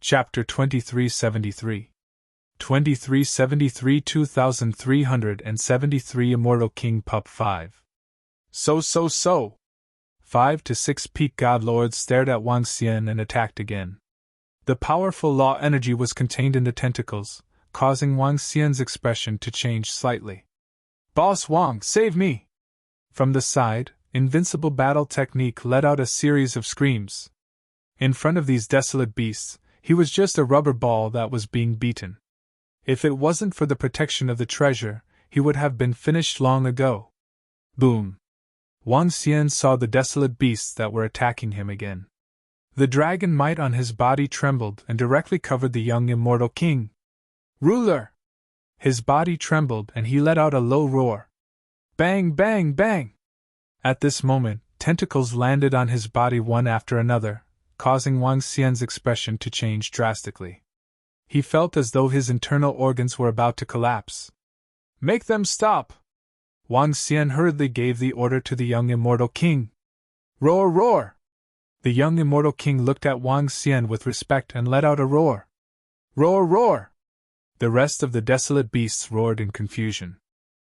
Chapter 2373. 2373 2373 Immortal King Pup 5. So. 5 to 6 peak god lords stared at Wang Xian and attacked again. The powerful law energy was contained in the tentacles, causing Wang Xian's expression to change slightly. Boss Wang, save me! From the side, invincible battle technique let out a series of screams. In front of these desolate beasts, he was just a rubber ball that was being beaten. If it wasn't for the protection of the treasure, he would have been finished long ago. Boom! Wang Xian saw the desolate beasts that were attacking him again. The dragon might on his body trembled and directly covered the young immortal king. Ruler! His body trembled and he let out a low roar. Bang, bang, bang! At this moment, tentacles landed on his body one after another, causing Wang Xian's expression to change drastically. He felt as though his internal organs were about to collapse. Make them stop! Wang Xian hurriedly gave the order to the young immortal king. Roar, roar! The young immortal king looked at Wang Xian with respect and let out a roar. Roar, roar! The rest of the desolate beasts roared in confusion.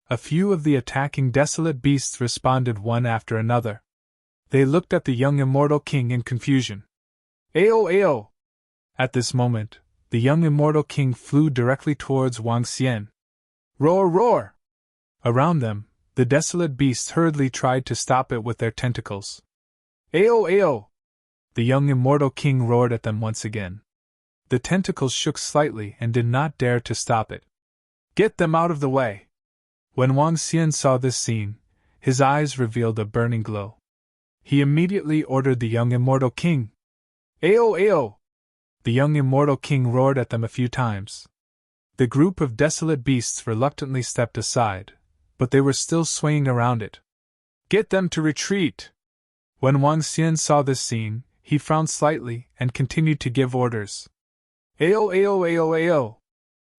A few of the attacking desolate beasts responded one after another. They looked at the young immortal king in confusion. Ao, ao! At this moment, the young immortal king flew directly towards Wang Xian. Roar, roar! Around them, the desolate beasts hurriedly tried to stop it with their tentacles. Ao, ao! The young immortal king roared at them once again. The tentacles shook slightly and did not dare to stop it. Get them out of the way! When Wang Xian saw this scene, his eyes revealed a burning glow. He immediately ordered the young immortal king. Ao, ao! The young immortal king roared at them a few times. The group of desolate beasts reluctantly stepped aside, but they were still swaying around it. Get them to retreat! When Wang Xian saw this scene, he frowned slightly and continued to give orders. Ao, ao, ao, ao!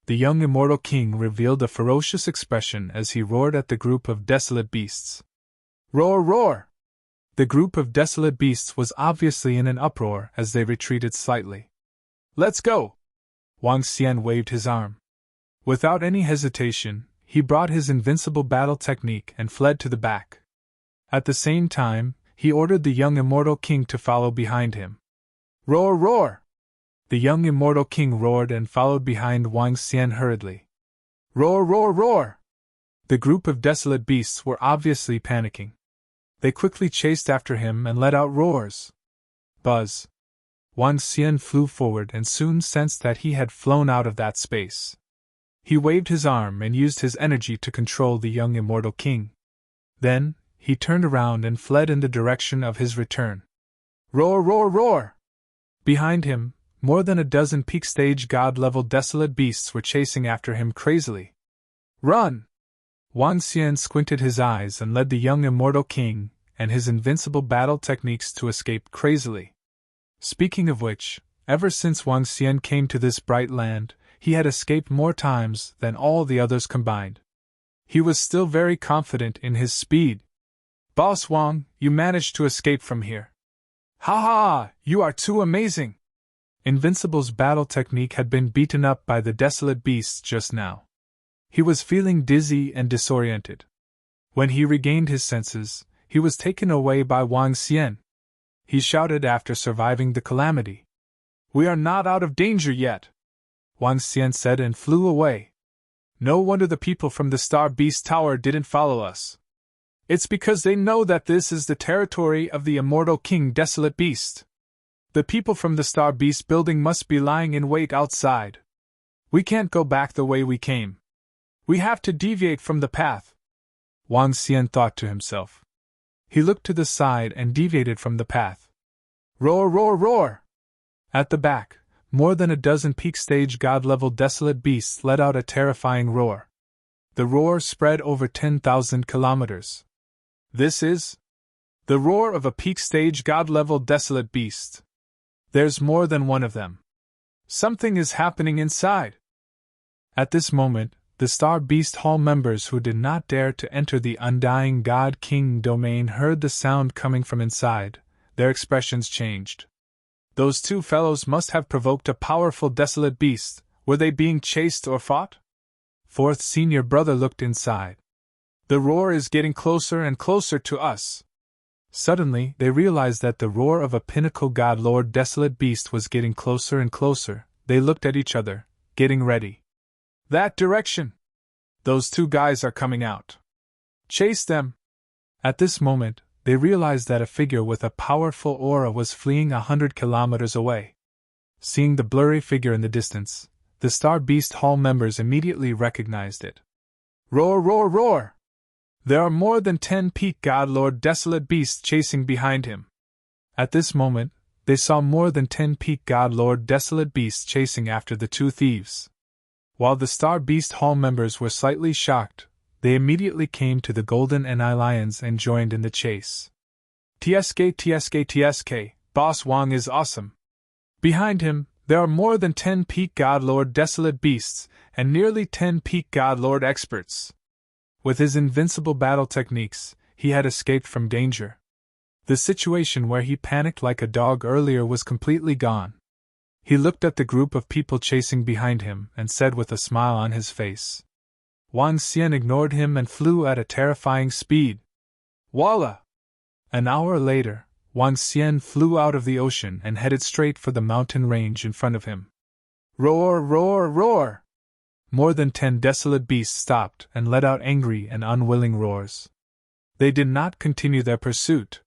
The young immortal king revealed a ferocious expression as he roared at the group of desolate beasts. Roar, roar! The group of desolate beasts was obviously in an uproar as they retreated slightly. Let's go! Wang Xian waved his arm. Without any hesitation, he brought his invincible battle technique and fled to the back. At the same time, he ordered the young immortal king to follow behind him. Roar, roar! The young immortal king roared and followed behind Wang Xian hurriedly. Roar, roar, roar! The group of desolate beasts were obviously panicking. They quickly chased after him and let out roars. Buzz! Wang Xian flew forward and soon sensed that he had flown out of that space. He waved his arm and used his energy to control the young immortal king. Then, he turned around and fled in the direction of his return. Roar, roar, roar! Behind him, more than a dozen peak stage god-level desolate beasts were chasing after him crazily. Run! Wang Xian squinted his eyes and led the young immortal king and his invincible battle techniques to escape crazily. Speaking of which, ever since Wang Xian came to this bright land, he had escaped more times than all the others combined. He was still very confident in his speed. Boss Wang, you managed to escape from here. Ha ha! You are too amazing! Invincible's battle technique had been beaten up by the desolate beasts just now. He was feeling dizzy and disoriented. When he regained his senses, he was taken away by Wang Xian. He shouted after surviving the calamity. We are not out of danger yet, Wang Xian said and flew away. No wonder the people from the Star Beast Tower didn't follow us. It's because they know that this is the territory of the immortal king Desolate Beast. The people from the Star Beast building must be lying in wait outside. We can't go back the way we came. We have to deviate from the path, Wang Xian thought to himself. He looked to the side and deviated from the path. Roar, roar, roar! At the back, more than a dozen peak stage god-level desolate beasts let out a terrifying roar. The roar spread over 10,000 kilometers. This is the roar of a peak stage god-level desolate beast. There's more than one of them. Something is happening inside. At this moment, the Star Beast Hall members who did not dare to enter the Undying God King domain heard the sound coming from inside. Their expressions changed. Those two fellows must have provoked a powerful desolate beast. Were they being chased or fought? Fourth senior brother looked inside. The roar is getting closer and closer to us. Suddenly, they realized that the roar of a pinnacle god lord desolate beast was getting closer and closer. They looked at each other, getting ready. That direction! Those two guys are coming out. Chase them! At this moment, they realized that a figure with a powerful aura was fleeing 100 kilometers away. Seeing the blurry figure in the distance, the Star Beast Hall members immediately recognized it. Roar, roar, roar! There are more than 10 peak god lord desolate beasts chasing behind him. At this moment, they saw more than 10 peak god lord desolate beasts chasing after the two thieves. While the Star Beast Hall members were slightly shocked, they immediately came to the Golden Ni Lions and joined in the chase. TSK, Boss Wang is awesome. Behind him, there are more than 10 peak god lord desolate beasts, and nearly 10 peak god lord experts. With his invincible battle techniques, he had escaped from danger. The situation where he panicked like a dog earlier was completely gone. He looked at the group of people chasing behind him and said with a smile on his face. Wang Xian ignored him and flew at a terrifying speed. Voila! An hour later, Wang Xian flew out of the ocean and headed straight for the mountain range in front of him. Roar, roar, roar! More than 10 desolate beasts stopped and let out angry and unwilling roars. They did not continue their pursuit.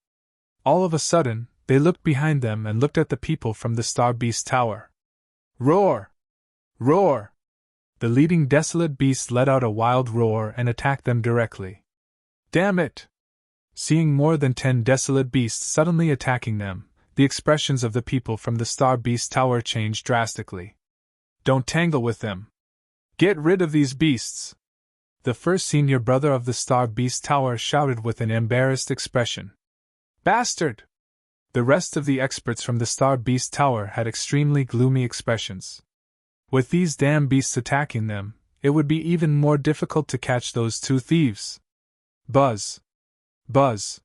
All of a sudden, they looked behind them and looked at the people from the Star Beast Tower. Roar! Roar! The leading desolate beast let out a wild roar and attacked them directly. Damn it! Seeing more than 10 desolate beasts suddenly attacking them, the expressions of the people from the Star Beast Tower changed drastically. Don't tangle with them. Get rid of these beasts! The first senior brother of the Star Beast Tower shouted with an embarrassed expression. Bastard! The rest of the experts from the Star Beast Tower had extremely gloomy expressions. With these damn beasts attacking them, it would be even more difficult to catch those two thieves. Buzz! Buzz!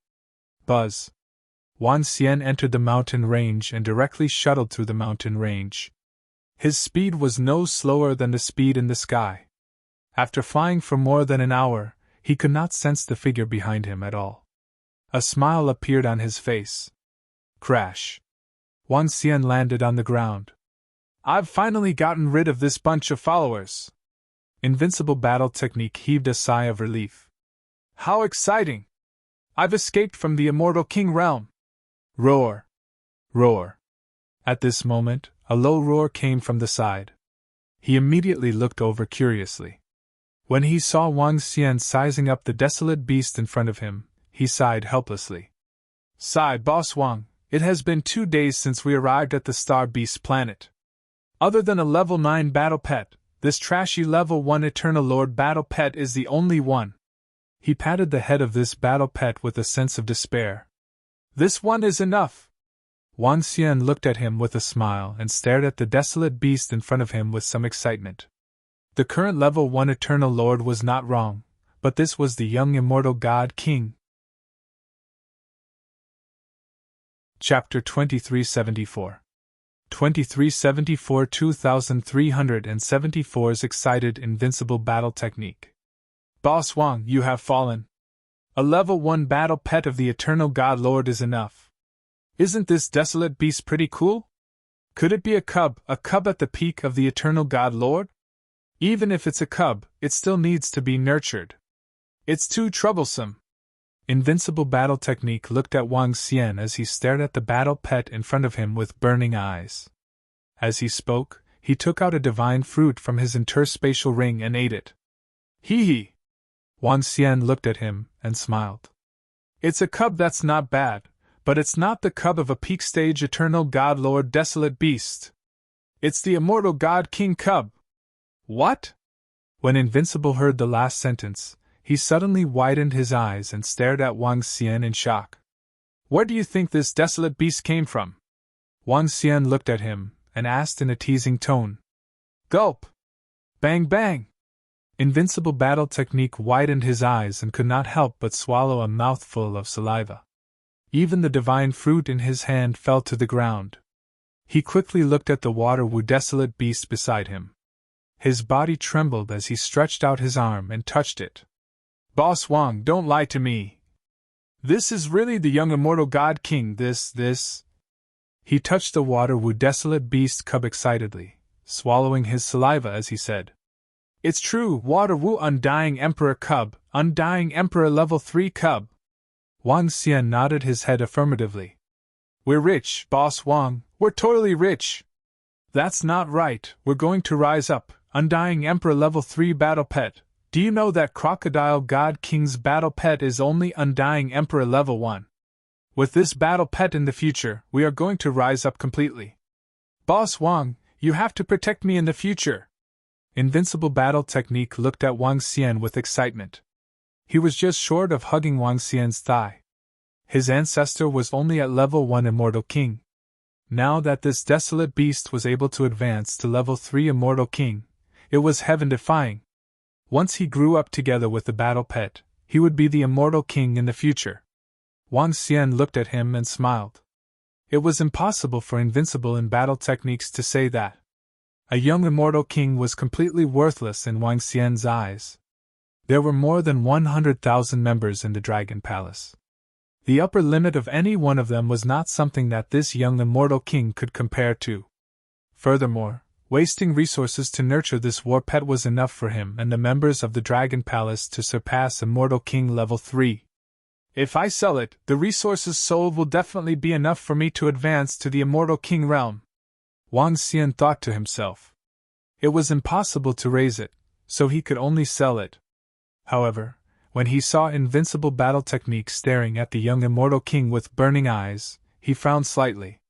Buzz! Wang Xian entered the mountain range and directly shuttled through the mountain range. His speed was no slower than the speed in the sky. After flying for more than an hour, he could not sense the figure behind him at all. A smile appeared on his face. Crash! Wang Xian landed on the ground. I've finally gotten rid of this bunch of followers. Invincible Battle Technique heaved a sigh of relief. How exciting! I've escaped from the Immortal King realm. Roar! Roar! At this moment, a low roar came from the side. He immediately looked over curiously. When he saw Wang Xian sizing up the desolate beast in front of him, he sighed helplessly. Sigh, Boss Wang, it has been 2 days since we arrived at the Star Beast planet. Other than a level 9 battle pet, this trashy level 1 Eternal Lord battle pet is the only one. He patted the head of this battle pet with a sense of despair. This one is enough. Wang Xian looked at him with a smile and stared at the desolate beast in front of him with some excitement. The current level 1 Eternal Lord was not wrong, but this was the young immortal God King. Chapter 2374 2374 2374's Excited Invincible Battle Technique. Boss Wang, you have fallen. A level 1 battle pet of the Eternal God Lord is enough. Isn't this desolate beast pretty cool? Could it be a cub at the peak of the Eternal God Lord? Even if it's a cub, it still needs to be nurtured. It's too troublesome. Invincible Battle Technique looked at Wang Xian as he stared at the battle pet in front of him with burning eyes. As he spoke, he took out a divine fruit from his interspatial ring and ate it. Hee hee! Wang Xian looked at him and smiled. It's a cub that's not bad, but it's not the cub of a peak stage Eternal God Lord desolate beast. It's the Immortal God King cub. What? When Invincible heard the last sentence, he suddenly widened his eyes and stared at Wang Xian in shock. Where do you think this desolate beast came from? Wang Xian looked at him and asked in a teasing tone. Gulp! Bang bang! Invincible Battle Technique widened his eyes and could not help but swallow a mouthful of saliva. Even the divine fruit in his hand fell to the ground. He quickly looked at the water-wu desolate beast beside him. His body trembled as he stretched out his arm and touched it. Boss Wang, don't lie to me. This is really the young immortal god king, this. He touched the water-wu desolate beast cub excitedly, swallowing his saliva as he said. It's true, water-wu undying emperor cub, undying emperor level 3 cub. Wang Xian nodded his head affirmatively. We're rich, Boss Wang, we're totally rich. That's not right, we're going to rise up, undying emperor level 3 battle pet. Do you know that Crocodile God King's battle pet is only undying emperor level 1? With this battle pet in the future, we are going to rise up completely. Boss Wang, you have to protect me in the future. Invincible Battle Technique looked at Wang Xian with excitement. He was just short of hugging Wang Xian's thigh. His ancestor was only at level 1 Immortal King. Now that this desolate beast was able to advance to level 3 Immortal King, it was heaven-defying. Once he grew up together with the battle pet, he would be the Immortal King in the future. Wang Xian looked at him and smiled. It was impossible for Invincible in Battle Techniques to say that. A young Immortal King was completely worthless in Wang Xian's eyes. There were more than 100,000 members in the Dragon Palace. The upper limit of any one of them was not something that this young Immortal King could compare to. Furthermore, wasting resources to nurture this war pet was enough for him and the members of the Dragon Palace to surpass Immortal King level 3. If I sell it, the resources sold will definitely be enough for me to advance to the Immortal King realm. Wang Xian thought to himself. It was impossible to raise it, so he could only sell it. However, when he saw Invincible Battle Technique staring at the young Immortal King with burning eyes, he frowned slightly.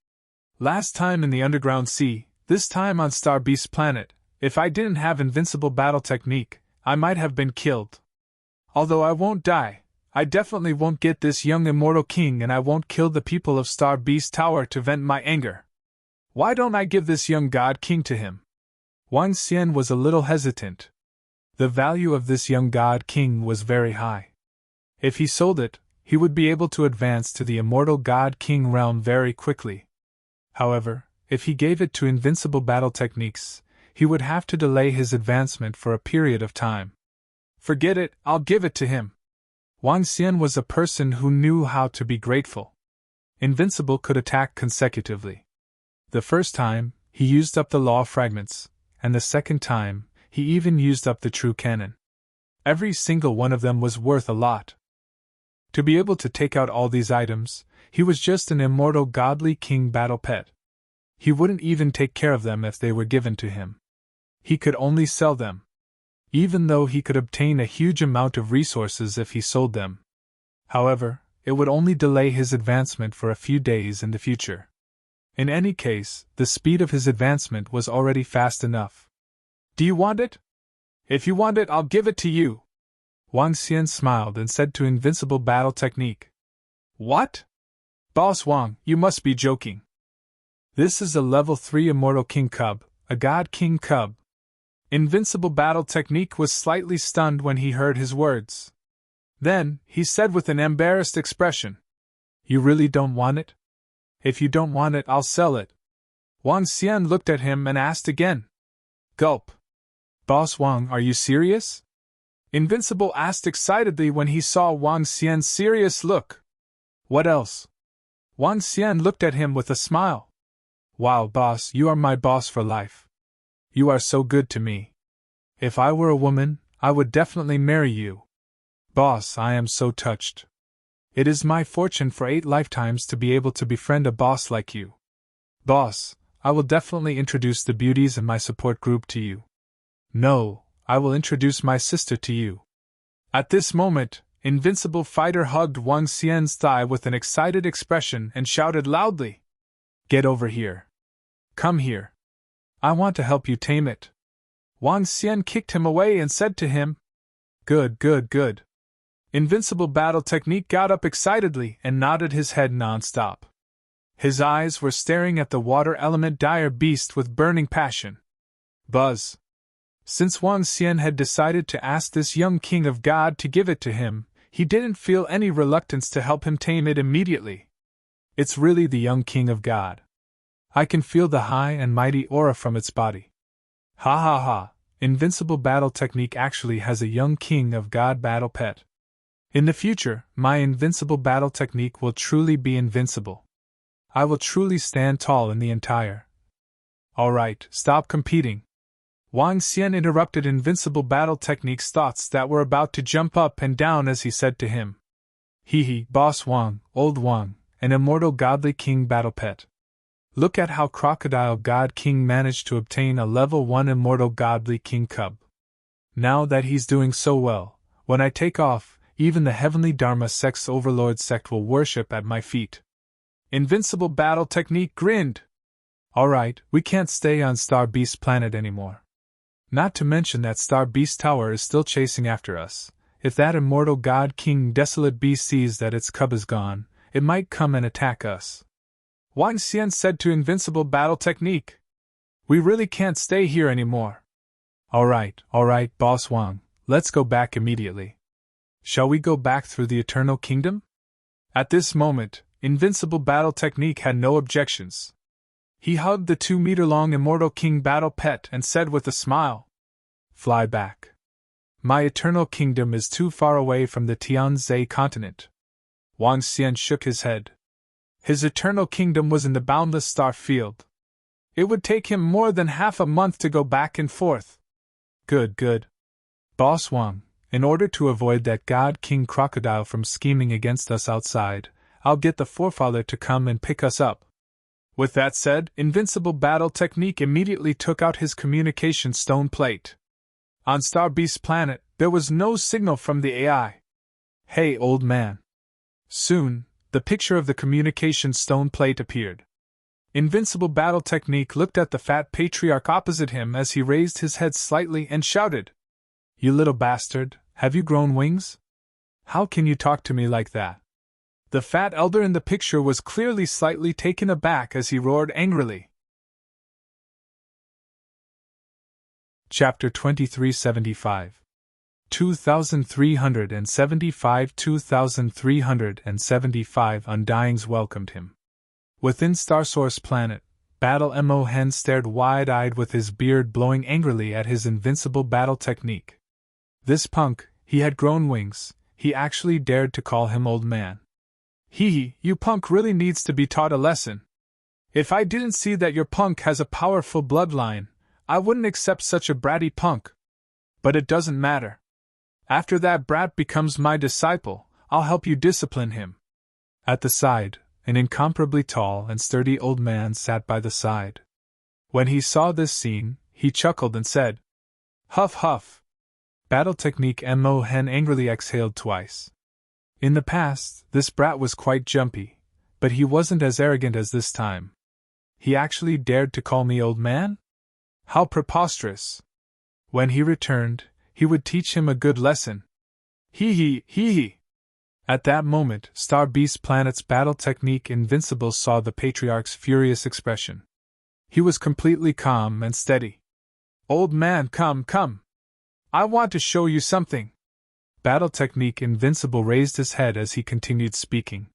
Last time in the Underground Sea, this time on Star Beast's planet, if I didn't have Invincible Battle Technique, I might have been killed. Although I won't die, I definitely won't get this young Immortal King and I won't kill the people of Star Beast Tower to vent my anger. Why don't I give this young God King to him? Wang Xian was a little hesitant. The value of this young God King was very high. If he sold it, he would be able to advance to the Immortal God King realm very quickly. However, if he gave it to Invincible Battle Techniques, he would have to delay his advancement for a period of time. Forget it, I'll give it to him. Wang Xian was a person who knew how to be grateful. Invincible could attack consecutively. The first time, he used up the law fragments, and the second time, he even used up the true cannon. Every single one of them was worth a lot. To be able to take out all these items, he was just an immortal godly king battle pet. He wouldn't even take care of them if they were given to him. He could only sell them. Even though he could obtain a huge amount of resources if he sold them. However, it would only delay his advancement for a few days in the future. In any case, the speed of his advancement was already fast enough. Do you want it? If you want it, I'll give it to you. Wang Xian smiled and said to Invincible Battle Technique. What? Boss Wang, you must be joking. This is a level 3 Immortal King Cub, a God King Cub. Invincible Battle Technique was slightly stunned when he heard his words. Then, he said with an embarrassed expression. You really don't want it? If you don't want it, I'll sell it. Wang Xian looked at him and asked again. Gulp. Boss Wang, are you serious? Invincible asked excitedly when he saw Wang Xian's serious look. What else? Wang Xian looked at him with a smile. Wow, boss, you are my boss for life. You are so good to me. If I were a woman, I would definitely marry you. Boss, I am so touched. It is my fortune for 8 lifetimes to be able to befriend a boss like you. Boss, I will definitely introduce the beauties in my support group to you. No, I will introduce my sister to you. At this moment, Invincible Fighter hugged Wang Xian's thigh with an excited expression and shouted loudly. Get over here. Come here. I want to help you tame it. Wang Xian kicked him away and said to him. Good, good, good. Invincible Battle Technique got up excitedly and nodded his head non-stop. His eyes were staring at the water element dire beast with burning passion. Buzz. Since Wang Xian had decided to ask this young king of God to give it to him, he didn't feel any reluctance to help him tame it immediately. It's really the young king of God. I can feel the high and mighty aura from its body. Ha ha ha, Invincible Battle Technique actually has a young king of God battle pet. In the future, my Invincible Battle Technique will truly be invincible. I will truly stand tall in the entire. Alright, stop competing. Wang Xian interrupted Invincible Battle Technique's thoughts that were about to jump up and down as he said to him. Hee, Boss Wang, Old Wang, an immortal godly king battle pet. Look at how Crocodile God King managed to obtain a level 1 immortal godly king cub. Now that he's doing so well, when I take off, even the heavenly Dharma Sect's overlord sect will worship at my feet. Invincible Battle Technique grinned. Alright, we can't stay on Star Beast Planet anymore. Not to mention that Star Beast Tower is still chasing after us. If that immortal God King Desolate Beast sees that its cub is gone, it might come and attack us. Wang Xian said to Invincible Battle Technique. We really can't stay here anymore. Alright, Boss Wang, let's go back immediately. Shall we go back through the Eternal Kingdom? At this moment, Invincible Battle Technique had no objections. He hugged the 2-meter-long Immortal King Battle Pet and said with a smile, Fly back. My Eternal Kingdom is too far away from the Tianzhe continent. Wang Xian shook his head. His Eternal Kingdom was in the boundless star field. It would take him more than half a month to go back and forth. Good. Boss Wang, in order to avoid that God King Crocodile from scheming against us outside, I'll get the Forefather to come and pick us up. With that said, Invincible Battle Technique immediately took out his communication stone plate. On Star Beast Planet, there was no signal from the AI. Hey, old man. Soon, the picture of the communication stone plate appeared. Invincible Battle Technique looked at the fat patriarch opposite him as he raised his head slightly and shouted, You little bastard, have you grown wings? How can you talk to me like that? The fat elder in the picture was clearly slightly taken aback as he roared angrily. Chapter 2375 2375 Undyings welcomed him. Within Starsource Planet, Battle Mo Hen stared wide-eyed with his beard blowing angrily at his Invincible Battle Technique. This punk, he had grown wings, he actually dared to call him old man. You punk really needs to be taught a lesson. If I didn't see that your punk has a powerful bloodline, I wouldn't accept such a bratty punk. But it doesn't matter. After that brat becomes my disciple, I'll help you discipline him. At the side, an incomparably tall and sturdy old man sat by the side. When he saw this scene, he chuckled and said, Huff huff. Battle Technique Mo Hen angrily exhaled twice. In the past, this brat was quite jumpy, but he wasn't as arrogant as this time. He actually dared to call me old man? How preposterous. When he returned, he would teach him a good lesson. Hee. At that moment, Star Beast Planet's Battle Technique Invincible saw the Patriarch's furious expression. He was completely calm and steady. Old man, come. I want to show you something. Battle Technique Invincible raised his head as he continued speaking.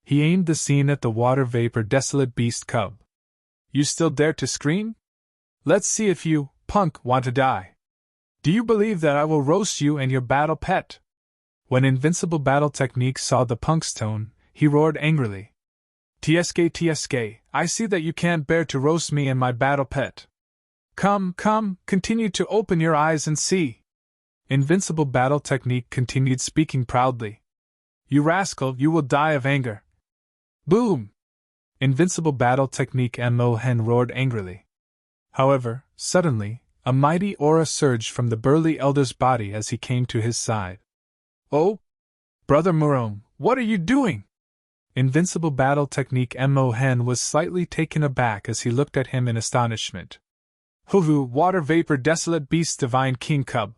He aimed the scene at the water vapor desolate beast cub. You still dare to scream? Let's see if you, punk, want to die. Do you believe that I will roast you and your battle pet? When Invincible Battle Technique saw the punk's tone, he roared angrily. TSK, I see that you can't bear to roast me and my battle pet. Come, continue to open your eyes and see. Invincible Battle Technique continued speaking proudly. You rascal, you will die of anger. Boom! Invincible Battle Technique Mo Hen roared angrily. However, suddenly, a mighty aura surged from the burly elder's body as he came to his side. Oh! Brother Murong, what are you doing? Invincible Battle Technique Mo Hen was slightly taken aback as he looked at him in astonishment. Hoo, Water Vapor Desolate Beast Divine King Cub.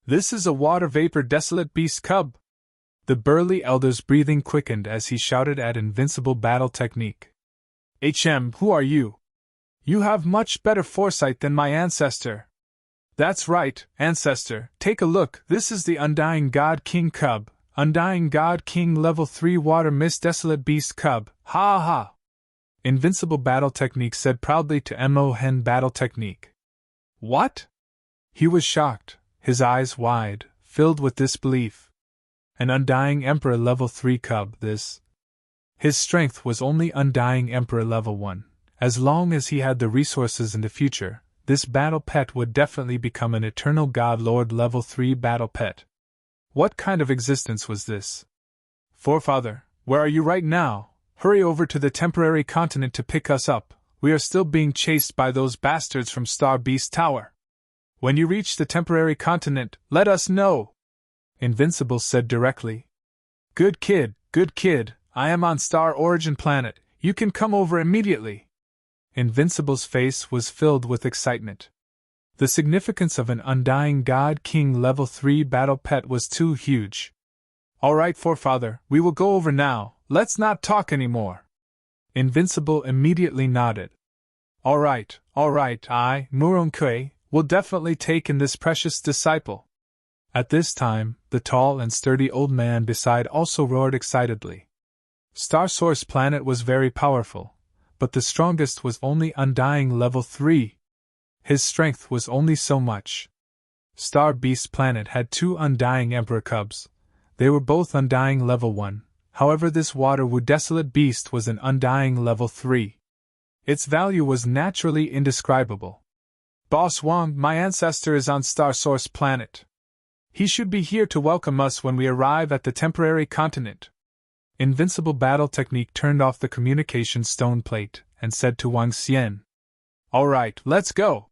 This is a Water Vapor Desolate Beast Cub. The burly elder's breathing quickened as he shouted at Invincible Battle Technique. Who are you? You have much better foresight than my ancestor. That's right, ancestor, take a look, this is the Undying God King Cub, Undying God King Level 3 Water Mist Desolate Beast Cub, ha. Invincible Battle Technique said proudly to Mohen Battle Technique. What? He was shocked, his eyes wide, filled with disbelief. An Undying Emperor Level 3 cub, this. His strength was only Undying Emperor Level 1. As long as he had the resources in the future, this battle pet would definitely become an Eternal God Lord Level 3 battle pet. What kind of existence was this? Forefather, where are you right now? Hurry over to the temporary continent to pick us up. We are still being chased by those bastards from Star Beast Tower. When you reach the temporary continent, let us know. Invincible said directly. Good kid, I am on Star Origin Planet. You can come over immediately. Invincible's face was filled with excitement. The significance of an Undying God King Level 3 battle pet was too huge. All right, Forefather, we will go over now. Let's not talk anymore. Invincible immediately nodded. All right, I, Muronkei, will definitely take in this precious disciple. At this time, the tall and sturdy old man beside also roared excitedly. Star Source Planet was very powerful, but the strongest was only Undying Level 3. His strength was only so much. Star Beast Planet had 2 Undying Emperor cubs. They were both Undying Level 1, however this Waterwoo Desolate Beast was an Undying Level 3. Its value was naturally indescribable. Boss Wong, my ancestor is on Star Source Planet. He should be here to welcome us when we arrive at the temporary continent. Invincible Battle Technique turned off the communication stone plate and said to Wang Xian. All right, let's go.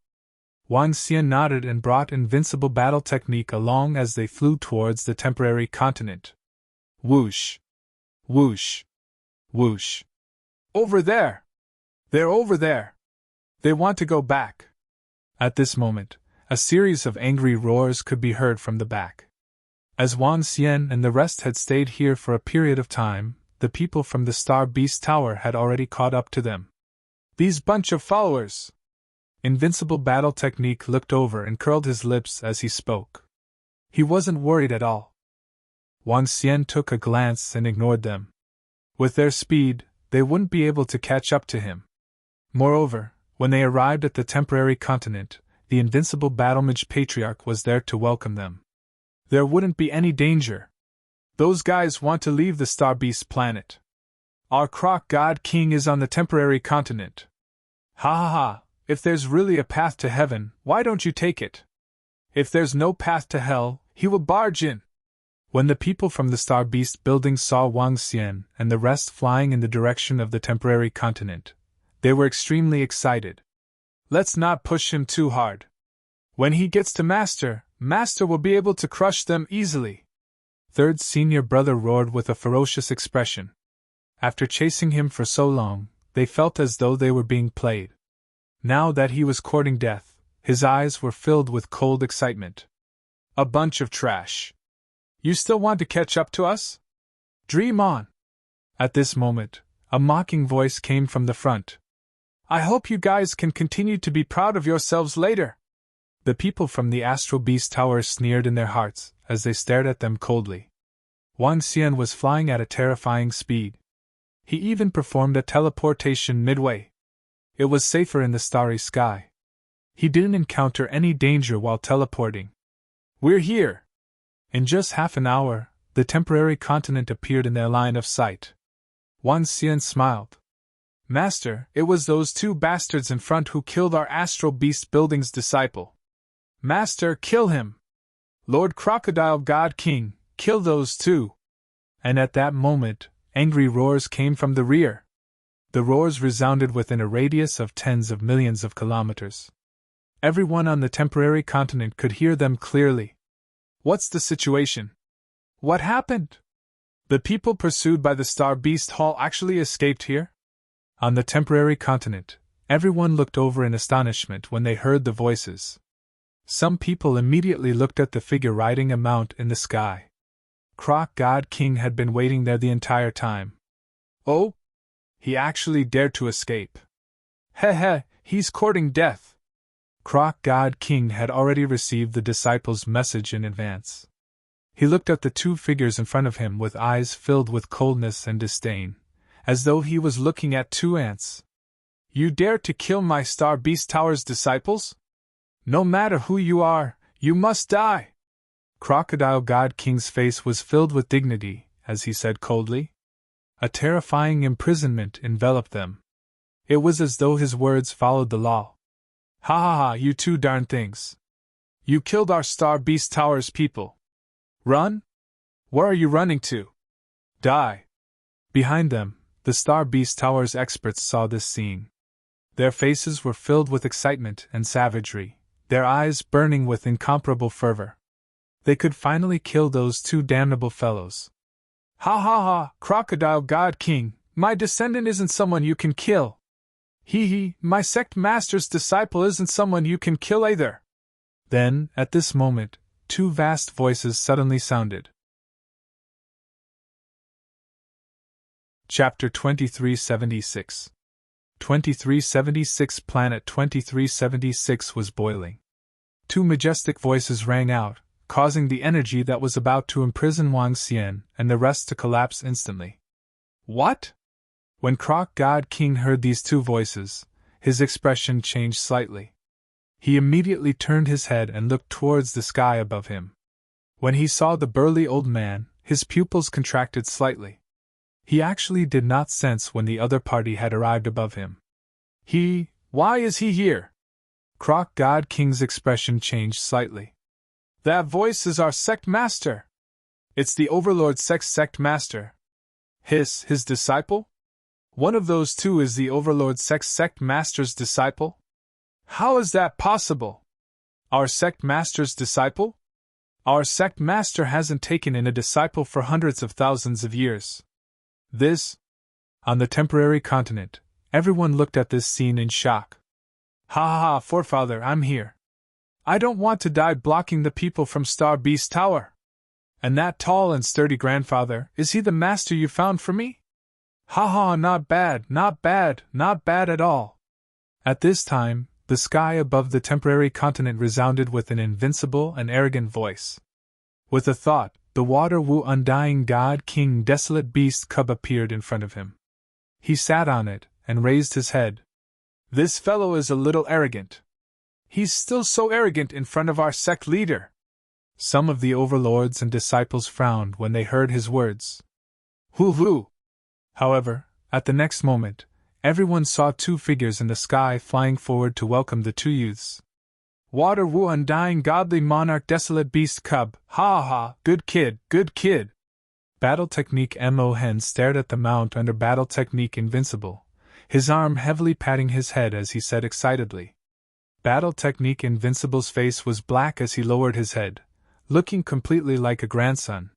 Wang Xian nodded and brought Invincible Battle Technique along as they flew towards the temporary continent. Whoosh! Whoosh! Whoosh! Over there! They're over there! They want to go back! At this moment, a series of angry roars could be heard from the back. As Wang Xian and the rest had stayed here for a period of time, the people from the Star Beast Tower had already caught up to them. These bunch of followers! Invincible Battle Technique looked over and curled his lips as he spoke. He wasn't worried at all. Wang Xian took a glance and ignored them. With their speed, they wouldn't be able to catch up to him. Moreover, when they arrived at the temporary continent, the Invincible Battlemage Patriarch was there to welcome them. There wouldn't be any danger. Those guys want to leave the Star Beast planet. Our Croc God King is on the temporary continent. Ha ha ha, if there's really a path to heaven, why don't you take it? If there's no path to hell, he will barge in. When the people from the Star Beast building saw Wang Xian and the rest flying in the direction of the temporary continent, they were extremely excited. Let's not push him too hard. When he gets to Master will be able to crush them easily. Third senior brother roared with a ferocious expression. After chasing him for so long, they felt as though they were being played. Now that he was courting death, his eyes were filled with cold excitement. A bunch of trash. You still want to catch up to us? Dream on. At this moment, a mocking voice came from the front. I hope you guys can continue to be proud of yourselves later. The people from the Astral Beast Tower sneered in their hearts as they stared at them coldly. Wang Xian was flying at a terrifying speed. He even performed a teleportation midway. It was safer in the starry sky. He didn't encounter any danger while teleporting. We're here! In just half an hour, the temporary continent appeared in their line of sight. Wang Xian smiled. Master, it was those 2 bastards in front who killed our Astral Beast Building's disciple. Master, kill him! Lord Crocodile God King, kill those 2! And at that moment, angry roars came from the rear. The roars resounded within a radius of tens of millions of kilometers. Everyone on the temporary continent could hear them clearly. What's the situation? What happened? The people pursued by the Star Beast Hall actually escaped here? On the temporary continent, everyone looked over in astonishment when they heard the voices. Some people immediately looked at the figure riding a mount in the sky. Croc God King had been waiting there the entire time. Oh? He actually dared to escape. Heh, he's courting death. Croc God King had already received the disciple's message in advance. He looked at the 2 figures in front of him with eyes filled with coldness and disdain, as though he was looking at two ants. You dare to kill my Star Beast Tower's disciples? No matter who you are, you must die! Crocodile God King's face was filled with dignity, as he said coldly. A terrifying imprisonment enveloped them. It was as though his words followed the law. Ha ha ha, you two darn things! You killed our Star Beast Tower's people. Run? Where are you running to? Die! Behind them, the Star Beast Tower's experts saw this scene. Their faces were filled with excitement and savagery, their eyes burning with incomparable fervor. They could finally kill those two damnable fellows. Ha ha ha, Crocodile God King, my descendant isn't someone you can kill. Hee, my sect master's disciple isn't someone you can kill either. Then, at this moment, two vast voices suddenly sounded. Chapter 2376. 2376. Planet 2376 was boiling. Two majestic voices rang out, causing the energy that was about to imprison Wang Xian and the rest to collapse instantly. What? When Croc God King heard these two voices, his expression changed slightly. He immediately turned his head and looked towards the sky above him. When he saw the burly old man, his pupils contracted slightly. He actually did not sense when the other party had arrived above him. Why is he here? Croc God King's expression changed slightly. That voice is our sect master. It's the Overlord sect master. His disciple? One of those two is the Overlord sect master's disciple? How is that possible? Our sect master's disciple? Our sect master hasn't taken in a disciple for hundreds of thousands of years. On the temporary continent, everyone looked at this scene in shock. Ha ha ha, forefather, I'm here. I don't want to die blocking the people from Star Beast Tower. And that tall and sturdy grandfather, is he the master you found for me? Ha ha, not bad at all. At this time, the sky above the temporary continent resounded with an invincible and arrogant voice. With a thought, the Water Wu Undying God King Desolate Beast Cub appeared in front of him. He sat on it and raised his head. This fellow is a little arrogant. He's still so arrogant in front of our sect leader. Some of the overlords and disciples frowned when they heard his words. Hoo! However, at the next moment, everyone saw two figures in the sky flying forward to welcome the two youths. Water Wu Undying Godly Monarch Desolate Beast Cub, ha ha, good kid. Battle Technique Mo Hen stared at the mount under Battle Technique Invincible, his arm heavily patting his head as he said excitedly. Battle Technique Invincible's face was black as he lowered his head, looking completely like a grandson.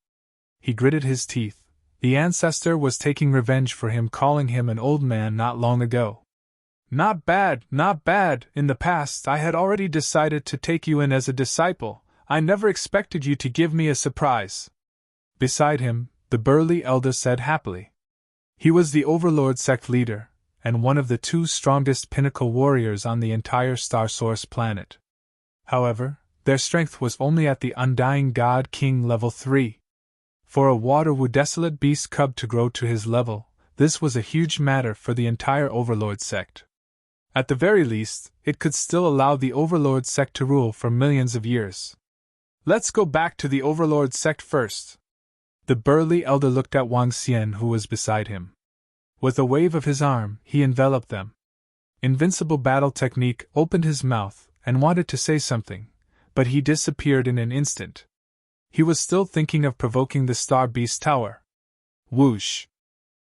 He gritted his teeth. The ancestor was taking revenge for him calling him an old man not long ago. Not bad. In the past, I had already decided to take you in as a disciple. I never expected you to give me a surprise. Beside him, the burly elder said happily. He was the Overlord sect leader, and one of the two strongest pinnacle warriors on the entire Star Source planet. However, their strength was only at the Undying God King level 3. For a Water Wu Desolate Beast Cub to grow to his level, this was a huge matter for the entire Overlord sect. At the very least, it could still allow the Overlord sect to rule for millions of years. Let's go back to the Overlord sect first. The burly elder looked at Wang Xian, who was beside him. With a wave of his arm, he enveloped them. Invincible Battle Technique opened his mouth and wanted to say something, but he disappeared in an instant. He was still thinking of provoking the Star Beast Tower. Whoosh!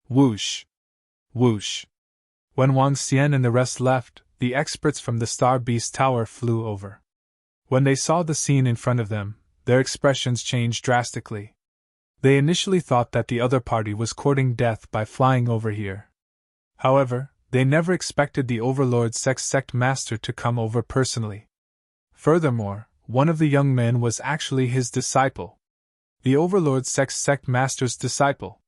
Whoosh! Whoosh! When Wang Xian and the rest left, the experts from the Star Beast Tower flew over. When they saw the scene in front of them, their expressions changed drastically. They initially thought that the other party was courting death by flying over here. However, they never expected the Overlord sect master to come over personally. Furthermore, one of the young men was actually his disciple. The Overlord sect master's disciple.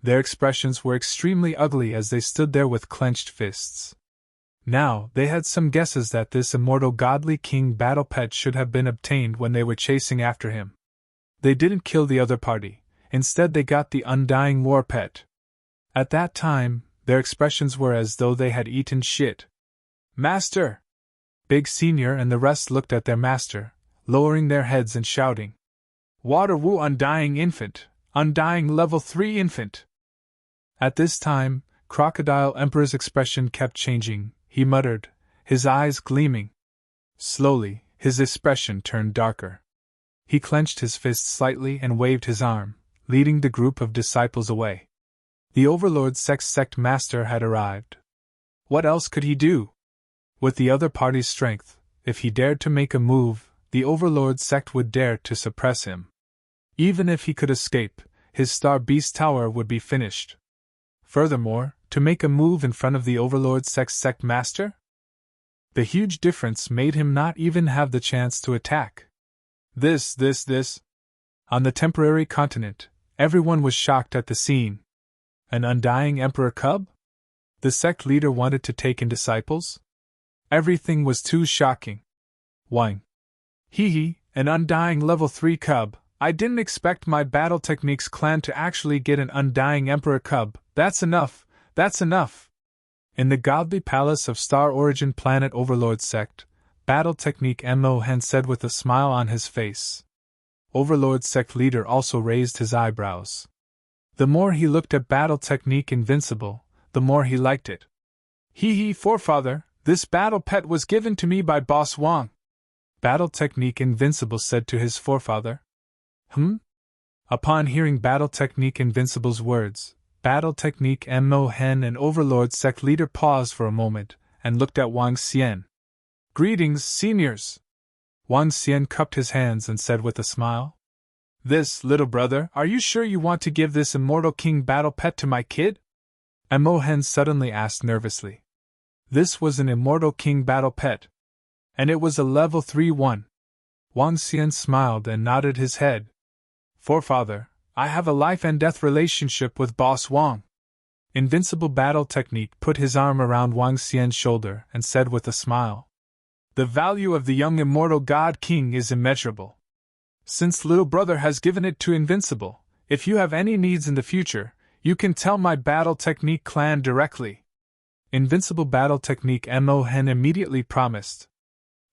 Their expressions were extremely ugly as they stood there with clenched fists. Now, they had some guesses that this immortal godly king battle pet should have been obtained when they were chasing after him. They didn't kill the other party, instead they got the undying war pet. At that time, their expressions were as though they had eaten shit. Master! Big Senior and the rest looked at their master, lowering their heads and shouting. Water Wu Undying Infant! Undying Level 3 Infant! At this time, Crocodile Emperor's expression kept changing. He muttered, his eyes gleaming. Slowly, his expression turned darker. He clenched his fist slightly and waved his arm, leading the group of disciples away. The Overlord sect master had arrived. What else could he do? With the other party's strength, if he dared to make a move, the Overlord sect would dare to suppress him. Even if he could escape, his Star Beast Tower would be finished. Furthermore, to make a move in front of the Overlord sect master? The huge difference made him not even have the chance to attack. This. On the temporary continent, everyone was shocked at the scene. An undying Emperor cub? The sect leader wanted to take in disciples? Everything was too shocking. Whine. An undying level 3 cub. I didn't expect my Battle Techniques clan to actually get an undying Emperor cub. That's enough. In the godly palace of Star Origin Planet Overlord Sect, Battle Technique Mo-Hen said with a smile on his face. Overlord Sect leader also raised his eyebrows. The more he looked at Battle Technique Invincible, the more he liked it. Forefather, this battle pet was given to me by Boss Wang. Battle Technique Invincible said to his forefather. Upon hearing Battle Technique Invincible's words, Battle Technique Mo-Hen and Overlord Sect leader paused for a moment and looked at Wang Xian. Greetings, seniors! Wang Xian cupped his hands and said with a smile. This, little brother, are you sure you want to give this Immortal King battle pet to my kid? Mo-Hen suddenly asked nervously. This was an Immortal King battle pet. And it was a level 3 one. Wang Xian smiled and nodded his head. Forefather, I have a life and death relationship with Boss Wang. Invincible Battle Technique put his arm around Wang Xian's shoulder and said with a smile. The value of the young immortal God King is immeasurable. Since little brother has given it to Invincible, if you have any needs in the future, you can tell my Battle Technique clan directly. Invincible Battle Technique Mo-Hen immediately promised.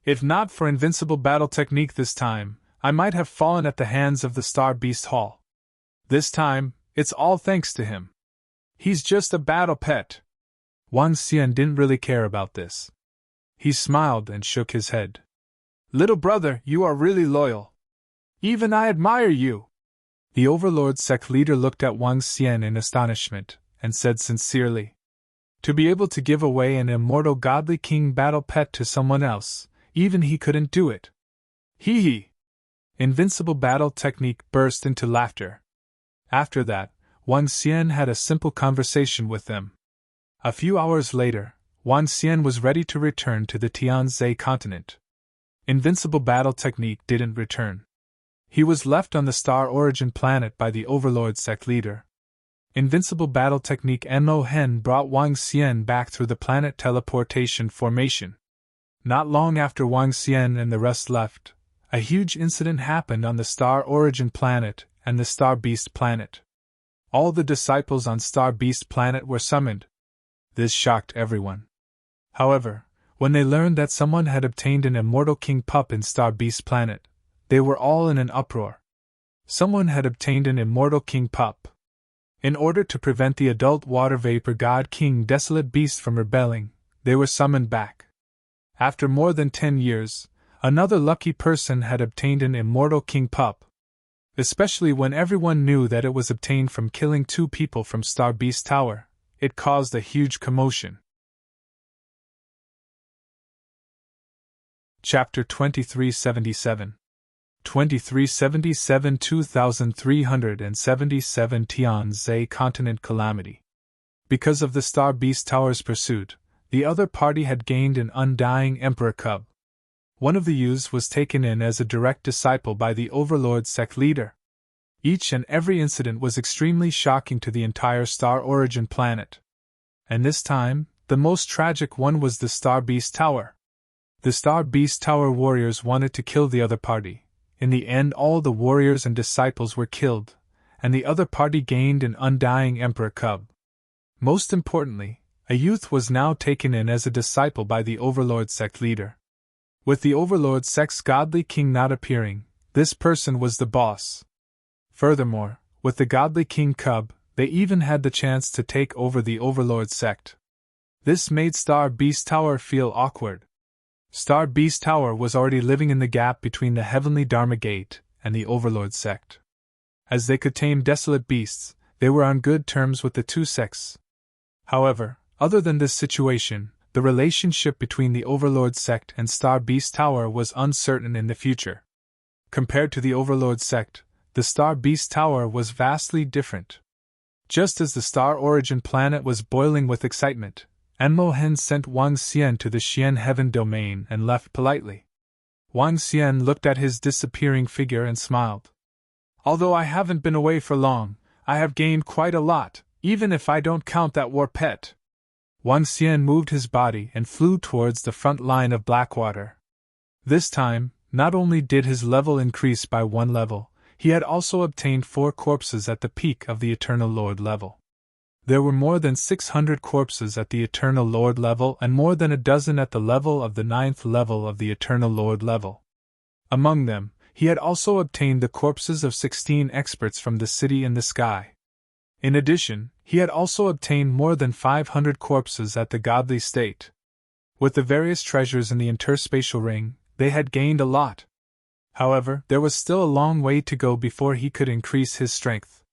If not for Invincible Battle Technique this time, I might have fallen at the hands of the Star Beast Hall. This time, it's all thanks to him. He's just a battle pet. Wang Xian didn't really care about this. He smiled and shook his head. Little brother, you are really loyal. Even I admire you. The Overlord sect leader looked at Wang Xian in astonishment, and said sincerely. To be able to give away an immortal godly king battle pet to someone else, even he couldn't do it. Invincible Battle Technique burst into laughter. After that, Wang Xian had a simple conversation with them. A few hours later, Wang Xian was ready to return to the Tianzhe continent. Invincible Battle Technique didn't return. He was left on the Star Origin planet by the Overlord sect leader. Invincible Battle Technique Mo-Hen brought Wang Xian back through the planet teleportation formation. Not long after Wang Xian and the rest left, a huge incident happened on the Star Origin planet and the Star Beast planet. All the disciples on Star Beast planet were summoned. This shocked everyone. However, when they learned that someone had obtained an Immortal King pup in Star Beast planet, they were all in an uproar. Someone had obtained an Immortal King pup. In order to prevent the adult Water Vapor God King Desolate Beast from rebelling, they were summoned back. After more than 10 years, another lucky person had obtained an Immortal King pup. Especially when everyone knew that it was obtained from killing 2 people from Star Beast Tower, it caused a huge commotion. Chapter 2377 2377 2377 Tianzhe Continent Calamity. Because of the Star Beast Tower's pursuit, the other party had gained an undying Emperor cub. One of the youths was taken in as a direct disciple by the Overlord sect leader. Each and every incident was extremely shocking to the entire Star Origin planet. And this time, the most tragic one was the Star Beast Tower. The Star Beast Tower warriors wanted to kill the other party. In the end, all the warriors and disciples were killed, and the other party gained an undying Emperor cub. Most importantly, a youth was now taken in as a disciple by the Overlord sect leader. With the Overlord sect's godly king not appearing, this person was the boss. Furthermore, with the godly king cub, they even had the chance to take over the Overlord sect. This made Star Beast Tower feel awkward. Star Beast Tower was already living in the gap between the Heavenly Dharma Gate and the Overlord sect. As they could tame desolate beasts, they were on good terms with the two sects. However, other than this situation, the relationship between the Overlord sect and Star Beast Tower was uncertain in the future. Compared to the Overlord sect, the Star Beast Tower was vastly different. Just as the Star Origin planet was boiling with excitement, Enmo Hen sent Wang Xian to the Xian Heaven domain and left politely. Wang Xian looked at his disappearing figure and smiled. Although I haven't been away for long, I have gained quite a lot, even if I don't count that war pet. Wang Xian moved his body and flew towards the front line of Blackwater. This time, not only did his level increase by 1 level, he had also obtained 4 corpses at the peak of the Eternal Lord level. There were more than 600 corpses at the Eternal Lord level and more than a dozen at the level of the 9th level of the Eternal Lord level. Among them, he had also obtained the corpses of 16 experts from the city in the sky. In addition, he had also obtained more than 500 corpses at the godly state. With the various treasures in the interspatial ring, they had gained a lot. However, there was still a long way to go before he could increase his strength.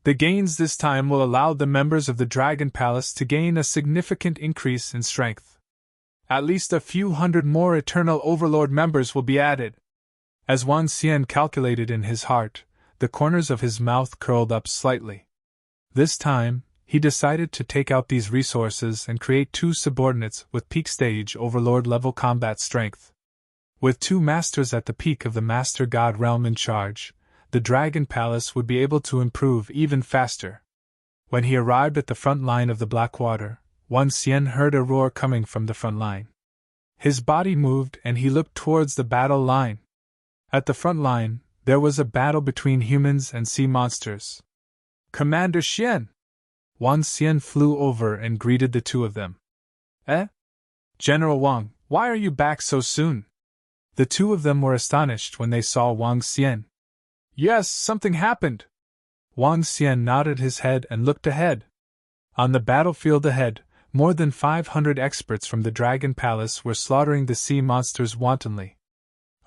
The gains this time will allow the members of the Dragon Palace to gain a significant increase in strength. At least a few hundred more Eternal Overlord members will be added. As Wang Xian calculated in his heart, the corners of his mouth curled up slightly. This time, he decided to take out these resources and create 2 subordinates with peak stage Overlord level combat strength. With 2 masters at the peak of the Master God realm in charge, the Dragon Palace would be able to improve even faster. When he arrived at the front line of the Blackwater, Wang Xian heard a roar coming from the front line. His body moved and he looked towards the battle line. At the front line, there was a battle between humans and sea monsters. Commander Xian! Wang Xian flew over and greeted the 2 of them. Eh? General Wang, why are you back so soon? The 2 of them were astonished when they saw Wang Xian. Yes, something happened. Wang Xian nodded his head and looked ahead. On the battlefield ahead, more than 500 experts from the Dragon Palace were slaughtering the sea monsters wantonly.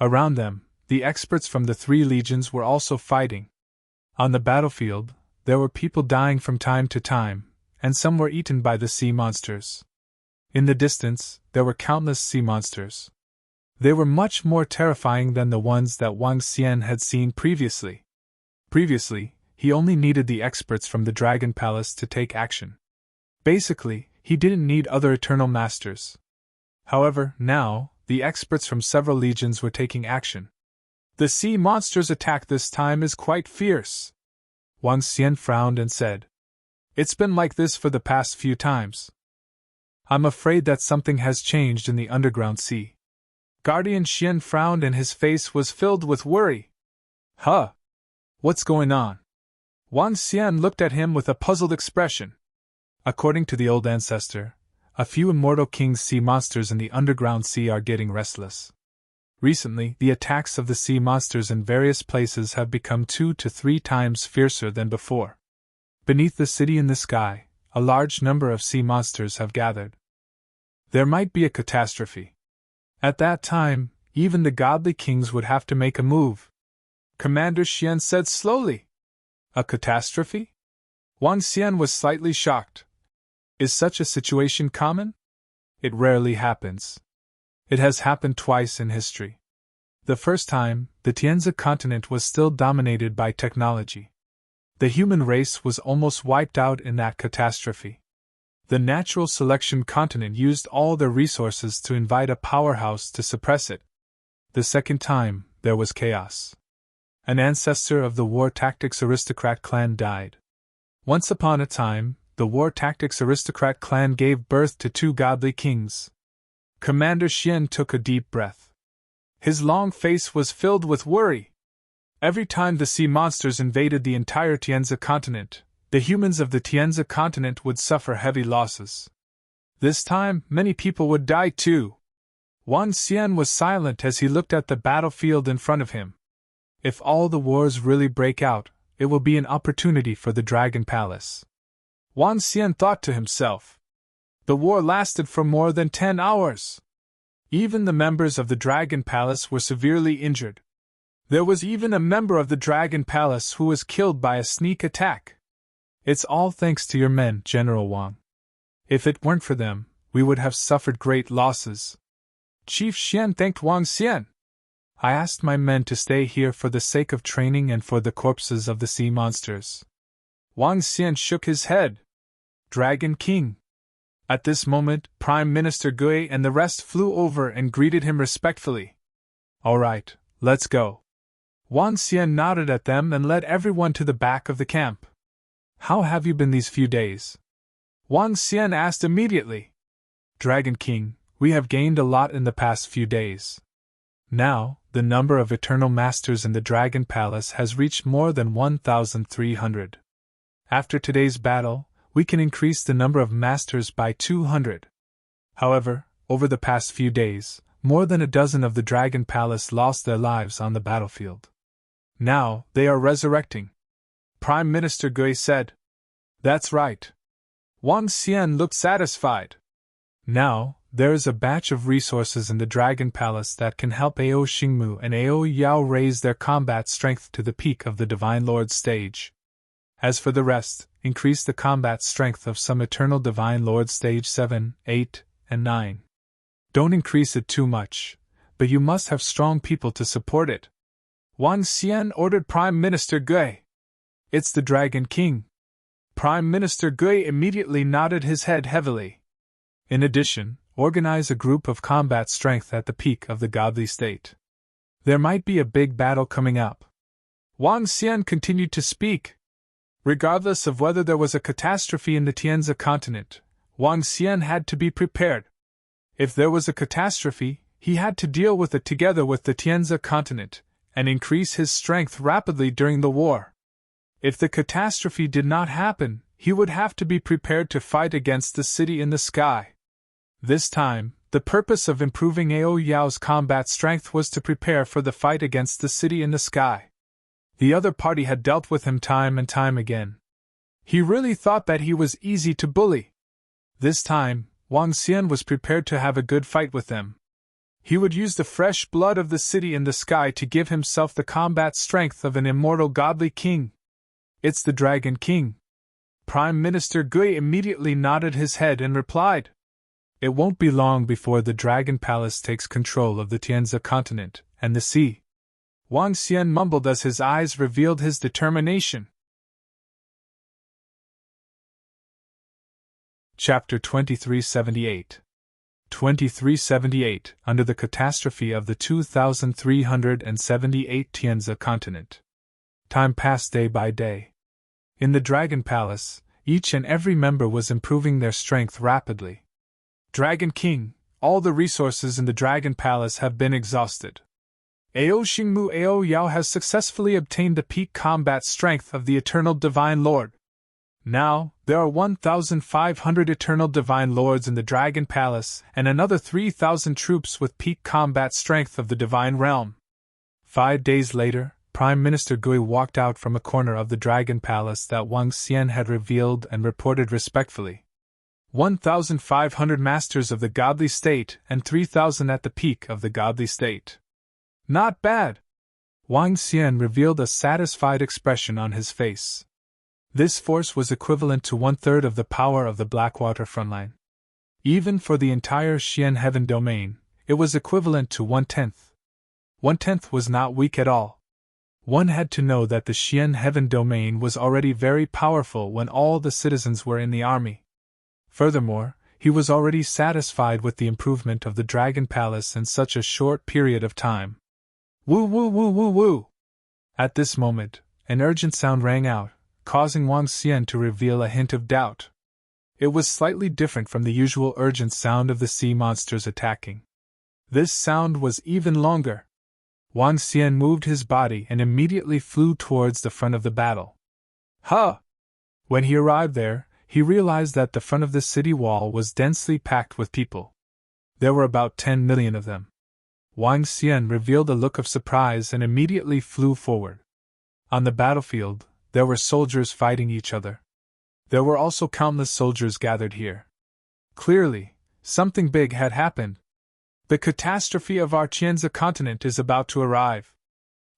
Around them, the experts from the 3 legions were also fighting. On the battlefield, there were people dying from time to time, and some were eaten by the sea monsters. In the distance, there were countless sea monsters. They were much more terrifying than the ones that Wang Xian had seen previously. Previously, he only needed the experts from the Dragon Palace to take action. Basically, he didn't need other Eternal Masters. However, now, the experts from several legions were taking action. The sea monster's attack this time is quite fierce. Wang Xian frowned and said, It's been like this for the past few times. I'm afraid that something has changed in the underground sea. Guardian Xian frowned and his face was filled with worry. Huh? What's going on? Wang Xian looked at him with a puzzled expression. According to the old ancestor, a few immortal king's sea monsters in the underground sea are getting restless. Recently, the attacks of the sea monsters in various places have become 2 to 3 times fiercer than before. Beneath the city in the sky, a large number of sea monsters have gathered. There might be a catastrophe. At that time, even the godly kings would have to make a move. Commander Xian said slowly. A catastrophe? Wang Xian was slightly shocked. Is such a situation common? It rarely happens. It has happened twice in history. The first time, the Tianzi continent was still dominated by technology. The human race was almost wiped out in that catastrophe. The natural selection continent used all their resources to invite a powerhouse to suppress it. The second time, there was chaos. An ancestor of the War Tactics Aristocrat clan died. Once upon a time, the War Tactics Aristocrat clan gave birth to 2 godly kings. Commander Xian took a deep breath. His long face was filled with worry. Every time the sea monsters invaded the entire Tianzi continent, The humans of the Tianzi continent would suffer heavy losses. This time, many people would die too. Wang Xian was silent as he looked at the battlefield in front of him. If all the wars really break out, it will be an opportunity for the Dragon Palace. Wang Xian thought to himself. The war lasted for more than 10 hours. Even the members of the Dragon Palace were severely injured. There was even a member of the Dragon Palace who was killed by a sneak attack. It's all thanks to your men, General Wang. If it weren't for them, we would have suffered great losses. Chief Xian thanked Wang Xian. I asked my men to stay here for the sake of training and for the corpses of the sea monsters. Wang Xian shook his head. Dragon King. At this moment, Prime Minister Gui and the rest flew over and greeted him respectfully. All right, let's go. Wang Xian nodded at them and led everyone to the back of the camp. How have you been these few days? Wang Xian asked immediately. Dragon King, we have gained a lot in the past few days. Now, the number of eternal masters in the Dragon Palace has reached more than 1,300. After today's battle, we can increase the number of masters by 200. However, over the past few days, more than a dozen of the Dragon Palace lost their lives on the battlefield. Now, they are resurrecting. Prime Minister Gui said. That's right. Wang Xian looked satisfied. Now, there is a batch of resources in the Dragon Palace that can help Ao Xingmu and Ao Yao raise their combat strength to the peak of the Divine Lord's stage. As for the rest, increase the combat strength of some Eternal Divine Lord stage 7, 8, and 9. Don't increase it too much, but you must have strong people to support it. Wang Xian ordered Prime Minister Gui. It's the Dragon King. Prime Minister Gui immediately nodded his head heavily. In addition, organize a group of combat strength at the peak of the godly state. There might be a big battle coming up. Wang Xian continued to speak. Regardless of whether there was a catastrophe in the Tianzi continent, Wang Xian had to be prepared. If there was a catastrophe, he had to deal with it together with the Tianzi continent, and increase his strength rapidly during the war. If the catastrophe did not happen, he would have to be prepared to fight against the city in the sky. This time, the purpose of improving Ao Yao's combat strength was to prepare for the fight against the city in the sky. The other party had dealt with him time and time again. He really thought that he was easy to bully. This time, Wang Xian was prepared to have a good fight with them. He would use the fresh blood of the city in the sky to give himself the combat strength of an immortal godly king. It's the Dragon King. Prime Minister Gui immediately nodded his head and replied. It won't be long before the Dragon Palace takes control of the Tianzi continent and the sea. Wang Xian mumbled as his eyes revealed his determination. Chapter 2378. 2378, under the catastrophe of the 2378 Tianzi continent. Time passed day by day. In the Dragon Palace, each and every member was improving their strength rapidly. Dragon King, all the resources in the Dragon Palace have been exhausted. Ao Xingmu Ao Yao has successfully obtained the peak combat strength of the Eternal Divine Lord. Now, there are 1,500 Eternal Divine Lords in the Dragon Palace and another 3,000 troops with peak combat strength of the Divine Realm. 5 days later, Prime Minister Gui walked out from a corner of the Dragon Palace that Wang Xian had revealed and reported respectfully. 1,500 masters of the godly state and 3,000 at the peak of the godly state. Not bad! Wang Xian revealed a satisfied expression on his face. This force was equivalent to 1/3 of the power of the Blackwater frontline. Even for the entire Xian Heaven domain, it was equivalent to 1/10. 1/10 was not weak at all. One had to know that the Xian Heaven domain was already very powerful when all the citizens were in the army. Furthermore, he was already satisfied with the improvement of the Dragon Palace in such a short period of time. Woo woo woo woo woo! At this moment, an urgent sound rang out, causing Wang Xian to reveal a hint of doubt. It was slightly different from the usual urgent sound of the sea monsters attacking. This sound was even longer. Wang Xian moved his body and immediately flew towards the front of the battle. Huh! When he arrived there, he realized that the front of the city wall was densely packed with people. There were about 10 million of them. Wang Xian revealed a look of surprise and immediately flew forward. On the battlefield, there were soldiers fighting each other. There were also countless soldiers gathered here. Clearly, something big had happened. The catastrophe of our Tianzi continent is about to arrive.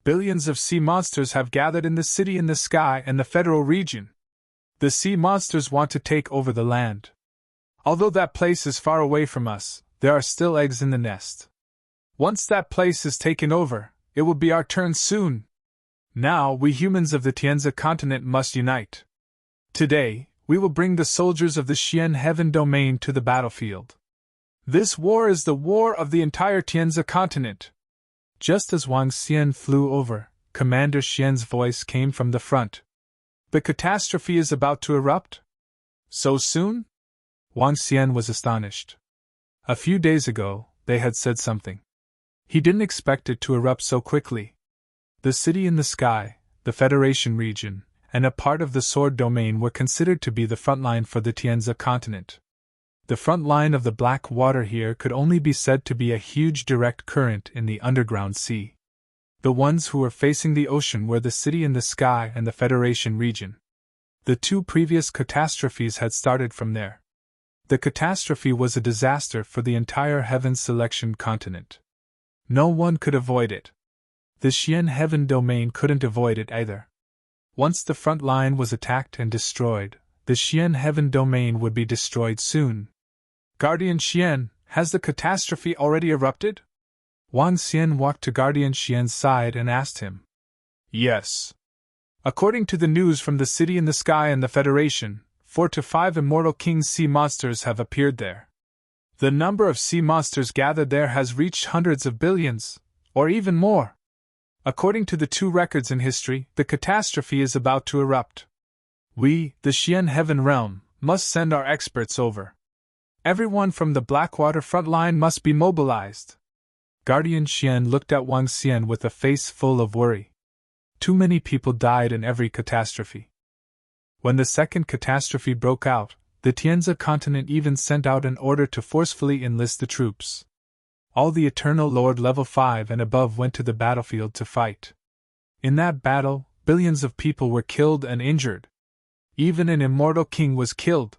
Billions of sea monsters have gathered in the city in the sky and the federal region. The sea monsters want to take over the land. Although that place is far away from us, there are still eggs in the nest. Once that place is taken over, it will be our turn soon. Now we humans of the Tianzi continent must unite. Today, we will bring the soldiers of the Xian Heaven Domain to the battlefield. This war is the war of the entire Tianzi continent. Just as Wang Xian flew over, Commander Xian's voice came from the front. The catastrophe is about to erupt? So soon? Wang Xian was astonished. A few days ago, they had said something. He didn't expect it to erupt so quickly. The city in the sky, the Federation region, and a part of the Sword Domain were considered to be the front line for the Tianzi continent. The front line of the black water here could only be said to be a huge direct current in the underground sea. The ones who were facing the ocean were the city in the sky and the Federation region. The two previous catastrophes had started from there. The catastrophe was a disaster for the entire Heaven Selection continent. No one could avoid it. The Xian Heaven Domain couldn't avoid it either. Once the front line was attacked and destroyed, the Xian Heaven Domain would be destroyed soon. Guardian Xian, has the catastrophe already erupted? Wang Xian walked to Guardian Xian's side and asked him. Yes. According to the news from the city in the sky and the Federation, 4 to 5 immortal king sea monsters have appeared there. The number of sea monsters gathered there has reached hundreds of billions, or even more. According to the two records in history, the catastrophe is about to erupt. We, the Xian Heaven Realm, must send our experts over. Everyone from the Blackwater front line must be mobilized. Guardian Xian looked at Wang Xian with a face full of worry. Too many people died in every catastrophe. When the second catastrophe broke out, the Tianzi continent even sent out an order to forcefully enlist the troops. All the Eternal Lord level 5 and above went to the battlefield to fight. In that battle, billions of people were killed and injured. Even an immortal king was killed.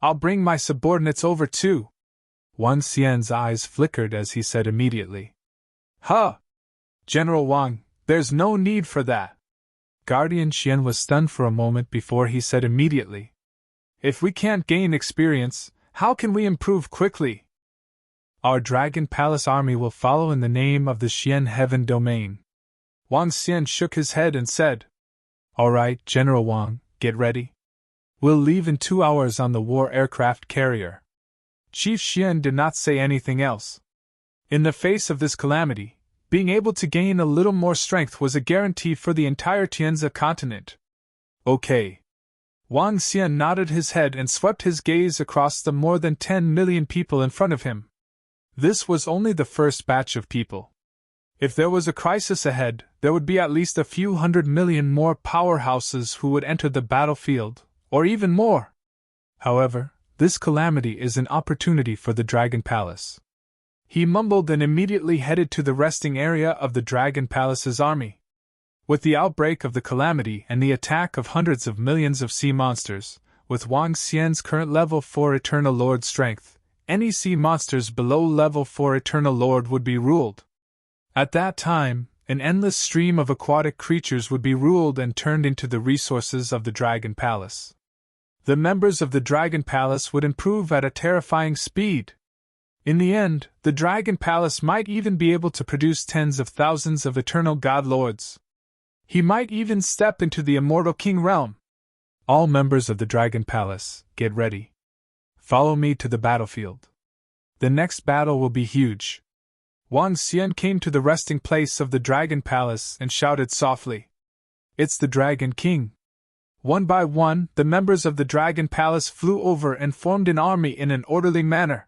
I'll bring my subordinates over too. Wang Xian's eyes flickered as he said immediately. Huh! General Wang, there's no need for that. Guardian Xian was stunned for a moment before he said immediately. If we can't gain experience, how can we improve quickly? Our Dragon Palace army will follow in the name of the Xian Heaven Domain. Wang Xian shook his head and said. All right, General Wang, get ready. We'll leave in 2 hours on the war aircraft carrier. Chief Xian did not say anything else. In the face of this calamity, being able to gain a little more strength was a guarantee for the entire Tianzi continent. Okay. Wang Xian nodded his head and swept his gaze across the more than 10 million people in front of him. This was only the first batch of people. If there was a crisis ahead, there would be at least a few 100 million more powerhouses who would enter the battlefield, or even more. However, this calamity is an opportunity for the Dragon Palace. He mumbled and immediately headed to the resting area of the Dragon Palace's army. With the outbreak of the calamity and the attack of hundreds of millions of sea monsters, with Wang Xian's current level 4 Eternal Lord strength, any sea monsters below level 4 Eternal Lord would be ruled. At that time, an endless stream of aquatic creatures would be ruled and turned into the resources of the Dragon Palace. The members of the Dragon Palace would improve at a terrifying speed. In the end, the Dragon Palace might even be able to produce tens of thousands of Eternal God Lords. He might even step into the Immortal King realm. All members of the Dragon Palace, get ready. Follow me to the battlefield. The next battle will be huge. Wang Xian came to the resting place of the Dragon Palace and shouted softly. It's the Dragon King. One by one, the members of the Dragon Palace flew over and formed an army in an orderly manner.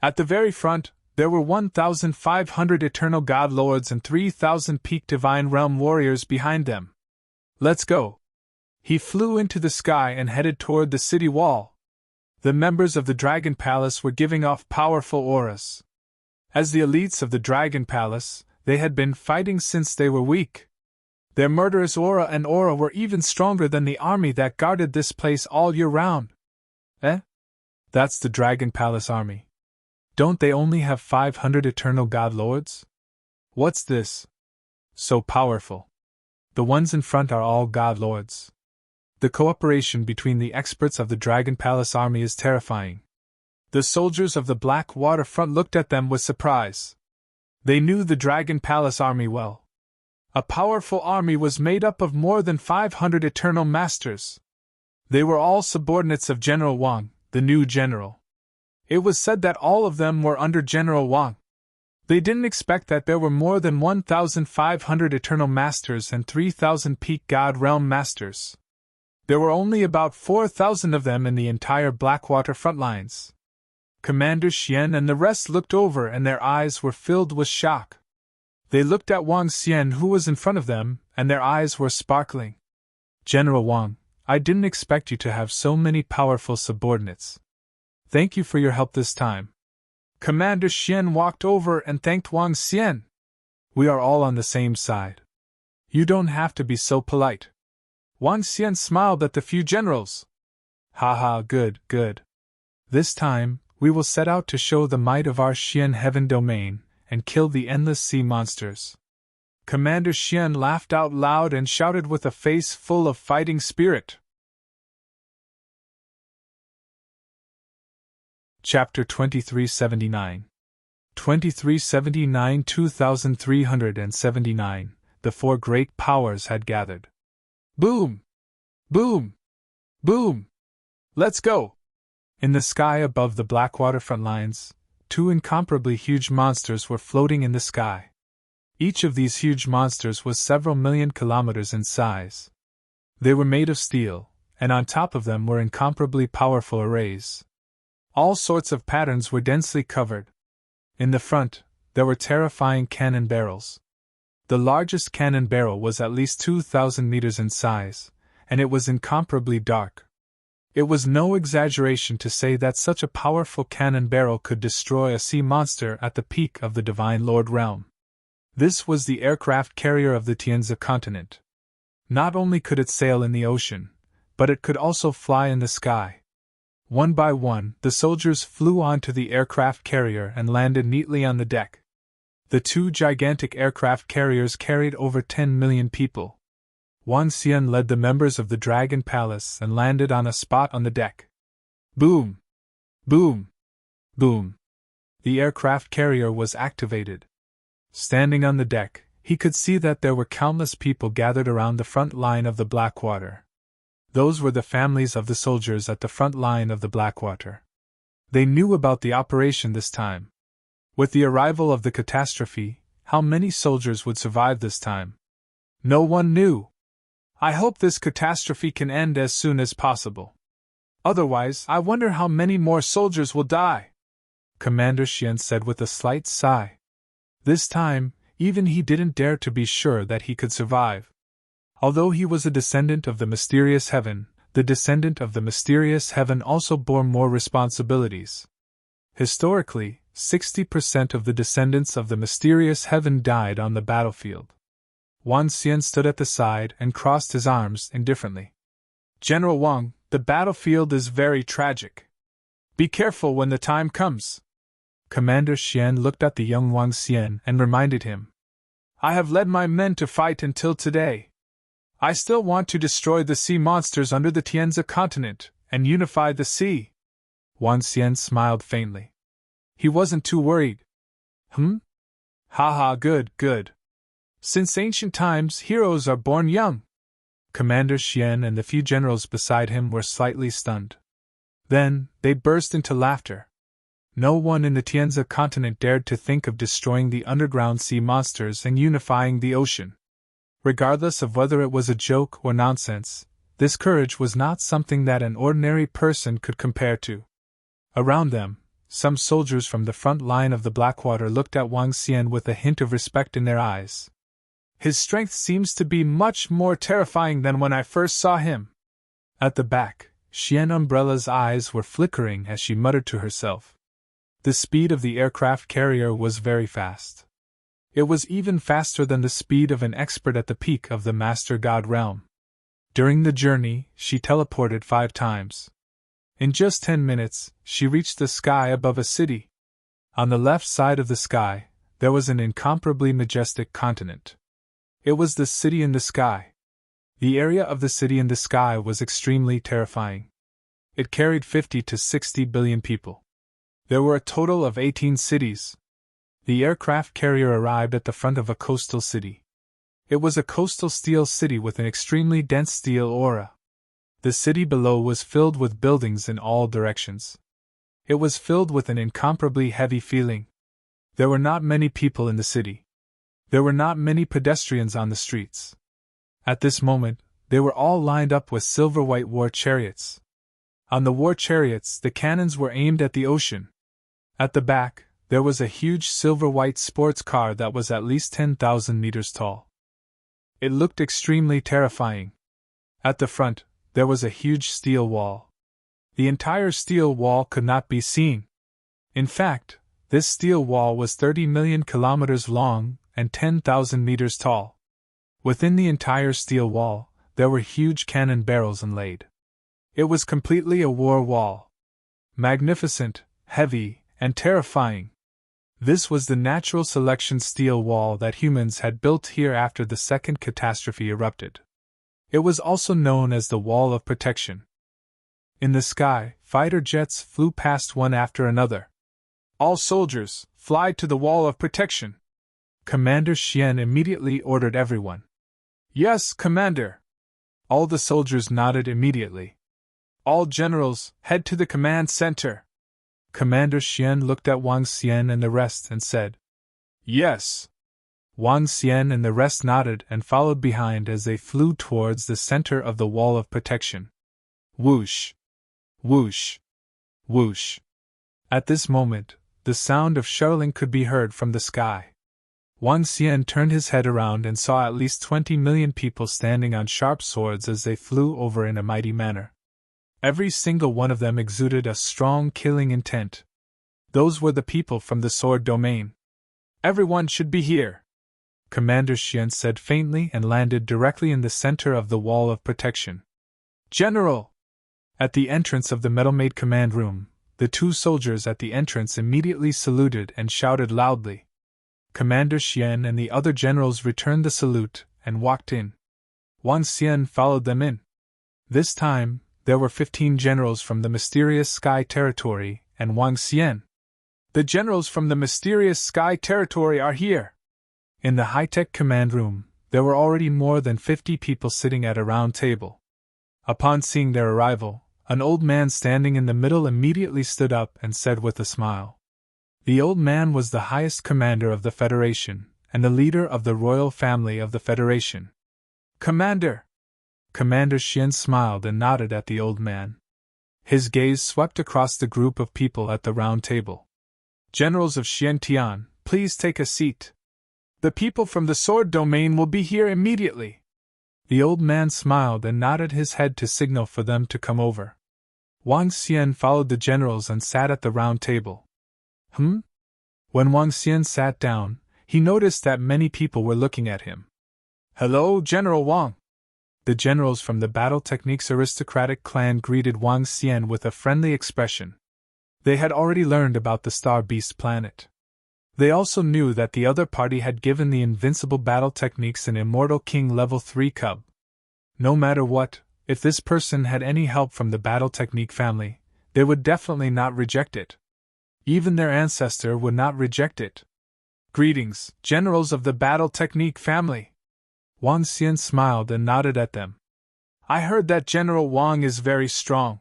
At the very front, there were 1,500 Eternal God Lords and 3,000 peak Divine Realm warriors behind them. Let's go. He flew into the sky and headed toward the city wall. The members of the Dragon Palace were giving off powerful auras. As the elites of the Dragon Palace, they had been fighting since they were weak. Their murderous aura were even stronger than the army that guarded this place all year round. Eh? That's the Dragon Palace army. Don't they only have 500 eternal god lords? What's this? So powerful. The ones in front are all god lords. The cooperation between the experts of the Dragon Palace army is terrifying. The soldiers of the Black Waterfront looked at them with surprise. They knew the Dragon Palace army well. A powerful army was made up of more than 500 eternal masters. They were all subordinates of General Wang, the new general. It was said that all of them were under General Wang. They didn't expect that there were more than 1,500 eternal masters and 3,000 peak god realm masters. There were only about 4,000 of them in the entire Blackwater front lines. Commander Xian and the rest looked over and their eyes were filled with shock. They looked at Wang Xian who was in front of them, and their eyes were sparkling. General Wang, I didn't expect you to have so many powerful subordinates. Thank you for your help this time. Commander Xian walked over and thanked Wang Xian. We are all on the same side. You don't have to be so polite. Wang Xian smiled at the few generals. Haha, good, good. This time, we will set out to show the might of our Xian heaven domain, and kill the endless sea monsters. Commander Xian laughed out loud and shouted with a face full of fighting spirit. Chapter 2379 2379 The four great powers had gathered. Boom! Boom! Boom! Let's go! In the sky above the Blackwater front lines, two incomparably huge monsters were floating in the sky. Each of these huge monsters was several million kilometers in size. They were made of steel, and on top of them were incomparably powerful arrays. All sorts of patterns were densely covered. In the front, there were terrifying cannon barrels. The largest cannon barrel was at least 2,000 meters in size, and it was incomparably dark. It was no exaggeration to say that such a powerful cannon barrel could destroy a sea monster at the peak of the Divine Lord realm. This was the aircraft carrier of the Tianzi continent. Not only could it sail in the ocean, but it could also fly in the sky. One by one, the soldiers flew onto the aircraft carrier and landed neatly on the deck. The two gigantic aircraft carriers carried over 10 million people. Wang Xian led the members of the Dragon Palace and landed on a spot on the deck. Boom! Boom! Boom! The aircraft carrier was activated. Standing on the deck, he could see that there were countless people gathered around the front line of the Blackwater. Those were the families of the soldiers at the front line of the Blackwater. They knew about the operation this time. With the arrival of the catastrophe, how many soldiers would survive this time? No one knew. I hope this catastrophe can end as soon as possible. Otherwise, I wonder how many more soldiers will die, Commander Xian said with a slight sigh. This time, even he didn't dare to be sure that he could survive. Although he was a descendant of the mysterious heaven, the descendant of the mysterious heaven also bore more responsibilities. Historically, 60% of the descendants of the mysterious heaven died on the battlefield. Wang Xian stood at the side and crossed his arms indifferently. General Wang, the battlefield is very tragic. Be careful when the time comes. Commander Xian looked at the young Wang Xian and reminded him. I have led my men to fight until today. I still want to destroy the sea monsters under the Tianzi continent and unify the sea. Wang Xian smiled faintly. He wasn't too worried. Haha, good, good. Since ancient times, heroes are born young. Commander Xian and the few generals beside him were slightly stunned. Then, they burst into laughter. No one in the Tianzi continent dared to think of destroying the underground sea monsters and unifying the ocean. Regardless of whether it was a joke or nonsense, this courage was not something that an ordinary person could compare to. Around them, some soldiers from the front line of the Blackwater looked at Wang Xian with a hint of respect in their eyes. His strength seems to be much more terrifying than when I first saw him, At the back, Xian Umbrella's eyes were flickering as she muttered to herself. The speed of the aircraft carrier was very fast. It was even faster than the speed of an expert at the peak of the Master God realm. During the journey, she teleported 5 times. In just 10 minutes, she reached the sky above a city. On the left side of the sky, there was an incomparably majestic continent. It was the city in the sky. The area of the city in the sky was extremely terrifying. It carried 50 to 60 billion people. There were a total of 18 cities. The aircraft carrier arrived at the front of a coastal city. It was a coastal steel city with an extremely dense steel aura. The city below was filled with buildings in all directions. It was filled with an incomparably heavy feeling. There were not many people in the city. There were not many pedestrians on the streets. At this moment, they were all lined up with silver-white war chariots. On the war chariots, the cannons were aimed at the ocean. At the back, there was a huge silver-white sports car that was at least 10,000 meters tall. It looked extremely terrifying. At the front, there was a huge steel wall. The entire steel wall could not be seen. In fact, this steel wall was 30 million kilometers long and 10,000 meters tall. Within the entire steel wall, there were huge cannon barrels inlaid. It was completely a war wall. Magnificent, heavy, and terrifying. This was the natural selection steel wall that humans had built here after the second catastrophe erupted. It was also known as the Wall of Protection. In the sky, fighter jets flew past one after another. All soldiers, fly to the Wall of Protection! Commander Xian immediately ordered everyone. Yes, Commander! All the soldiers nodded immediately. All generals, head to the command center! Commander Xian looked at Wang Xian and the rest and said, Yes! Wang Xian and the rest nodded and followed behind as they flew towards the center of the Wall of Protection. Whoosh! Whoosh! Whoosh! At this moment, the sound of shuttling could be heard from the sky. Wang Xian turned his head around and saw at least 20 million people standing on sharp swords as they flew over in a mighty manner. Every single one of them exuded a strong killing intent. Those were the people from the sword domain. Everyone should be here, Commander Xian said faintly and landed directly in the center of the Wall of Protection. General! At the entrance of the metal-made command room, the 2 soldiers at the entrance immediately saluted and shouted loudly. Commander Xian and the other generals returned the salute and walked in. Wang Xian followed them in. This time, there were 15 generals from the mysterious Sky Territory and Wang Xian. The generals from the mysterious Sky Territory are here! In the high-tech command room, there were already more than 50 people sitting at a round table. Upon seeing their arrival, an old man standing in the middle immediately stood up and said with a smile. The old man was the highest commander of the Federation, and the leader of the royal family of the Federation. Commander! Commander Xian smiled and nodded at the old man. His gaze swept across the group of people at the round table. Generals of Xiantian, please take a seat. The people from the sword domain will be here immediately. The old man smiled and nodded his head to signal for them to come over. Wang Xian followed the generals and sat at the round table. When Wang Xian sat down, he noticed that many people were looking at him. Hello, General Wang! The generals from the Battle Techniques aristocratic clan greeted Wang Xian with a friendly expression. They had already learned about the Star Beast planet. They also knew that the other party had given the invincible battle techniques an Immortal King Level 3 cub. No matter what, if this person had any help from the Battle Technique family, they would definitely not reject it. Even their ancestor would not reject it. Greetings, generals of the Battle Technique family! Wang Xian smiled and nodded at them. I heard that General Wang is very strong.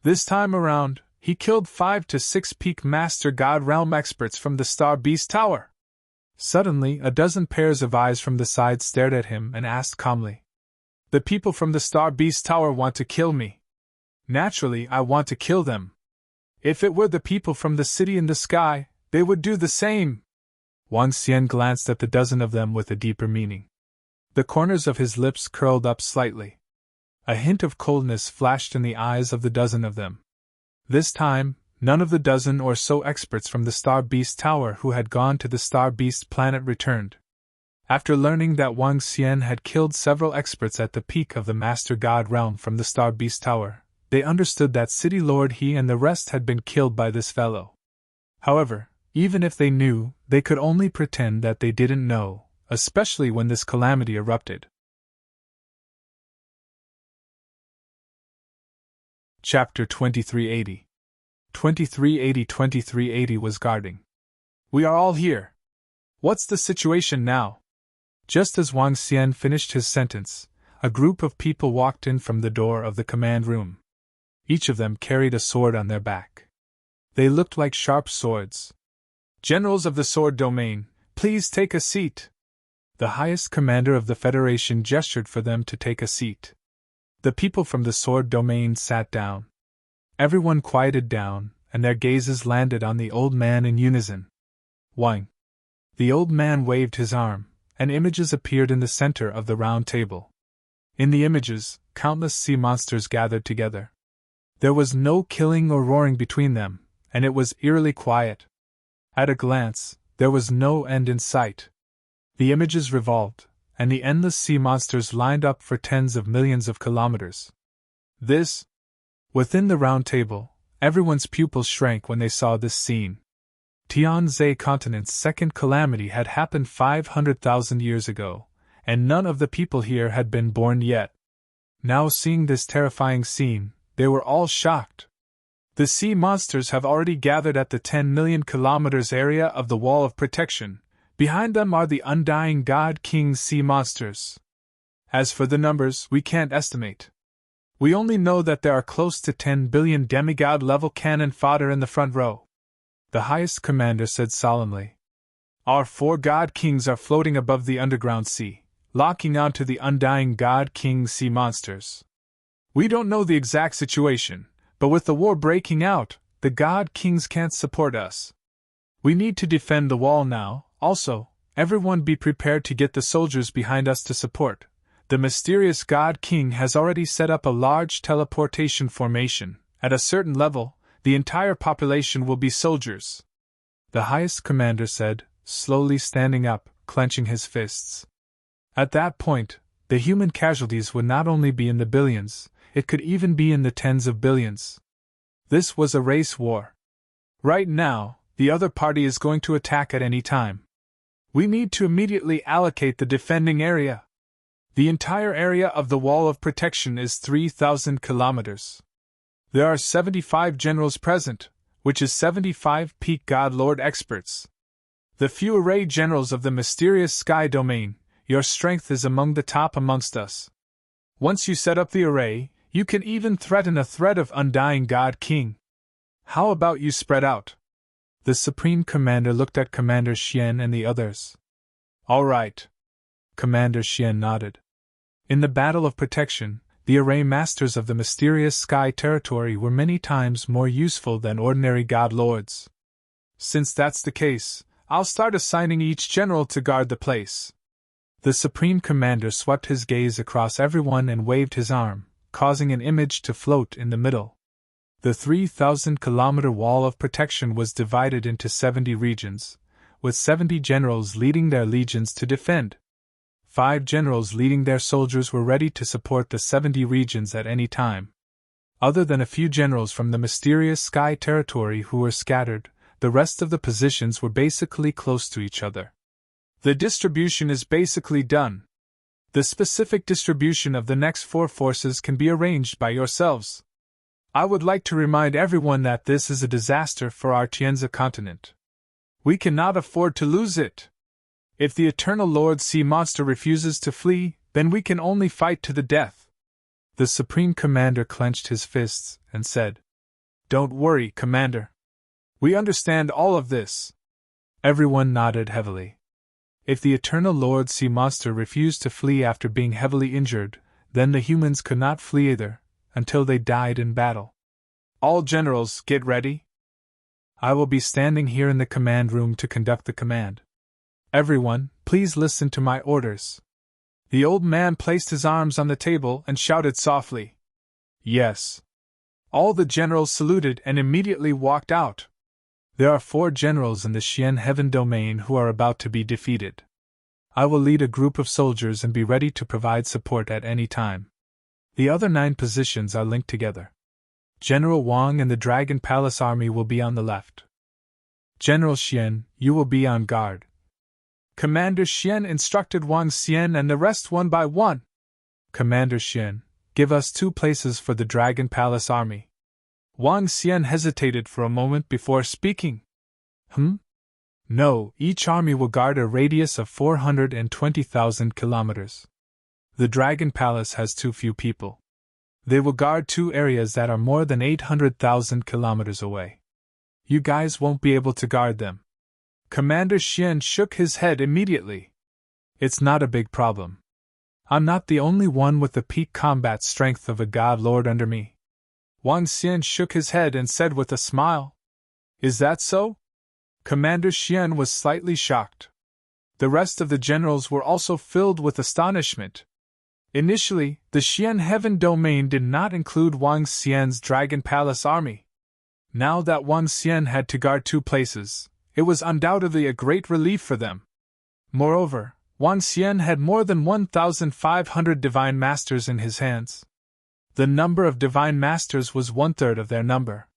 This time around, he killed 5 to 6 peak Master God Realm experts from the Star Beast Tower. Suddenly, a dozen pairs of eyes from the side stared at him and asked calmly. The people from the Star Beast Tower want to kill me. Naturally, I want to kill them. If it were the people from the city in the sky, they would do the same. Wang Xian glanced at the dozen of them with a deeper meaning. The corners of his lips curled up slightly. A hint of coldness flashed in the eyes of the dozen of them. This time, none of the dozen or so experts from the Star Beast Tower who had gone to the Star Beast planet returned. After learning that Wang Xian had killed several experts at the peak of the Master God realm from the Star Beast Tower, they understood that City Lord he and the rest had been killed by this fellow. However, even if they knew, they could only pretend that they didn't know, especially when this calamity erupted. Chapter 2380. 2380 was guarding. We are all here. What's the situation now? Just as Wang Xian finished his sentence, a group of people walked in from the door of the command room. Each of them carried a sword on their back. They looked like sharp swords. Generals of the Sword Domain, please take a seat. The highest commander of the Federation gestured for them to take a seat. The people from the Sword Domain sat down. Everyone quieted down, and their gazes landed on the old man in unison. Wang. The old man waved his arm, and images appeared in the center of the round table. In the images, countless sea monsters gathered together. There was no killing or roaring between them, and it was eerily quiet. At a glance, there was no end in sight. The images revolved, and the endless sea monsters lined up for tens of millions of kilometers. Within the round table, everyone's pupils shrank when they saw this scene. Tianzhe continent's second calamity had happened 500,000 years ago, and none of the people here had been born yet. Now seeing this terrifying scene, they were all shocked. The sea monsters have already gathered at the 10 million kilometers area of the Wall of Protection. Behind them are the Undying God King sea monsters. As for the numbers, we can't estimate. We only know that there are close to 10 billion demigod-level cannon fodder in the front row. The highest commander said solemnly. Our 4 God Kings are floating above the underground sea, locking onto the Undying God King sea monsters. We don't know the exact situation, but with the war breaking out, the God Kings can't support us. We need to defend the wall now. Also, everyone be prepared to get the soldiers behind us to support. The mysterious God King has already set up a large teleportation formation. At a certain level, the entire population will be soldiers. The highest commander said, slowly standing up, clenching his fists. At that point, the human casualties would not only be in the billions, it could even be in the tens of billions. This was a race war. Right now, the other party is going to attack at any time. We need to immediately allocate the defending area. The entire area of the Wall of Protection is 3,000 kilometers. There are 75 generals present, which is 75 peak God Lord experts. The few array generals of the mysterious sky domain, your strength is among the top amongst us. Once you set up the array, you can even threaten a threat of Undying God King. How about you spread out? The Supreme Commander looked at Commander Xian and the others. All right. Commander Xian nodded. In the Battle of Protection, the array masters of the mysterious sky territory were many times more useful than ordinary god lords. Since that's the case, I'll start assigning each general to guard the place. The Supreme Commander swept his gaze across everyone and waved his arm, causing an image to float in the middle. The 3,000-kilometer Wall of Protection was divided into 70 regions, with 70 generals leading their legions to defend. 5 generals leading their soldiers were ready to support the 70 regions at any time. Other than a few generals from the mysterious sky territory who were scattered, the rest of the positions were basically close to each other. The distribution is basically done. The specific distribution of the next 4 forces can be arranged by yourselves. I would like to remind everyone that this is a disaster for our Tianzi continent. We cannot afford to lose it. If the Eternal Lord Sea Monster refuses to flee, then we can only fight to the death. The Supreme Commander clenched his fists and said, Don't worry, Commander. We understand all of this. Everyone nodded heavily. If the Eternal Lord Sea Monster refused to flee after being heavily injured, then the humans could not flee either, until they died in battle. All generals, get ready. I will be standing here in the command room to conduct the command. Everyone, please listen to my orders. The old man placed his arms on the table and shouted softly, "Yes." All the generals saluted and immediately walked out. There are 4 generals in the Xian Heaven domain who are about to be defeated. I will lead a group of soldiers and be ready to provide support at any time. The other 9 positions are linked together. General Wang and the Dragon Palace army will be on the left. General Xian, you will be on guard. Commander Xian instructed Wang Xian and the rest one by one. Commander Xian, give us 2 places for the Dragon Palace army. Wang Xian hesitated for a moment before speaking. No, each army will guard a radius of 420,000 kilometers. The Dragon Palace has too few people. They will guard 2 areas that are more than 800,000 kilometers away. You guys won't be able to guard them. Commander Xian shook his head immediately. It's not a big problem. I'm not the only one with the peak combat strength of a god lord under me. Wang Xian shook his head and said with a smile, "Is that so?" Commander Xian was slightly shocked. The rest of the generals were also filled with astonishment. Initially, the Xian Heaven domain did not include Wang Xian's Dragon Palace army. Now that Wang Xian had to guard 2 places, it was undoubtedly a great relief for them. Moreover, Wang Xian had more than 1,500 divine masters in his hands. The number of divine masters was 1/3 of their number.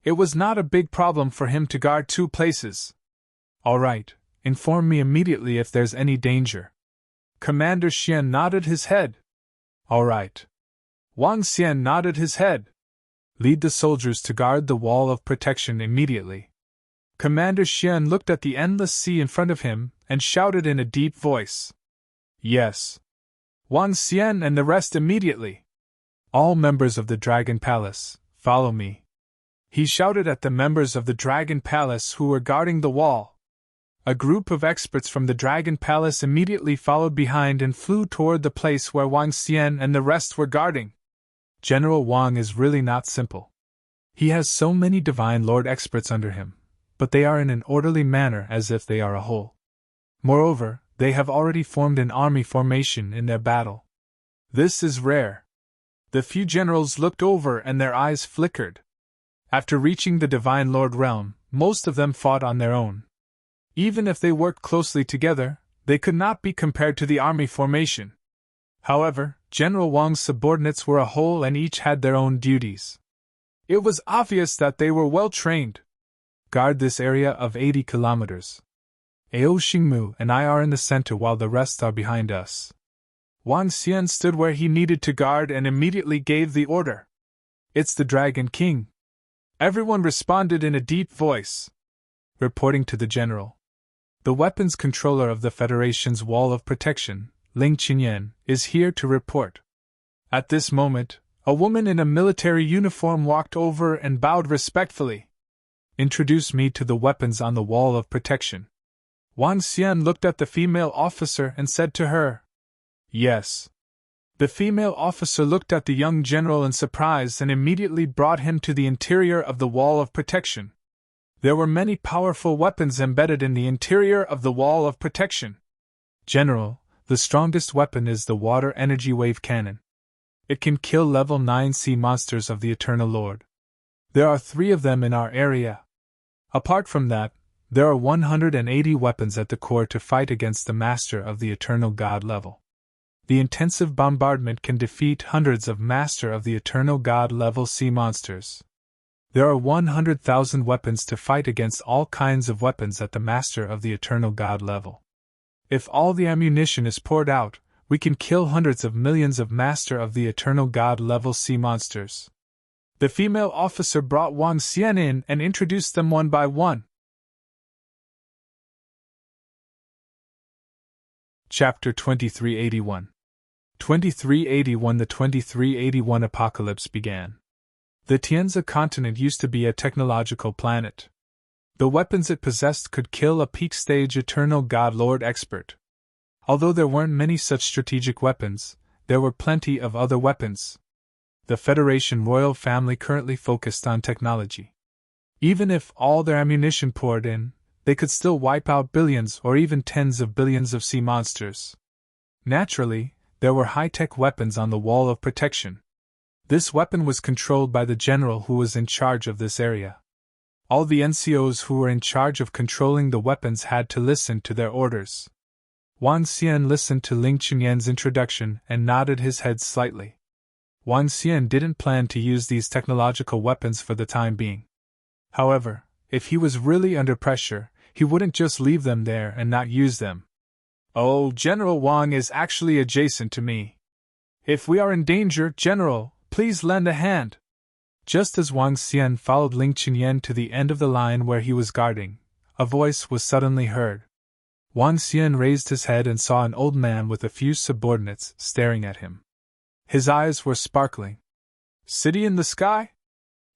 It was not a big problem for him to guard 2 places. All right, inform me immediately if there's any danger. Commander Xian nodded his head. All right. Wang Xian nodded his head. Lead the soldiers to guard the wall of protection immediately. Commander Xian looked at the endless sea in front of him and shouted in a deep voice, "Yes." Wang Xian and the rest immediately. All members of the Dragon Palace, follow me. He shouted at the members of the Dragon Palace who were guarding the wall. A group of experts from the Dragon Palace immediately followed behind and flew toward the place where Wang Xian and the rest were guarding. General Wang is really not simple. He has so many Divine Lord experts under him, but they are in an orderly manner as if they are a whole. Moreover, they have already formed an army formation in their battle. This is rare. The few generals looked over and their eyes flickered. After reaching the Divine Lord realm, most of them fought on their own. Even if they worked closely together, they could not be compared to the army formation. However, General Wang's subordinates were a whole and each had their own duties. It was obvious that they were well trained. Guard this area of 80 kilometers. Ao Xingmu and I are in the center while the rest are behind us. Wang Xian stood where he needed to guard and immediately gave the order. It's the Dragon King. Everyone responded in a deep voice. Reporting to the general. The weapons controller of the Federation's Wall of Protection, Ling Qinyan, is here to report. At this moment, a woman in a military uniform walked over and bowed respectfully. Introduce me to the weapons on the Wall of Protection. Wang Xian looked at the female officer and said to her, "Yes." The female officer looked at the young general in surprise and immediately brought him to the interior of the Wall of Protection. There were many powerful weapons embedded in the interior of the Wall of Protection. General, the strongest weapon is the Water Energy Wave Cannon. It can kill level 9 sea monsters of the Eternal Lord. There are 3 of them in our area. Apart from that, there are 180 weapons at the core to fight against the Master of the Eternal God level. The intensive bombardment can defeat hundreds of Master of the Eternal God level sea monsters. There are 100,000 weapons to fight against all kinds of weapons at the Master of the Eternal God level. If all the ammunition is poured out, we can kill hundreds of millions of Master of the Eternal God level sea monsters. The female officer brought Wang Xian in and introduced them one by one. Chapter 2381. 2381. The 2381 apocalypse began. The Tianzi continent used to be a technological planet. The weapons it possessed could kill a peak-stage Eternal God Lord expert. Although there weren't many such strategic weapons, there were plenty of other weapons. The Federation royal family currently focused on technology. Even if all their ammunition poured in, they could still wipe out billions or even tens of billions of sea monsters. Naturally, there were high-tech weapons on the wall of protection. This weapon was controlled by the general who was in charge of this area. All the NCOs who were in charge of controlling the weapons had to listen to their orders. Wang Xian listened to Ling Chunyan's introduction and nodded his head slightly. Wang Xian didn't plan to use these technological weapons for the time being. However, if he was really under pressure, he wouldn't just leave them there and not use them. Oh, General Wang is actually adjacent to me. If we are in danger, General, please lend a hand. Just as Wang Xian followed Ling Chunyan to the end of the line where he was guarding, a voice was suddenly heard. Wang Xian raised his head and saw an old man with a few subordinates staring at him. His eyes were sparkling. City in the sky?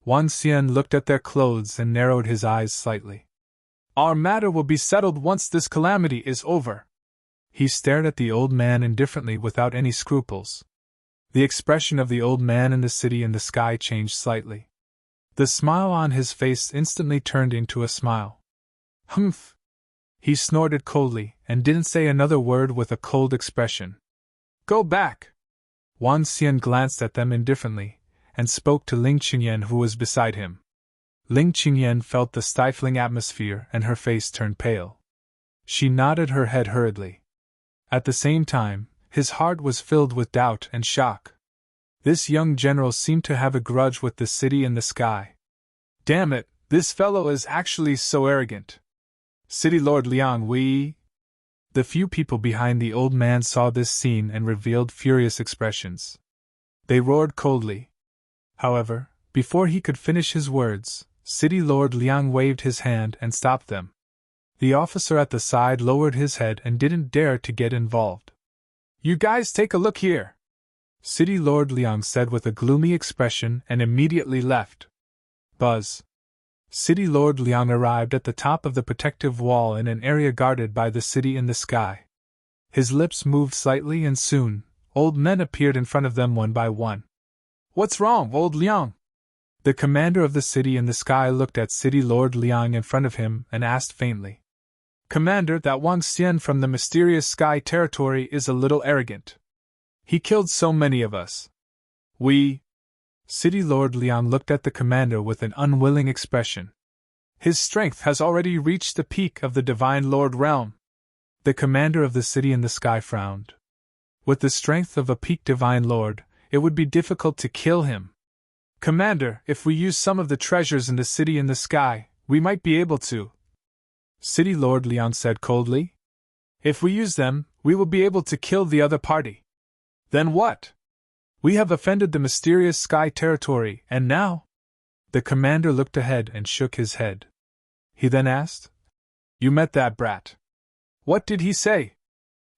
Wang Xian looked at their clothes and narrowed his eyes slightly. Our matter will be settled once this calamity is over. He stared at the old man indifferently without any scruples. The expression of the old man in the city in the sky changed slightly. The smile on his face instantly turned into a smile. Humph! He snorted coldly and didn't say another word with a cold expression. Go back! Wang Xian glanced at them indifferently and spoke to Ling Chunyan who was beside him. Ling Chunyan felt the stifling atmosphere and her face turned pale. She nodded her head hurriedly. At the same time, his heart was filled with doubt and shock. This young general seemed to have a grudge with the city in the sky. Damn it, this fellow is actually so arrogant. City Lord Liang, The few people behind the old man saw this scene and revealed furious expressions. They roared coldly. However, before he could finish his words, City Lord Liang waved his hand and stopped them. The officer at the side lowered his head and didn't dare to get involved. You guys take a look here, City Lord Liang said with a gloomy expression and immediately left. Buzz. City Lord Liang arrived at the top of the protective wall in an area guarded by the city in the sky. His lips moved slightly and soon, old men appeared in front of them one by one. What's wrong, old Liang? The commander of the city in the sky looked at City Lord Liang in front of him and asked faintly. Commander, that Wang Xian from the mysterious sky territory is a little arrogant. He killed so many of us. City Lord Liang looked at the commander with an unwilling expression. His strength has already reached the peak of the Divine Lord realm. The commander of the city in the sky frowned. With the strength of a peak Divine Lord, it would be difficult to kill him. Commander, if we use some of the treasures in the city in the sky, we might be able to. City Lord Liang said coldly. If we use them, we will be able to kill the other party. Then what? We have offended the mysterious sky territory, and now? The commander looked ahead and shook his head. He then asked, You met that brat. What did he say?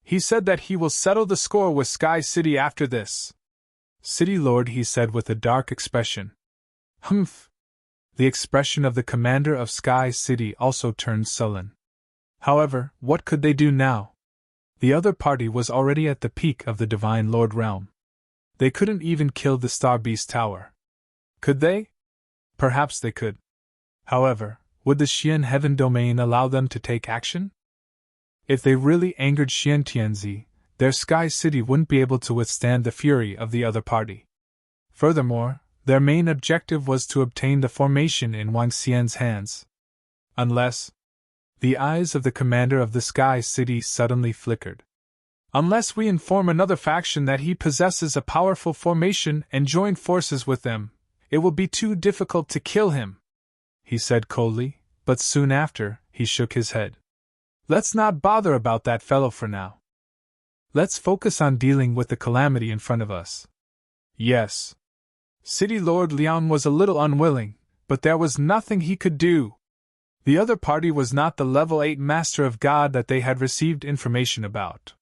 He said that he will settle the score with Sky City after this. City Lord, he said with a dark expression. Humph. The expression of the commander of Sky City also turned sullen. However, what could they do now? The other party was already at the peak of the Divine Lord realm. They couldn't even kill the Star Beast Tower. Could they? Perhaps they could. However, would the Xian Heaven Domain allow them to take action? If they really angered Xian Tianzi, their Sky City wouldn't be able to withstand the fury of the other party. Furthermore, their main objective was to obtain the formation in Wang Xian's hands. Unless... The eyes of the commander of the Sky City suddenly flickered. Unless we inform another faction that he possesses a powerful formation and join forces with them, it will be too difficult to kill him, he said coldly, but soon after, he shook his head. Let's not bother about that fellow for now. Let's focus on dealing with the calamity in front of us. Yes. City Lord Liang was a little unwilling, but there was nothing he could do. The other party was not the level 8 Master of God that they had received information about.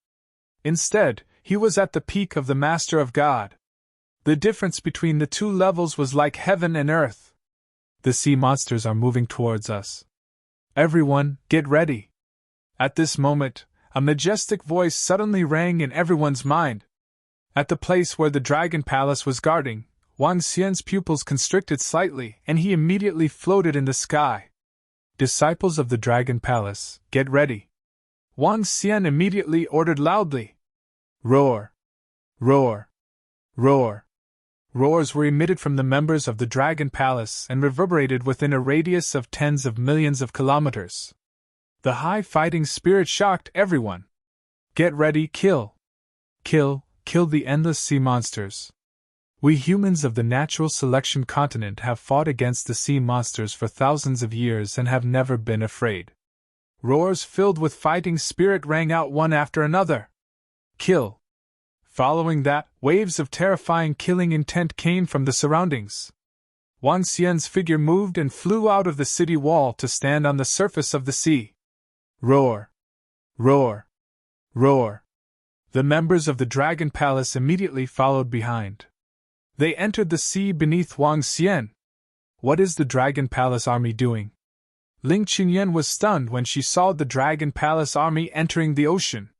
Instead, he was at the peak of the Master of God. The difference between the two levels was like heaven and earth. The sea monsters are moving towards us. Everyone, get ready. At this moment, a majestic voice suddenly rang in everyone's mind. At the place where the Dragon Palace was guarding, Wang Xian's pupils constricted slightly and he immediately floated in the sky. Disciples of the Dragon Palace, get ready. Wang Xian immediately ordered loudly. Roar! Roar! Roar! Roars were emitted from the members of the Dragon Palace and reverberated within a radius of tens of millions of kilometers. The high fighting spirit shocked everyone. Get ready, kill! Kill, kill the endless sea monsters. We humans of the natural selection continent have fought against the sea monsters for thousands of years and have never been afraid. Roars filled with fighting spirit rang out one after another. Kill! Following that, waves of terrifying killing intent came from the surroundings. Wang Xian's figure moved and flew out of the city wall to stand on the surface of the sea. Roar! Roar! Roar! The members of the Dragon Palace immediately followed behind. They entered the sea beneath Wang Xian. What is the Dragon Palace army doing? Ling Qingyan was stunned when she saw the Dragon Palace army entering the ocean.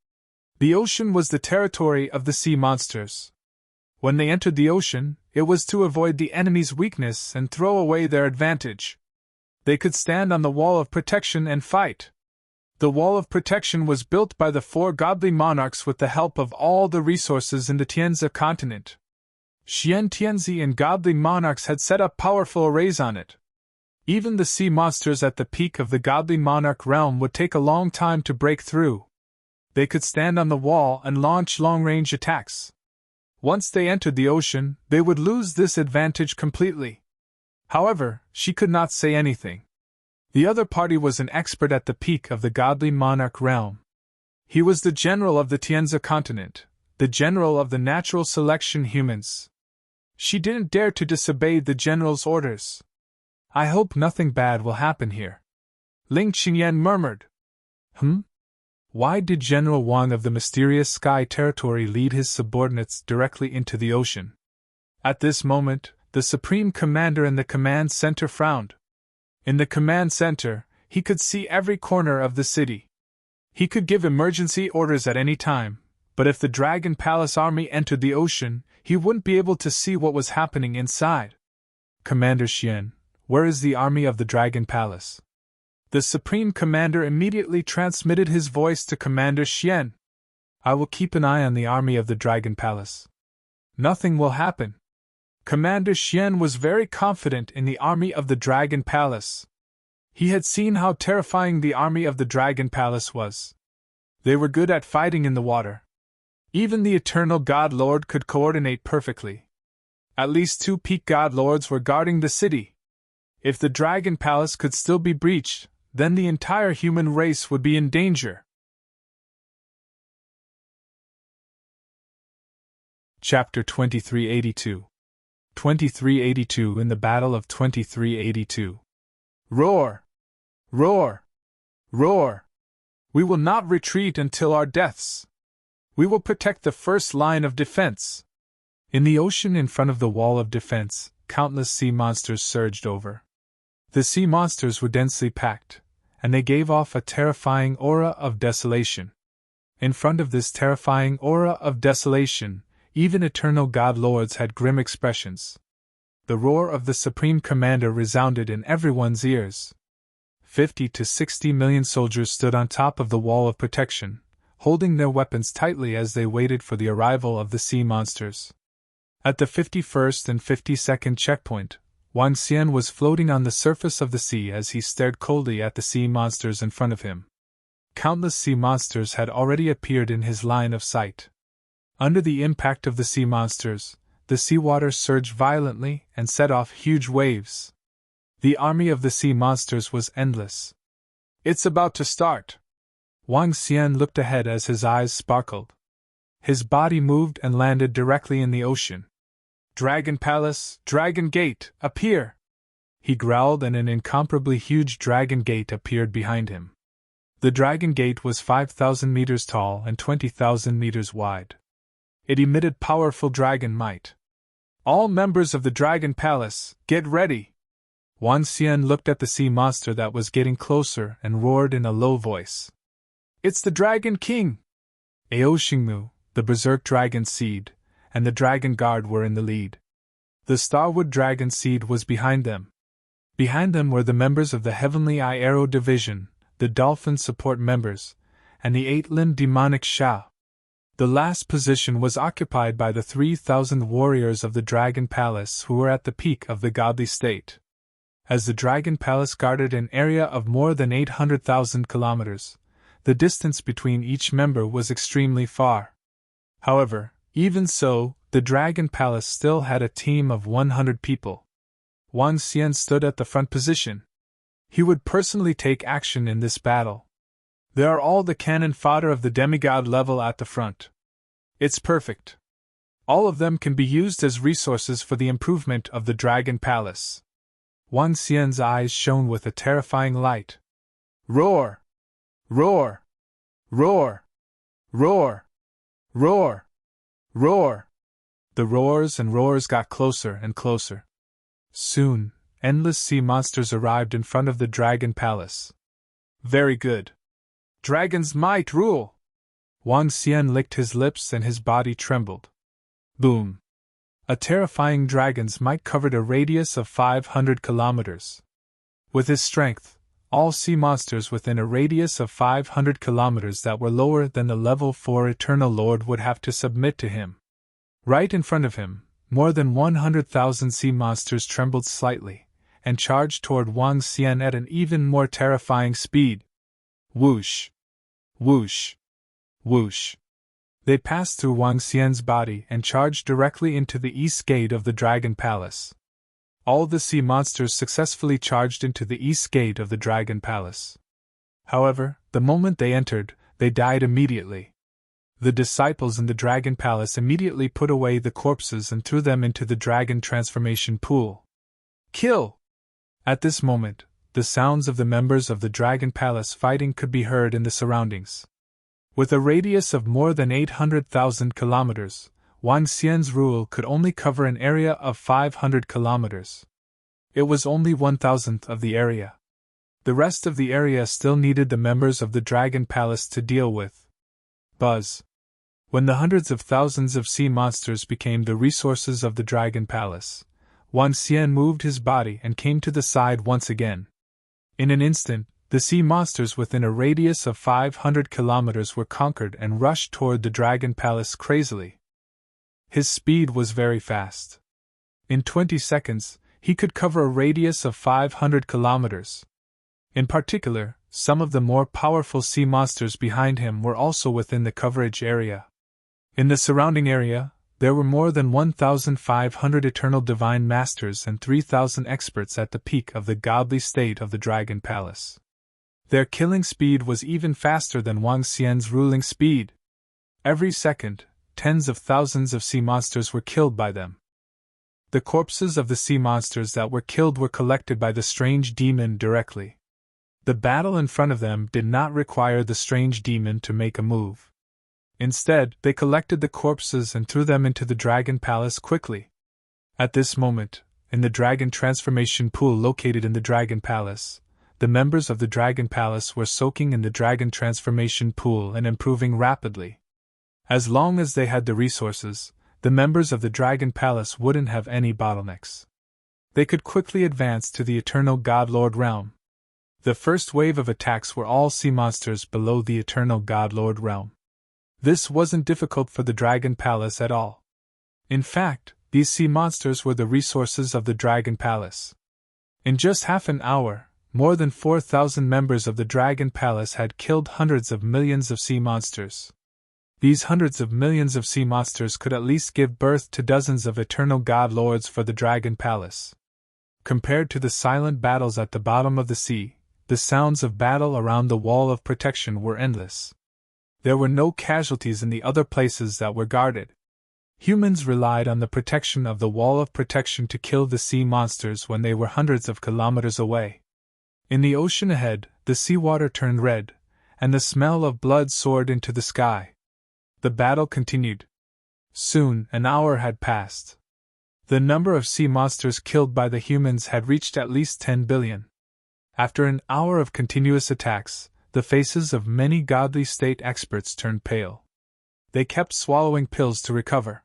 The ocean was the territory of the sea monsters. When they entered the ocean, it was to avoid the enemy's weakness and throw away their advantage. They could stand on the wall of protection and fight. The wall of protection was built by the 4 godly monarchs with the help of all the resources in the Tianzi continent. Xian Tianzi and godly monarchs had set up powerful arrays on it. Even the sea monsters at the peak of the godly monarch realm would take a long time to break through. They could stand on the wall and launch long-range attacks. Once they entered the ocean, they would lose this advantage completely. However, she could not say anything. The other party was an expert at the peak of the godly monarch realm. He was the general of the Tianzi continent, the general of the natural selection humans. She didn't dare to disobey the general's orders. I hope nothing bad will happen here. Ling Qingyan murmured. Why did General Wang of the mysterious sky territory lead his subordinates directly into the ocean? At this moment, the Supreme Commander in the command center frowned. In the command center, he could see every corner of the city. He could give emergency orders at any time, but if the Dragon Palace army entered the ocean, he wouldn't be able to see what was happening inside. Commander Xian, where is the army of the Dragon Palace? The Supreme Commander immediately transmitted his voice to Commander Xian. I will keep an eye on the army of the Dragon Palace. Nothing will happen. Commander Xian was very confident in the army of the Dragon Palace. He had seen how terrifying the army of the Dragon Palace was. They were good at fighting in the water. Even the Eternal God Lord could coordinate perfectly. At least 2 peak God Lords were guarding the city. If the Dragon Palace could still be breached, then the entire human race would be in danger. Chapter 2382. 2382 in the Battle of 2382. Roar! Roar! Roar! We will not retreat until our deaths. We will protect the first line of defense. In the ocean in front of the wall of defense, countless sea monsters surged over. The sea monsters were densely packed, and they gave off a terrifying aura of desolation. In front of this terrifying aura of desolation, even eternal God Lords had grim expressions. The roar of the Supreme Commander resounded in everyone's ears. 50 to 60 million soldiers stood on top of the wall of protection, holding their weapons tightly as they waited for the arrival of the sea monsters. At the 51st and 52nd checkpoint, Wang Xian was floating on the surface of the sea as he stared coldly at the sea monsters in front of him. Countless sea monsters had already appeared in his line of sight. Under the impact of the sea monsters, the seawater surged violently and set off huge waves. The army of the sea monsters was endless. It's about to start. Wang Xian looked ahead as his eyes sparkled. His body moved and landed directly in the ocean. Dragon Palace, Dragon Gate, appear! He growled, and an incomparably huge Dragon Gate appeared behind him. The Dragon Gate was 5,000 meters tall and 20,000 meters wide. It emitted powerful dragon might. All members of the Dragon Palace, get ready! Wang Xian looked at the sea monster that was getting closer and roared in a low voice. It's the Dragon King! Ao Xingmu, the Berserk Dragon Seed, and the Dragon Guard were in the lead. The Starwood Dragon Seed was behind them. Behind them were the members of the Heavenly Eye Arrow Division, the Dolphin Support members, and the 8-limbed Demonic Sha. The last position was occupied by the 3,000 warriors of the Dragon Palace who were at the peak of the godly state. As the Dragon Palace guarded an area of more than 800,000 kilometers, the distance between each member was extremely far. However, even so, the Dragon Palace still had a team of 100 people. Wang Xian stood at the front position. He would personally take action in this battle. There are all the cannon fodder of the demigod level at the front. It's perfect. All of them can be used as resources for the improvement of the Dragon Palace. Wang Xian's eyes shone with a terrifying light. Roar! Roar! Roar! Roar! Roar! Roar! The roars and roars got closer and closer. Soon, endless sea monsters arrived in front of the Dragon Palace. Very good. Dragon's might rule! Wang Xian licked his lips and his body trembled. Boom! A terrifying dragon's might covered a radius of 500 kilometers. With his strength, all sea monsters within a radius of 500 kilometers that were lower than the level 4 Eternal Lord would have to submit to him. Right in front of him, more than 100,000 sea monsters trembled slightly, and charged toward Wang Xian at an even more terrifying speed. Whoosh! Whoosh! Whoosh! They passed through Wang Xian's body and charged directly into the east gate of the Dragon Palace. All the sea monsters successfully charged into the east gate of the Dragon Palace. However, the moment they entered, they died immediately. The disciples in the Dragon Palace immediately put away the corpses and threw them into the Dragon Transformation Pool. Kill! At this moment, the sounds of the members of the Dragon Palace fighting could be heard in the surroundings. With a radius of more than 800,000 kilometers, Wang Xian's rule could only cover an area of 500 kilometers. It was only 1,000th of the area. The rest of the area still needed the members of the Dragon Palace to deal with. Buzz. When the hundreds of thousands of sea monsters became the resources of the Dragon Palace, Wang Xian moved his body and came to the side once again. In an instant, the sea monsters within a radius of 500 kilometers were conquered and rushed toward the Dragon Palace crazily. His speed was very fast. In 20 seconds, he could cover a radius of 500 kilometers. In particular, some of the more powerful sea monsters behind him were also within the coverage area. In the surrounding area, there were more than 1,500 eternal divine masters and 3,000 experts at the peak of the godly state of the Dragon Palace. Their killing speed was even faster than Wang Xian's ruling speed. Every second, tens of thousands of sea monsters were killed by them. The corpses of the sea monsters that were killed were collected by the strange demon directly. The battle in front of them did not require the strange demon to make a move. Instead, they collected the corpses and threw them into the Dragon Palace quickly. At this moment, in the Dragon Transformation Pool located in the Dragon Palace, the members of the Dragon Palace were soaking in the Dragon Transformation Pool and improving rapidly. As long as they had the resources, the members of the Dragon Palace wouldn't have any bottlenecks. They could quickly advance to the Eternal God Lord realm. The first wave of attacks were all sea monsters below the Eternal God Lord realm. This wasn't difficult for the Dragon Palace at all. In fact, these sea monsters were the resources of the Dragon Palace. In just half an hour, more than 4,000 members of the Dragon Palace had killed hundreds of millions of sea monsters. These hundreds of millions of sea monsters could at least give birth to dozens of eternal god lords for the Dragon Palace. Compared to the silent battles at the bottom of the sea, the sounds of battle around the wall of protection were endless. There were no casualties in the other places that were guarded. Humans relied on the protection of the wall of protection to kill the sea monsters when they were hundreds of kilometers away. In the ocean ahead, the seawater turned red, and the smell of blood soared into the sky. The battle continued. Soon, an hour had passed. The number of sea monsters killed by the humans had reached at least 10 billion. After an hour of continuous attacks, the faces of many godly state experts turned pale. They kept swallowing pills to recover.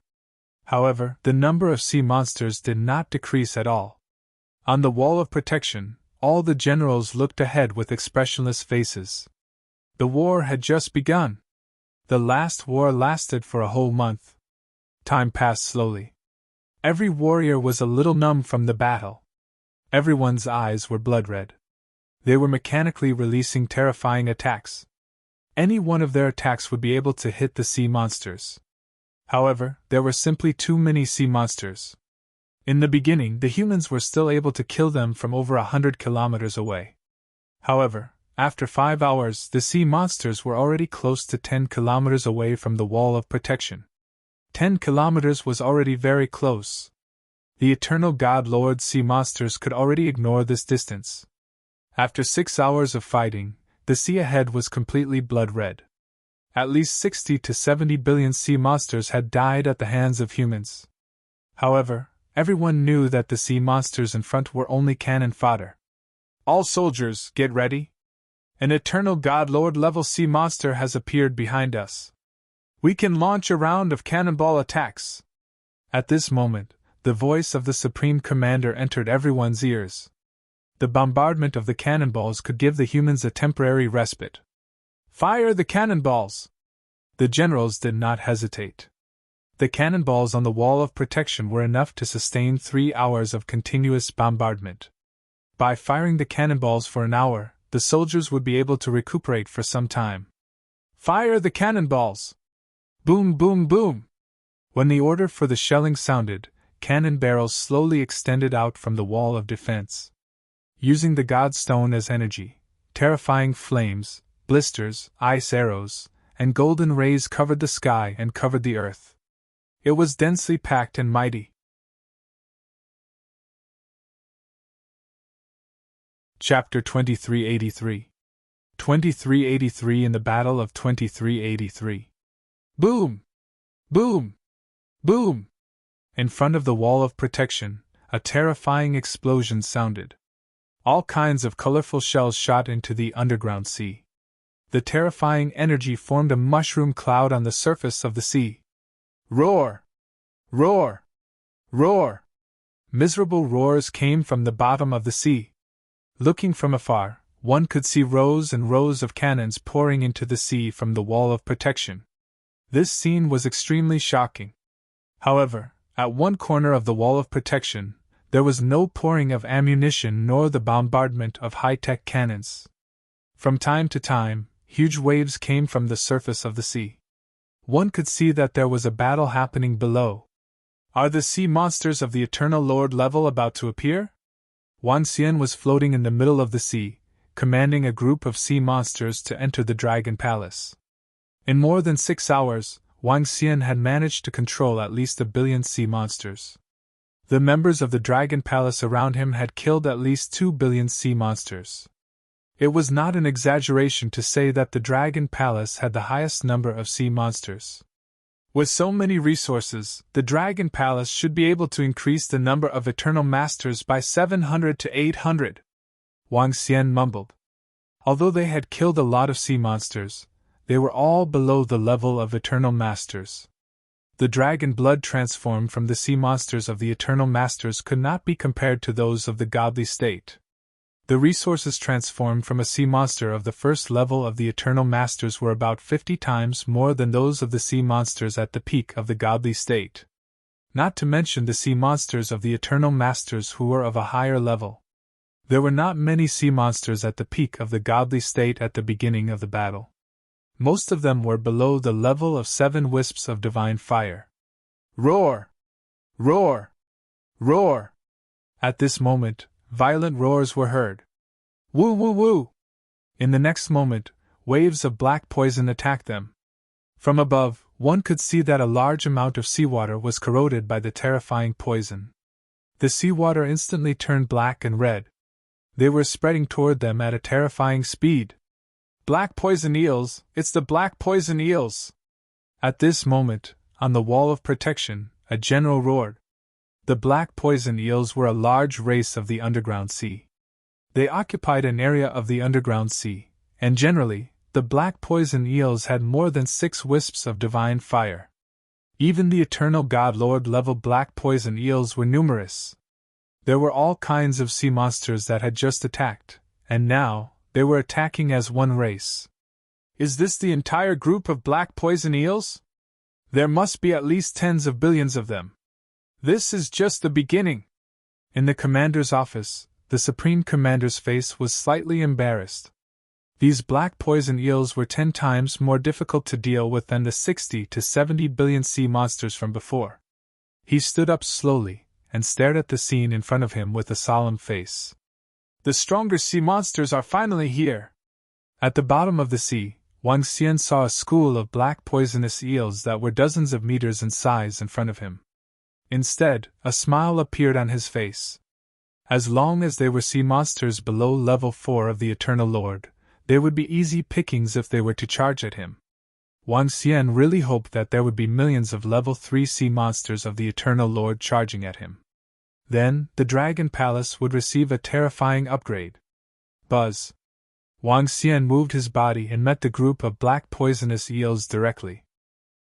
However, the number of sea monsters did not decrease at all. On the wall of protection, all the generals looked ahead with expressionless faces. The war had just begun. The last war lasted for a whole month. Time passed slowly. Every warrior was a little numb from the battle. Everyone's eyes were blood red. They were mechanically releasing terrifying attacks. Any one of their attacks would be able to hit the sea monsters. However, there were simply too many sea monsters. In the beginning, the humans were still able to kill them from over 100 kilometers away. However, after 5 hours, the sea monsters were already close to 10 kilometers away from the wall of protection. 10 kilometers was already very close. The Eternal God Lord sea monsters could already ignore this distance. After 6 hours of fighting, the sea ahead was completely blood red. At least 60 to 70 billion sea monsters had died at the hands of humans. However, everyone knew that the sea monsters in front were only cannon fodder. All soldiers, get ready. An Eternal God Lord level sea monster has appeared behind us. We can launch a round of cannonball attacks. At this moment, the voice of the Supreme Commander entered everyone's ears. The bombardment of the cannonballs could give the humans a temporary respite. Fire the cannonballs! The generals did not hesitate. The cannonballs on the wall of protection were enough to sustain 3 hours of continuous bombardment. By firing the cannonballs for an hour, the soldiers would be able to recuperate for some time. Fire the cannonballs! Boom, boom, boom! When the order for the shelling sounded, cannon barrels slowly extended out from the wall of defense. Using the Godstone as energy, terrifying flames, blisters, ice arrows, and golden rays covered the sky and covered the earth. It was densely packed and mighty. Chapter 2383. 2383 in the Battle of 2383. Boom! Boom! Boom! In front of the wall of protection, a terrifying explosion sounded. All kinds of colorful shells shot into the underground sea. The terrifying energy formed a mushroom cloud on the surface of the sea. Roar! Roar! Roar! Miserable roars came from the bottom of the sea. Looking from afar, one could see rows and rows of cannons pouring into the sea from the wall of protection. This scene was extremely shocking. However, at one corner of the wall of protection, there was no pouring of ammunition nor the bombardment of high-tech cannons. From time to time, huge waves came from the surface of the sea. One could see that there was a battle happening below. Are the sea monsters of the Eternal Lord level about to appear? Wang Xian was floating in the middle of the sea, commanding a group of sea monsters to enter the Dragon Palace. In more than 6 hours, Wang Xian had managed to control at least 1 billion sea monsters. The members of the Dragon Palace around him had killed at least 2 billion sea monsters. It was not an exaggeration to say that the Dragon Palace had the highest number of sea monsters. With so many resources, the Dragon Palace should be able to increase the number of Eternal Masters by 700 to 800. Wang Xian mumbled. Although they had killed a lot of sea monsters, they were all below the level of Eternal Masters. The dragon blood transformed from the sea monsters of the Eternal Masters could not be compared to those of the godly state. The resources transformed from a sea monster of the first level of the Eternal Masters were about 50 times more than those of the sea monsters at the peak of the godly state. Not to mention the sea monsters of the Eternal Masters who were of a higher level. There were not many sea monsters at the peak of the godly state at the beginning of the battle. Most of them were below the level of 7 wisps of divine fire. Roar! Roar! Roar! At this moment, violent roars were heard. Woo woo woo! In the next moment, waves of black poison attacked them. From above, one could see that a large amount of seawater was corroded by the terrifying poison. The seawater instantly turned black and red. They were spreading toward them at a terrifying speed. Black poison eels, it's the black poison eels! At this moment, on the wall of protection, a general roared. The black poison eels were a large race of the underground sea. They occupied an area of the underground sea, and generally, the black poison eels had more than 6 wisps of divine fire. Even the Eternal God Lord level black poison eels were numerous. There were all kinds of sea monsters that had just attacked, and now, they were attacking as one race. Is this the entire group of black poison eels? There must be at least tens of billions of them. This is just the beginning. In the commander's office, the Supreme Commander's face was slightly embarrassed. These black poison eels were 10 times more difficult to deal with than the 60 to 70 billion sea monsters from before. He stood up slowly and stared at the scene in front of him with a solemn face. The stronger sea monsters are finally here. At the bottom of the sea, Wang Xian saw a school of black poisonous eels that were dozens of meters in size in front of him. Instead, a smile appeared on his face. As long as they were sea monsters below level 4 of the Eternal Lord, they would be easy pickings if they were to charge at him. Wang Xian really hoped that there would be millions of level 3 sea monsters of the Eternal Lord charging at him. Then, the Dragon Palace would receive a terrifying upgrade. Buzz. Wang Xian moved his body and met the group of black poisonous eels directly.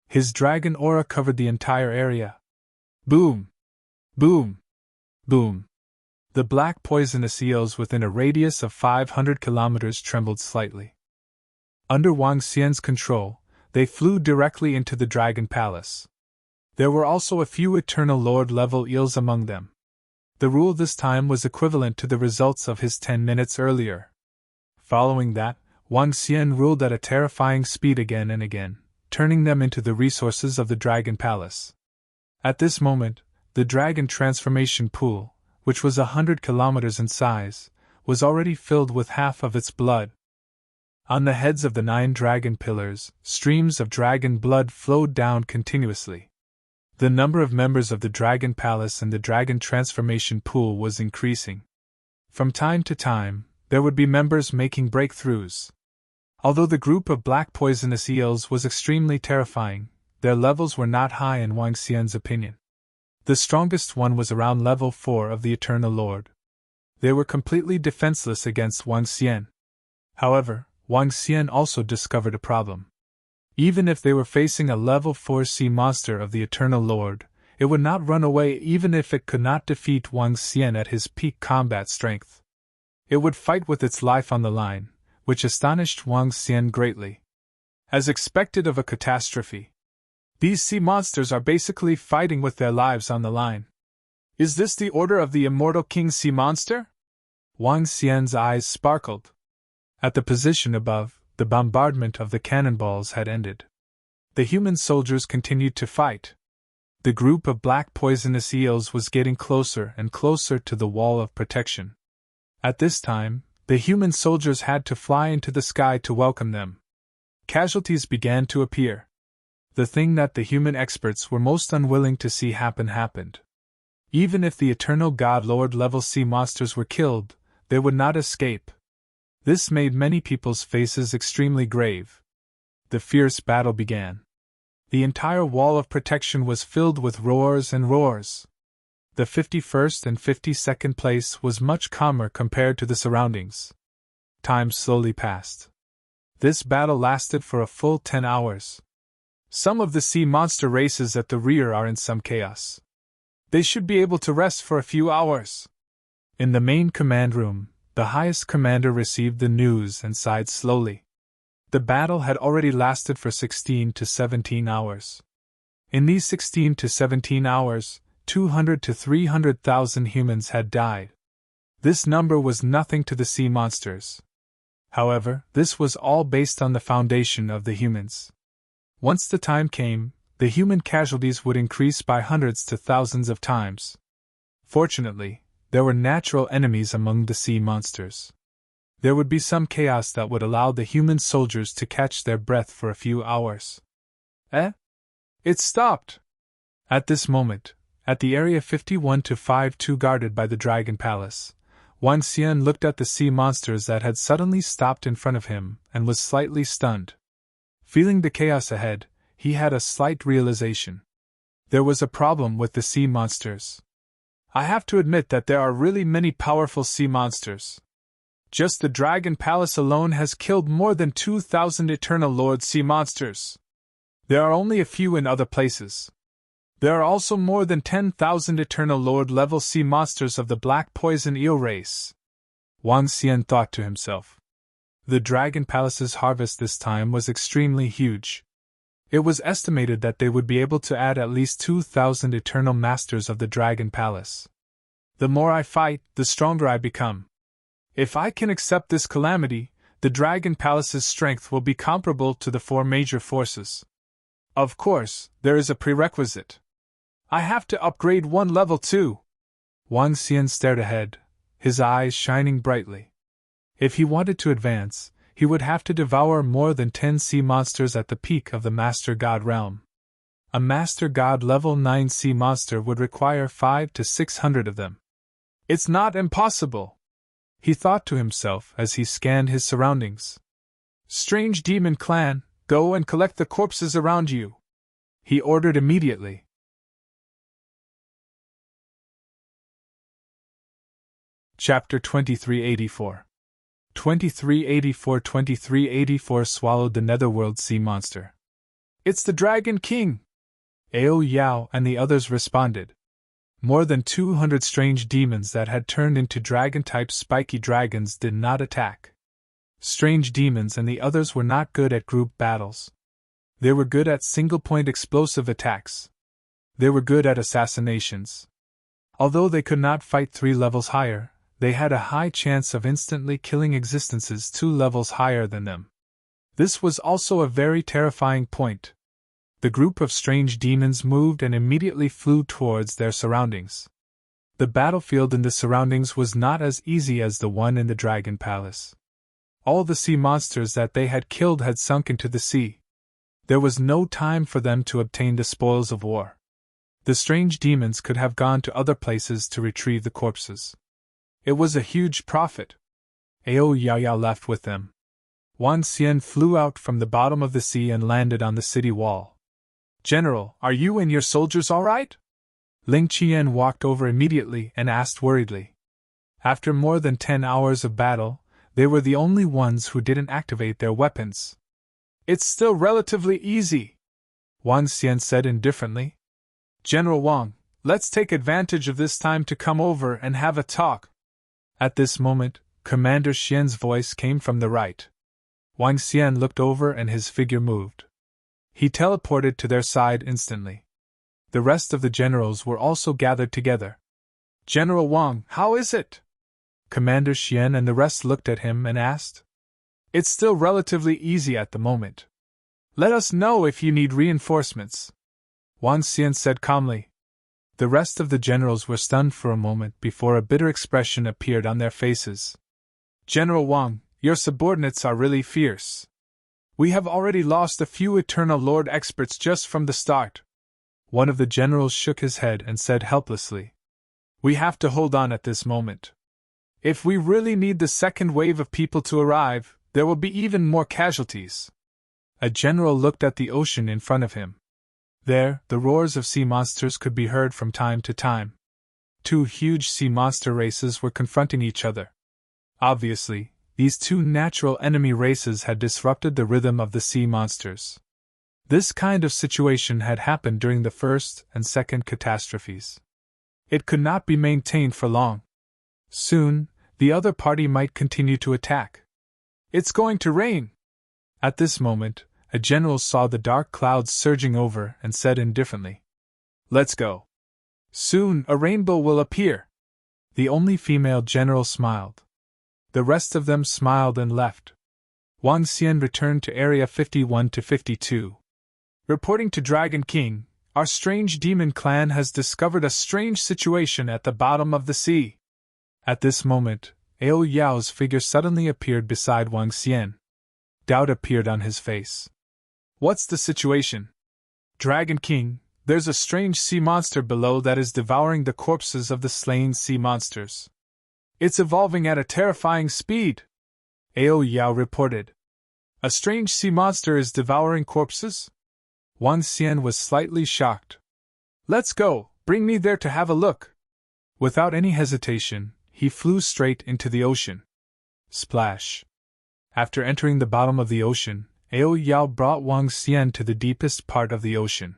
His dragon aura covered the entire area. Boom! Boom! Boom! The black poisonous eels within a radius of 500 kilometers trembled slightly. Under Wang Xian's control, they flew directly into the Dragon Palace. There were also a few Eternal Lord level eels among them. The rule this time was equivalent to the results of his 10 minutes earlier. Following that, Wang Xian ruled at a terrifying speed again and again, turning them into the resources of the Dragon Palace. At this moment, the Dragon Transformation Pool, which was 100 kilometers in size, was already filled with half of its blood. On the heads of the 9 dragon pillars, streams of dragon blood flowed down continuously. The number of members of the Dragon Palace and the Dragon Transformation Pool was increasing. From time to time, there would be members making breakthroughs. Although the group of black poisonous eels was extremely terrifying, their levels were not high in Wang Xian's opinion. The strongest one was around level 4 of the Eternal Lord. They were completely defenseless against Wang Xian. However, Wang Xian also discovered a problem. Even if they were facing a level 4 sea monster of the Eternal Lord, it would not run away even if it could not defeat Wang Xian at his peak combat strength. It would fight with its life on the line, which astonished Wang Xian greatly. As expected of a catastrophe, these sea monsters are basically fighting with their lives on the line. Is this the order of the immortal King Sea Monster? Wang Xian's eyes sparkled. At the position above, the bombardment of the cannonballs had ended. The human soldiers continued to fight. The group of black poisonous eels was getting closer and closer to the wall of protection. At this time, the human soldiers had to fly into the sky to welcome them. Casualties began to appear. The thing that the human experts were most unwilling to see happened. Even if the Eternal God Lord level sea monsters were killed, they would not escape. This made many people's faces extremely grave. The fierce battle began. The entire wall of protection was filled with roars and roars. The 51st and 52nd place was much calmer compared to the surroundings. Time slowly passed. This battle lasted for a full 10 hours. Some of the sea monster races at the rear are in some chaos. They should be able to rest for a few hours. In the main command room, the highest commander received the news and sighed slowly. The battle had already lasted for 16 to 17 hours. In these 16 to 17 hours, 200 to 300,000 humans had died. This number was nothing to the sea monsters. However, this was all based on the foundation of the humans. Once the time came, the human casualties would increase by hundreds to thousands of times. Fortunately, there were natural enemies among the sea monsters. There would be some chaos that would allow the human soldiers to catch their breath for a few hours. It stopped! At this moment, at the area 51 to 52 guarded by the Dragon Palace, Wang Xian looked at the sea monsters that had suddenly stopped in front of him and was slightly stunned. Feeling the chaos ahead, he had a slight realization. There was a problem with the sea monsters. I have to admit that there are really many powerful sea monsters. Just the Dragon Palace alone has killed more than 2,000 Eternal Lord sea monsters. There are only a few in other places. There are also more than 10,000 Eternal Lord level sea monsters of the black poison eel race. Wang Xian thought to himself. The Dragon Palace's harvest this time was extremely huge. It was estimated that they would be able to add at least 2,000 eternal masters of the Dragon Palace. The more I fight, the stronger I become. If I can accept this calamity, the Dragon Palace's strength will be comparable to the 4 major forces. Of course, there is a prerequisite. I have to upgrade 1 level too. Wang Xian stared ahead, his eyes shining brightly. If he wanted to advance, he would have to devour more than 10 sea monsters at the peak of the Master God realm. A Master God level 9 sea monster would require 500 to 600 of them. It's not impossible, he thought to himself as he scanned his surroundings. Strange demon clan, go and collect the corpses around you, he ordered immediately. Chapter 2384. 2384 swallowed the netherworld sea monster. It's the Dragon King! Ao Yao and the others responded. More than 200 strange demons that had turned into dragon-type spiky dragons did not attack. Strange demons and the others were not good at group battles. They were good at single-point explosive attacks. They were good at assassinations. Although they could not fight 3 levels higher, they had a high chance of instantly killing existences 2 levels higher than them. This was also a very terrifying point. The group of strange demons moved and immediately flew towards their surroundings. The battlefield in the surroundings was not as easy as the one in the Dragon Palace. All the sea monsters that they had killed had sunk into the sea. There was no time for them to obtain the spoils of war. The strange demons could have gone to other places to retrieve the corpses. It was a huge profit. Ao Yao left with them. Wan Xian flew out from the bottom of the sea and landed on the city wall. General, are you and your soldiers all right? Ling Qian walked over immediately and asked worriedly. After more than 10 hours of battle, they were the only ones who didn't activate their weapons. It's still relatively easy, Wan Xian said indifferently. General Wang, let's take advantage of this time to come over and have a talk. At this moment, Commander Xian's voice came from the right. Wang Xian looked over and his figure moved. He teleported to their side instantly. The rest of the generals were also gathered together. General Wang, how is it? Commander Xian and the rest looked at him and asked. It's still relatively easy at the moment. Let us know if you need reinforcements, Wang Xian said calmly. The rest of the generals were stunned for a moment before a bitter expression appeared on their faces. General Wang, your subordinates are really fierce. We have already lost a few Eternal Lord experts just from the start. One of the generals shook his head and said helplessly. We have to hold on at this moment. If we really need the second wave of people to arrive, there will be even more casualties. A general looked at the ocean in front of him. There, the roars of sea monsters could be heard from time to time. 2 huge sea monster races were confronting each other. Obviously, these 2 natural enemy races had disrupted the rhythm of the sea monsters. This kind of situation had happened during the first and second catastrophes. It could not be maintained for long. Soon, the other party might continue to attack. It's going to rain! At this moment, a general saw the dark clouds surging over and said indifferently. Let's go. Soon a rainbow will appear. The only female general smiled. The rest of them smiled and left. Wang Xian returned to Area 51 to 52. Reporting to Dragon King, our strange demon clan has discovered a strange situation at the bottom of the sea. At this moment, Ao Yao's figure suddenly appeared beside Wang Xian. Doubt appeared on his face. What's the situation? Dragon King, there's a strange sea monster below that is devouring the corpses of the slain sea monsters. It's evolving at a terrifying speed, Ao Yao reported. A strange sea monster is devouring corpses? Wang Xian was slightly shocked. Let's go, bring me there to have a look. Without any hesitation, he flew straight into the ocean. Splash. After entering the bottom of the ocean, Ao Yao brought Wang Xian to the deepest part of the ocean.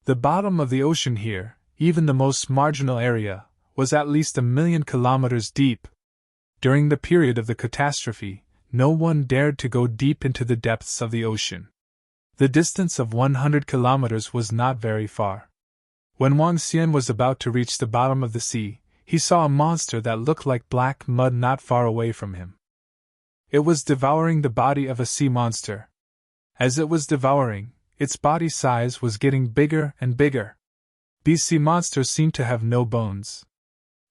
The bottom of the ocean here, even the most marginal area, was at least 1,000,000 kilometers deep. During the period of the catastrophe, no one dared to go deep into the depths of the ocean. The distance of 100 kilometers was not very far. When Wang Xian was about to reach the bottom of the sea, he saw a monster that looked like black mud not far away from him. It was devouring the body of a sea monster. As it was devouring, its body size was getting bigger and bigger. These sea monsters seemed to have no bones.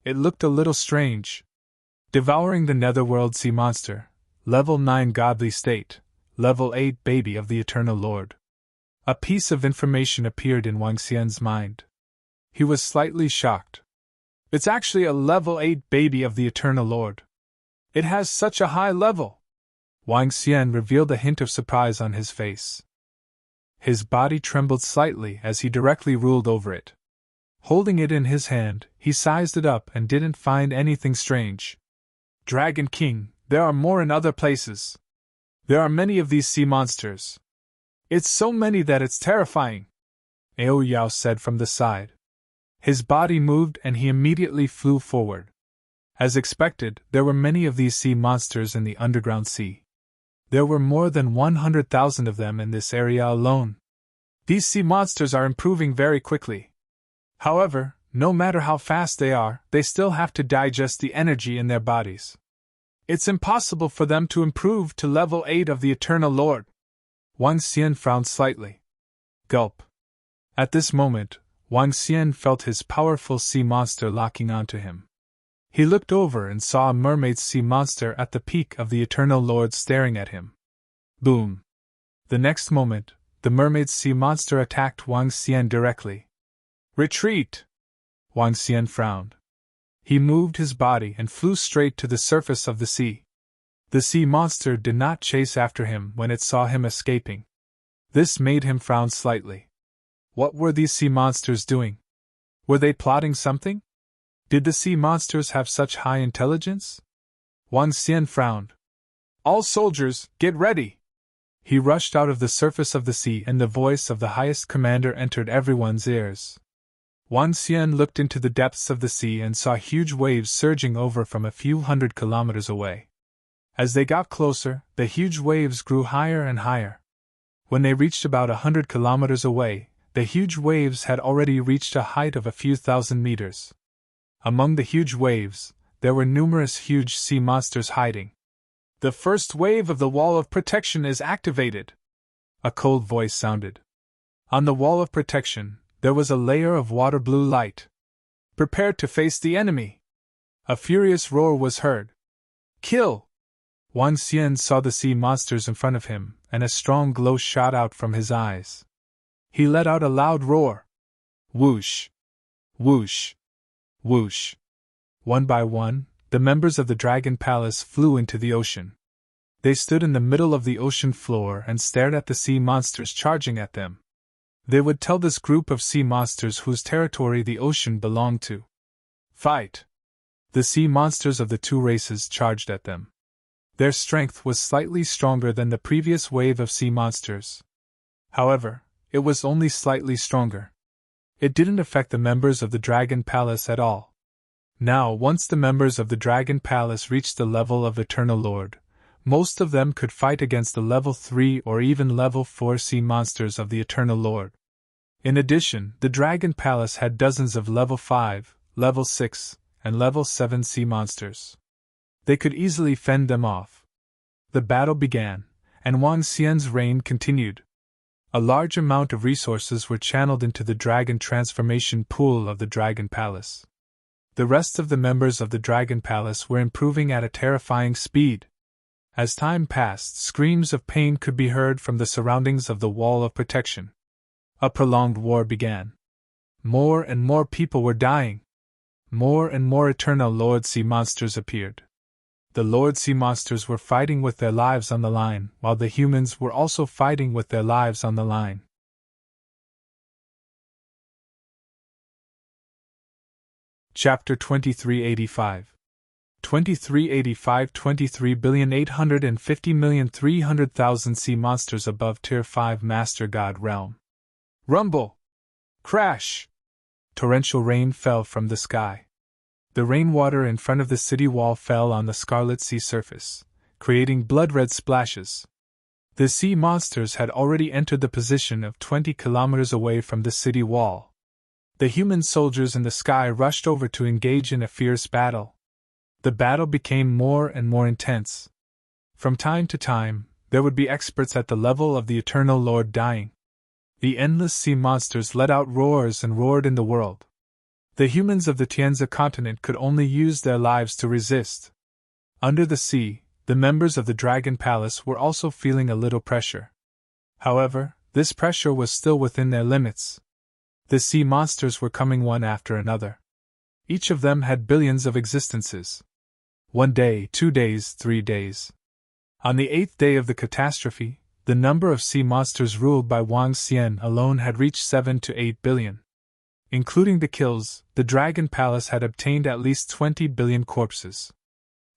It looked a little strange. Devouring the Netherworld sea monster, level 9 godly state, level 8 baby of the Eternal Lord. A piece of information appeared in Wang Xian's mind. He was slightly shocked. It's actually a level 8 baby of the Eternal Lord. It has such a high level. Wang Xian revealed a hint of surprise on his face. His body trembled slightly as he directly ruled over it. Holding it in his hand, he sized it up and didn't find anything strange. Dragon King, there are more in other places. There are many of these sea monsters. It's so many that it's terrifying, Ao Yao said from the side. His body moved and he immediately flew forward. As expected, there were many of these sea monsters in the underground sea. There were more than 100,000 of them in this area alone. These sea monsters are improving very quickly. However, no matter how fast they are, they still have to digest the energy in their bodies. It's impossible for them to improve to level 8 of the Eternal Lord. Wang Xian frowned slightly. Gulp. At this moment, Wang Xian felt his powerful sea monster locking onto him. He looked over and saw a mermaid sea monster at the peak of the Eternal Lord staring at him. Boom! The next moment, the mermaid sea monster attacked Wang Xian directly. Retreat! Wang Xian frowned. He moved his body and flew straight to the surface of the sea. The sea monster did not chase after him when it saw him escaping. This made him frown slightly. What were these sea monsters doing? Were they plotting something? Did the sea monsters have such high intelligence? Wang Xian frowned. All soldiers, get ready! He rushed out of the surface of the sea and the voice of the highest commander entered everyone's ears. Wang Xian looked into the depths of the sea and saw huge waves surging over from a few hundred kilometers away. As they got closer, the huge waves grew higher and higher. When they reached about 100 kilometers away, the huge waves had already reached a height of a few thousand meters. Among the huge waves, there were numerous huge sea monsters hiding. The first wave of the wall of protection is activated. A cold voice sounded. On the wall of protection, there was a layer of water blue light. Prepare to face the enemy. A furious roar was heard. Kill! Wang Xian saw the sea monsters in front of him, and a strong glow shot out from his eyes. He let out a loud roar. Whoosh! Whoosh! Whoosh! One by one, the members of the Dragon Palace flew into the ocean. They stood in the middle of the ocean floor and stared at the sea monsters charging at them. They would tell this group of sea monsters whose territory the ocean belonged to. Fight! The sea monsters of the two races charged at them. Their strength was slightly stronger than the previous wave of sea monsters. However, it was only slightly stronger. It didn't affect the members of the Dragon Palace at all. Now, once the members of the Dragon Palace reached the level of Eternal Lord, most of them could fight against the level 3 or even level 4 sea monsters of the Eternal Lord. In addition, the Dragon Palace had dozens of level 5, level 6, and level 7 sea monsters. They could easily fend them off. The battle began, and Wang Xian's reign continued. A large amount of resources were channeled into the dragon transformation pool of the Dragon Palace. The rest of the members of the Dragon Palace were improving at a terrifying speed. As time passed, screams of pain could be heard from the surroundings of the wall of protection. A prolonged war began. More and more people were dying. More and more Eternal Lord Sea monsters appeared. The Lord Sea monsters were fighting with their lives on the line, while the humans were also fighting with their lives on the line. Chapter 2385 2385 23,850,300,000 sea monsters above Tier 5 Master God Realm. Rumble! Crash! Torrential rain fell from the sky. The rainwater in front of the city wall fell on the scarlet sea surface, creating blood-red splashes. The sea monsters had already entered the position of 20 kilometers away from the city wall. The human soldiers in the sky rushed over to engage in a fierce battle. The battle became more and more intense. From time to time, there would be experts at the level of the Eternal Lord dying. The endless sea monsters let out roars and roared in the world. The humans of the Tianzi continent could only use their lives to resist. Under the sea, the members of the Dragon Palace were also feeling a little pressure. However, this pressure was still within their limits. The sea monsters were coming one after another. Each of them had billions of existences. 1 day, 2 days, 3 days. On the 8th day of the catastrophe, the number of sea monsters ruled by Wang Xian alone had reached 7 to 8 billion. Including the kills, the Dragon Palace had obtained at least 20 billion corpses.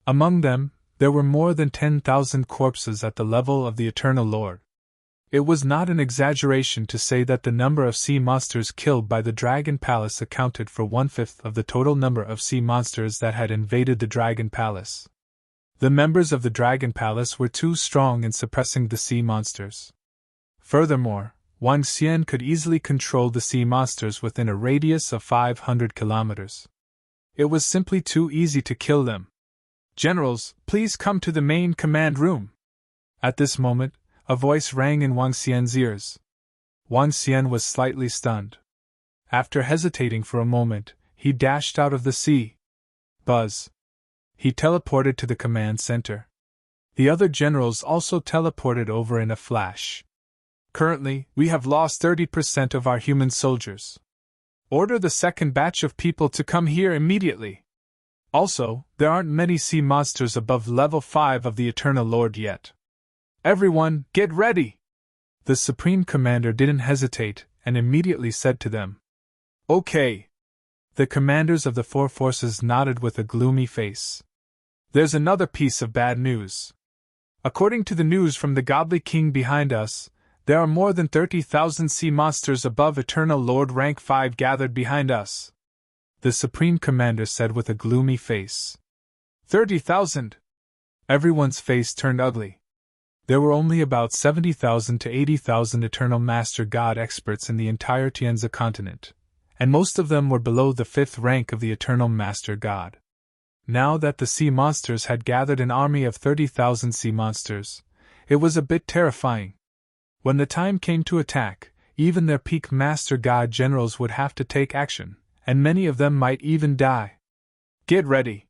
Among them, there were more than 10,000 corpses at the level of the Eternal Lord. It was not an exaggeration to say that the number of sea monsters killed by the Dragon Palace accounted for 1/5 of the total number of sea monsters that had invaded the Dragon Palace. The members of the Dragon Palace were too strong in suppressing the sea monsters. Furthermore, Wang Xian could easily control the sea monsters within a radius of 500 kilometers. It was simply too easy to kill them. "Generals, please come to the main command room." At this moment, a voice rang in Wang Xian's ears. Wang Xian was slightly stunned. After hesitating for a moment, he dashed out of the sea. Buzz. He teleported to the command center. The other generals also teleported over in a flash. "Currently, we have lost 30% of our human soldiers. Order the second batch of people to come here immediately. Also, there aren't many sea monsters above level 5 of the Eternal Lord yet. Everyone, get ready!" The Supreme Commander didn't hesitate and immediately said to them, "Okay." The commanders of the 4 forces nodded with a gloomy face. "There's another piece of bad news. According to the news from the Godly King behind us, there are more than 30,000 sea monsters above Eternal Lord rank 5 gathered behind us," the Supreme Commander said with a gloomy face. 30,000! Everyone's face turned ugly. There were only about 70,000 to 80,000 Eternal Master God experts in the entire Tianzi continent, and most of them were below the 5th rank of the Eternal Master God. Now that the sea monsters had gathered an army of 30,000 sea monsters, it was a bit terrifying. When the time came to attack, even their peak Master God generals would have to take action, and many of them might even die. "Get ready.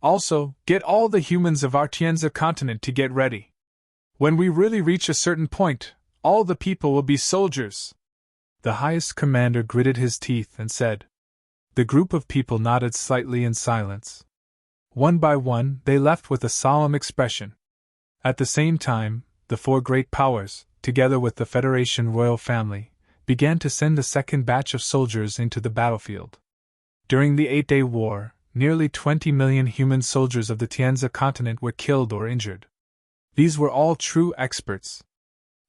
Also, get all the humans of our Tianzi continent to get ready. When we really reach a certain point, all the people will be soldiers." The highest commander gritted his teeth and said. The group of people nodded slightly in silence. One by one, they left with a solemn expression. At the same time, the 4 great powers, together with the Federation royal family, began to send a second batch of soldiers into the battlefield. During the 8-day war, nearly 20 million human soldiers of the Tianzi continent were killed or injured. These were all true experts.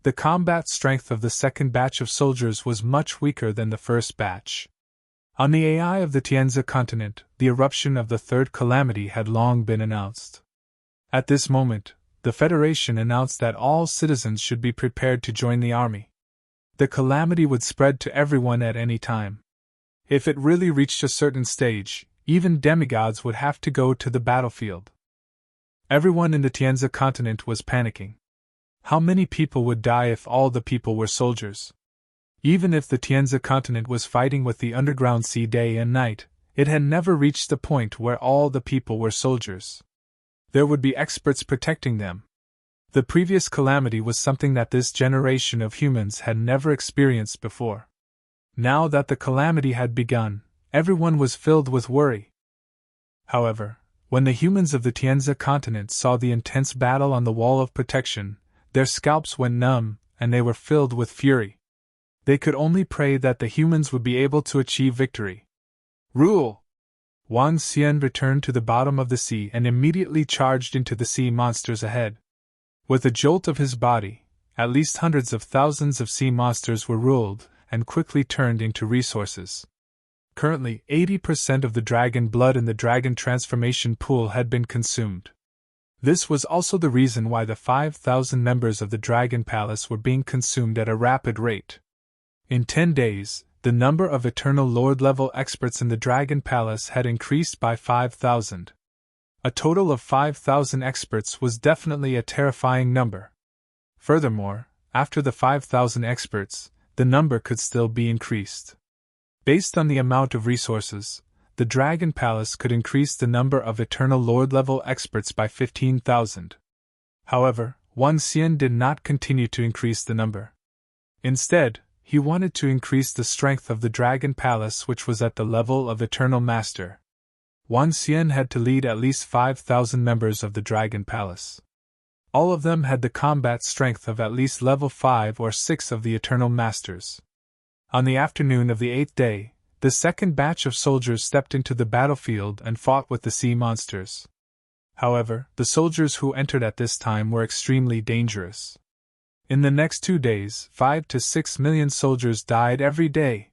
The combat strength of the second batch of soldiers was much weaker than the first batch. On the AI of the Tianzi continent, the eruption of the 3rd calamity had long been announced. At this moment, the Federation announced that all citizens should be prepared to join the army. The calamity would spread to everyone at any time. If it really reached a certain stage, even demigods would have to go to the battlefield. Everyone in the Tianzi continent was panicking. How many people would die if all the people were soldiers? Even if the Tianzi continent was fighting with the underground sea day and night, it had never reached the point where all the people were soldiers. There would be experts protecting them. The previous calamity was something that this generation of humans had never experienced before. Now that the calamity had begun, everyone was filled with worry. However, when the humans of the Tianzi continent saw the intense battle on the wall of protection, their scalps went numb, and they were filled with fury. They could only pray that the humans would be able to achieve victory. "Rule!" Wang Xian returned to the bottom of the sea and immediately charged into the sea monsters ahead. With a jolt of his body, at least hundreds of thousands of sea monsters were ruled and quickly turned into resources. Currently, 80% of the dragon blood in the dragon transformation pool had been consumed. This was also the reason why the 5,000 members of the Dragon Palace were being consumed at a rapid rate. In 10 days, the number of Eternal Lord-level experts in the Dragon Palace had increased by 5,000. A total of 5,000 experts was definitely a terrifying number. Furthermore, after the 5,000 experts, the number could still be increased. Based on the amount of resources, the Dragon Palace could increase the number of Eternal Lord-level experts by 15,000. However, Wang Xian did not continue to increase the number. Instead, he wanted to increase the strength of the Dragon Palace, which was at the level of Eternal Master. Wang Xian had to lead at least 5,000 members of the Dragon Palace. All of them had the combat strength of at least level 5 or 6 of the Eternal Masters. On the afternoon of the 8th day, the second batch of soldiers stepped into the battlefield and fought with the sea monsters. However, the soldiers who entered at this time were extremely dangerous. In the next 2 days, 5 to 6 million soldiers died every day.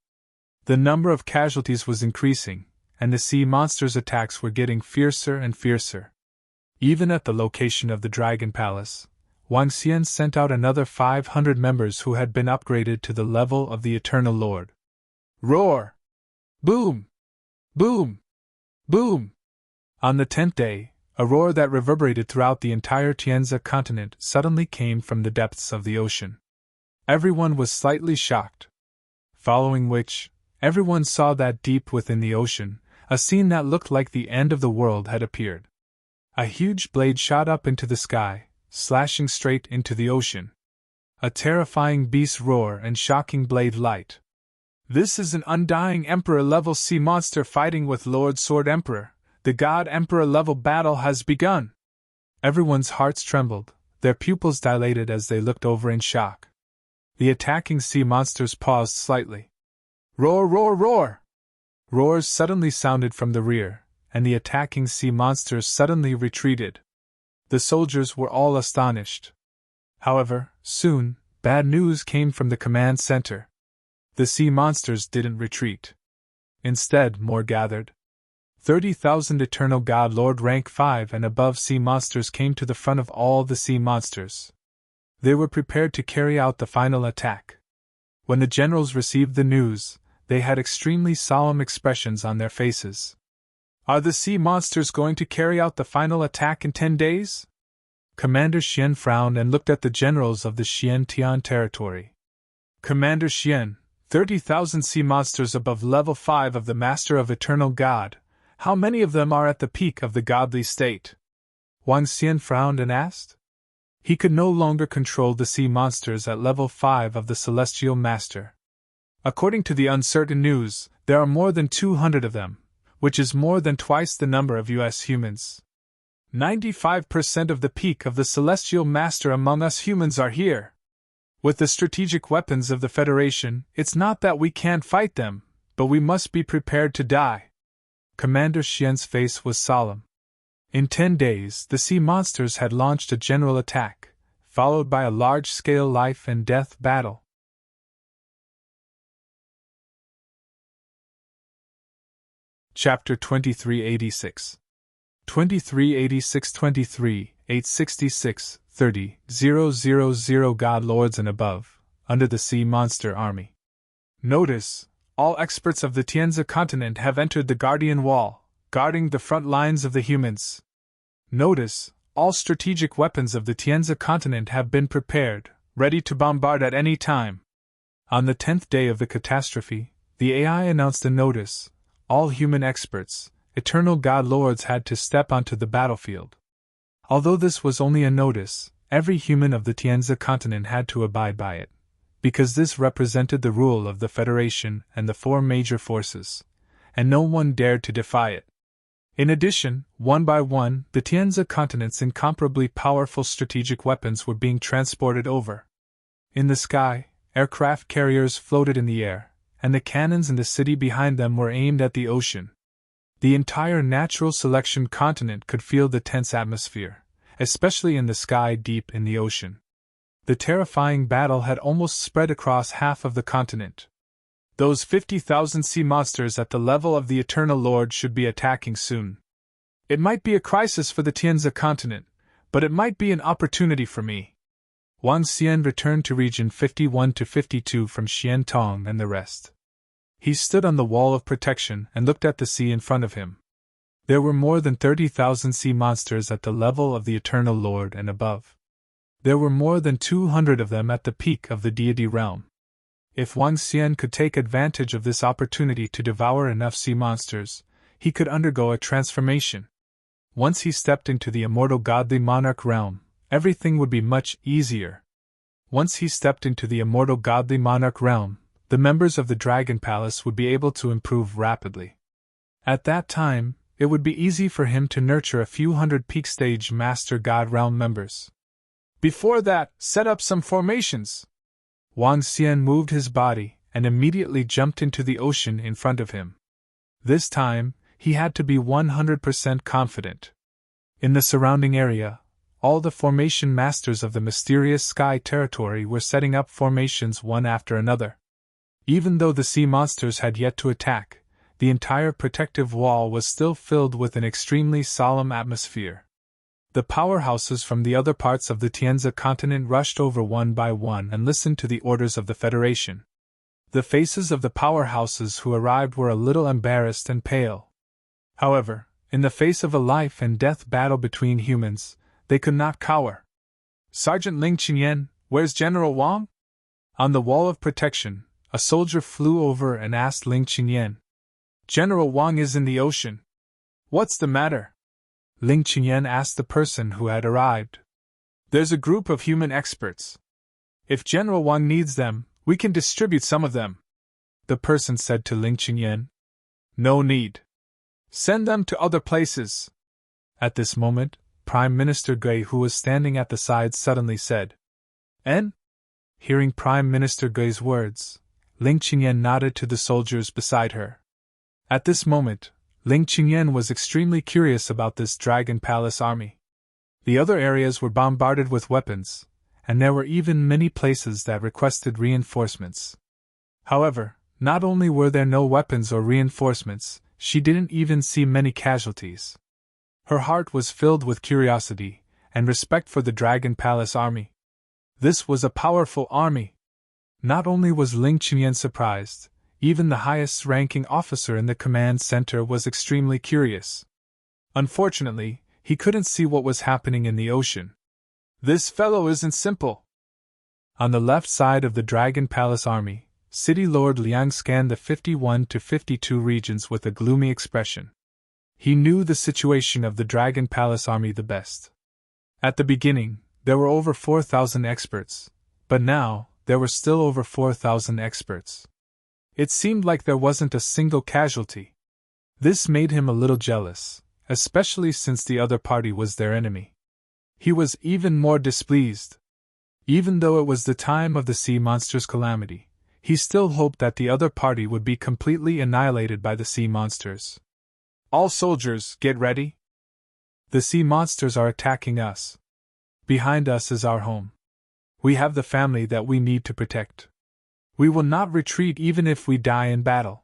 The number of casualties was increasing, and the sea monsters' attacks were getting fiercer and fiercer. Even at the location of the Dragon Palace, Wang Xian sent out another 500 members who had been upgraded to the level of the Eternal Lord. Roar! Boom! Boom! Boom! On the 10th day, a roar that reverberated throughout the entire Tianzi continent suddenly came from the depths of the ocean. Everyone was slightly shocked. Following which, everyone saw that deep within the ocean, a scene that looked like the end of the world had appeared. A huge blade shot up into the sky, slashing straight into the ocean. A terrifying beast roar and shocking blade light. This is an undying Emperor-level sea monster fighting with Lord Sword Emperor. The God Emperor-level battle has begun. Everyone's hearts trembled, their pupils dilated as they looked over in shock. The attacking sea monsters paused slightly. Roar, roar, roar! Roars suddenly sounded from the rear, and the attacking sea monsters suddenly retreated. The soldiers were all astonished. However, soon, bad news came from the command center. The sea monsters didn't retreat. Instead, more gathered. 30,000 Eternal God Lord rank 5 and above sea monsters came to the front of all the sea monsters. They were prepared to carry out the final attack. When the generals received the news, they had extremely solemn expressions on their faces. Are the sea monsters going to carry out the final attack in 10 days? Commander Xian frowned and looked at the generals of the Xian-Tian territory. Commander Xian, 30,000 sea monsters above level 5 of the Master of Eternal God. How many of them are at the peak of the godly state? Wang Xian frowned and asked. He could no longer control the sea monsters at level 5 of the Celestial Master. According to the uncertain news, there are more than 200 of them, which is more than twice the number of US humans. 95% of the peak of the Celestial Master among us humans are here. With the strategic weapons of the Federation, it's not that we can't fight them, but we must be prepared to die. Commander Xian's face was solemn. In 10 days, the sea monsters had launched a general attack, followed by a large-scale life and death battle. Chapter 2386 2386 23, 866, 30, 000 God Lords and above, under the Sea Monster Army. Notice, all experts of the Tianzi continent have entered the Guardian Wall, guarding the front lines of the humans. Notice, all strategic weapons of the Tianzi continent have been prepared, ready to bombard at any time. On the 10th day of the catastrophe, the AI announced a notice. All human experts, Eternal God Lords had to step onto the battlefield. Although this was only a notice, every human of the Tianzi continent had to abide by it, because this represented the rule of the Federation and the 4 major forces, and no one dared to defy it. In addition, one by one, the Tianzi continent's incomparably powerful strategic weapons were being transported over. In the sky, aircraft carriers floated in the air, and the cannons in the city behind them were aimed at the ocean. The entire natural selection continent could feel the tense atmosphere, especially in the sky deep in the ocean. The terrifying battle had almost spread across half of the continent. Those 50,000 sea monsters at the level of the Eternal Lord should be attacking soon. It might be a crisis for the Tianzi continent, but it might be an opportunity for me. Wang Xian returned to Region 51 to 52 from Xian Tong and the rest. He stood on the wall of protection and looked at the sea in front of him. There were more than 30,000 sea monsters at the level of the Eternal Lord and above. There were more than 200 of them at the peak of the deity realm. If Wang Xian could take advantage of this opportunity to devour enough sea monsters, he could undergo a transformation. Once he stepped into the immortal godly monarch realm, everything would be much easier. Once he stepped into the immortal godly monarch realm, the members of the Dragon Palace would be able to improve rapidly. At that time, it would be easy for him to nurture a few hundred peak stage Master God Realm members. Before that, set up some formations. Wang Xian moved his body and immediately jumped into the ocean in front of him. This time, he had to be 100% confident. In the surrounding area, all the formation masters of the mysterious sky territory were setting up formations one after another. Even though the sea monsters had yet to attack, the entire protective wall was still filled with an extremely solemn atmosphere. The powerhouses from the other parts of the Tianzi continent rushed over one by one and listened to the orders of the Federation. The faces of the powerhouses who arrived were a little embarrassed and pale. However, in the face of a life and death battle between humans, they could not cower. Sergeant Ling Qinyan, where's General Wang? On the wall of protection, a soldier flew over and asked Ling Qinyan. General Wang is in the ocean. What's the matter? Ling Qinyan asked the person who had arrived. There's a group of human experts. If General Wang needs them, we can distribute some of them. The person said to Ling Qinyan. No need. Send them to other places. At this moment, Prime Minister Gui, who was standing at the side, suddenly said, En? Hearing Prime Minister Gui's words, Ling Qinyan nodded to the soldiers beside her. At this moment, Ling Qinyan was extremely curious about this Dragon Palace army. The other areas were bombarded with weapons, and there were even many places that requested reinforcements. However, not only were there no weapons or reinforcements, she didn't even see many casualties. Her heart was filled with curiosity and respect for the Dragon Palace army. This was a powerful army. Not only was Ling Qinyan surprised, even the highest-ranking officer in the command center was extremely curious. Unfortunately, he couldn't see what was happening in the ocean. This fellow isn't simple. On the left side of the Dragon Palace army, City Lord Liang scanned the 51 to 52 regions with a gloomy expression. He knew the situation of the Dragon Palace army the best. At the beginning, there were over 4,000 experts, but now, there were still over 4,000 experts. It seemed like there wasn't a single casualty. This made him a little jealous, especially since the other party was their enemy. He was even more displeased. Even though it was the time of the sea monster's calamity, he still hoped that the other party would be completely annihilated by the sea monsters. All soldiers, get ready. The sea monsters are attacking us. Behind us is our home. We have the family that we need to protect. We will not retreat even if we die in battle.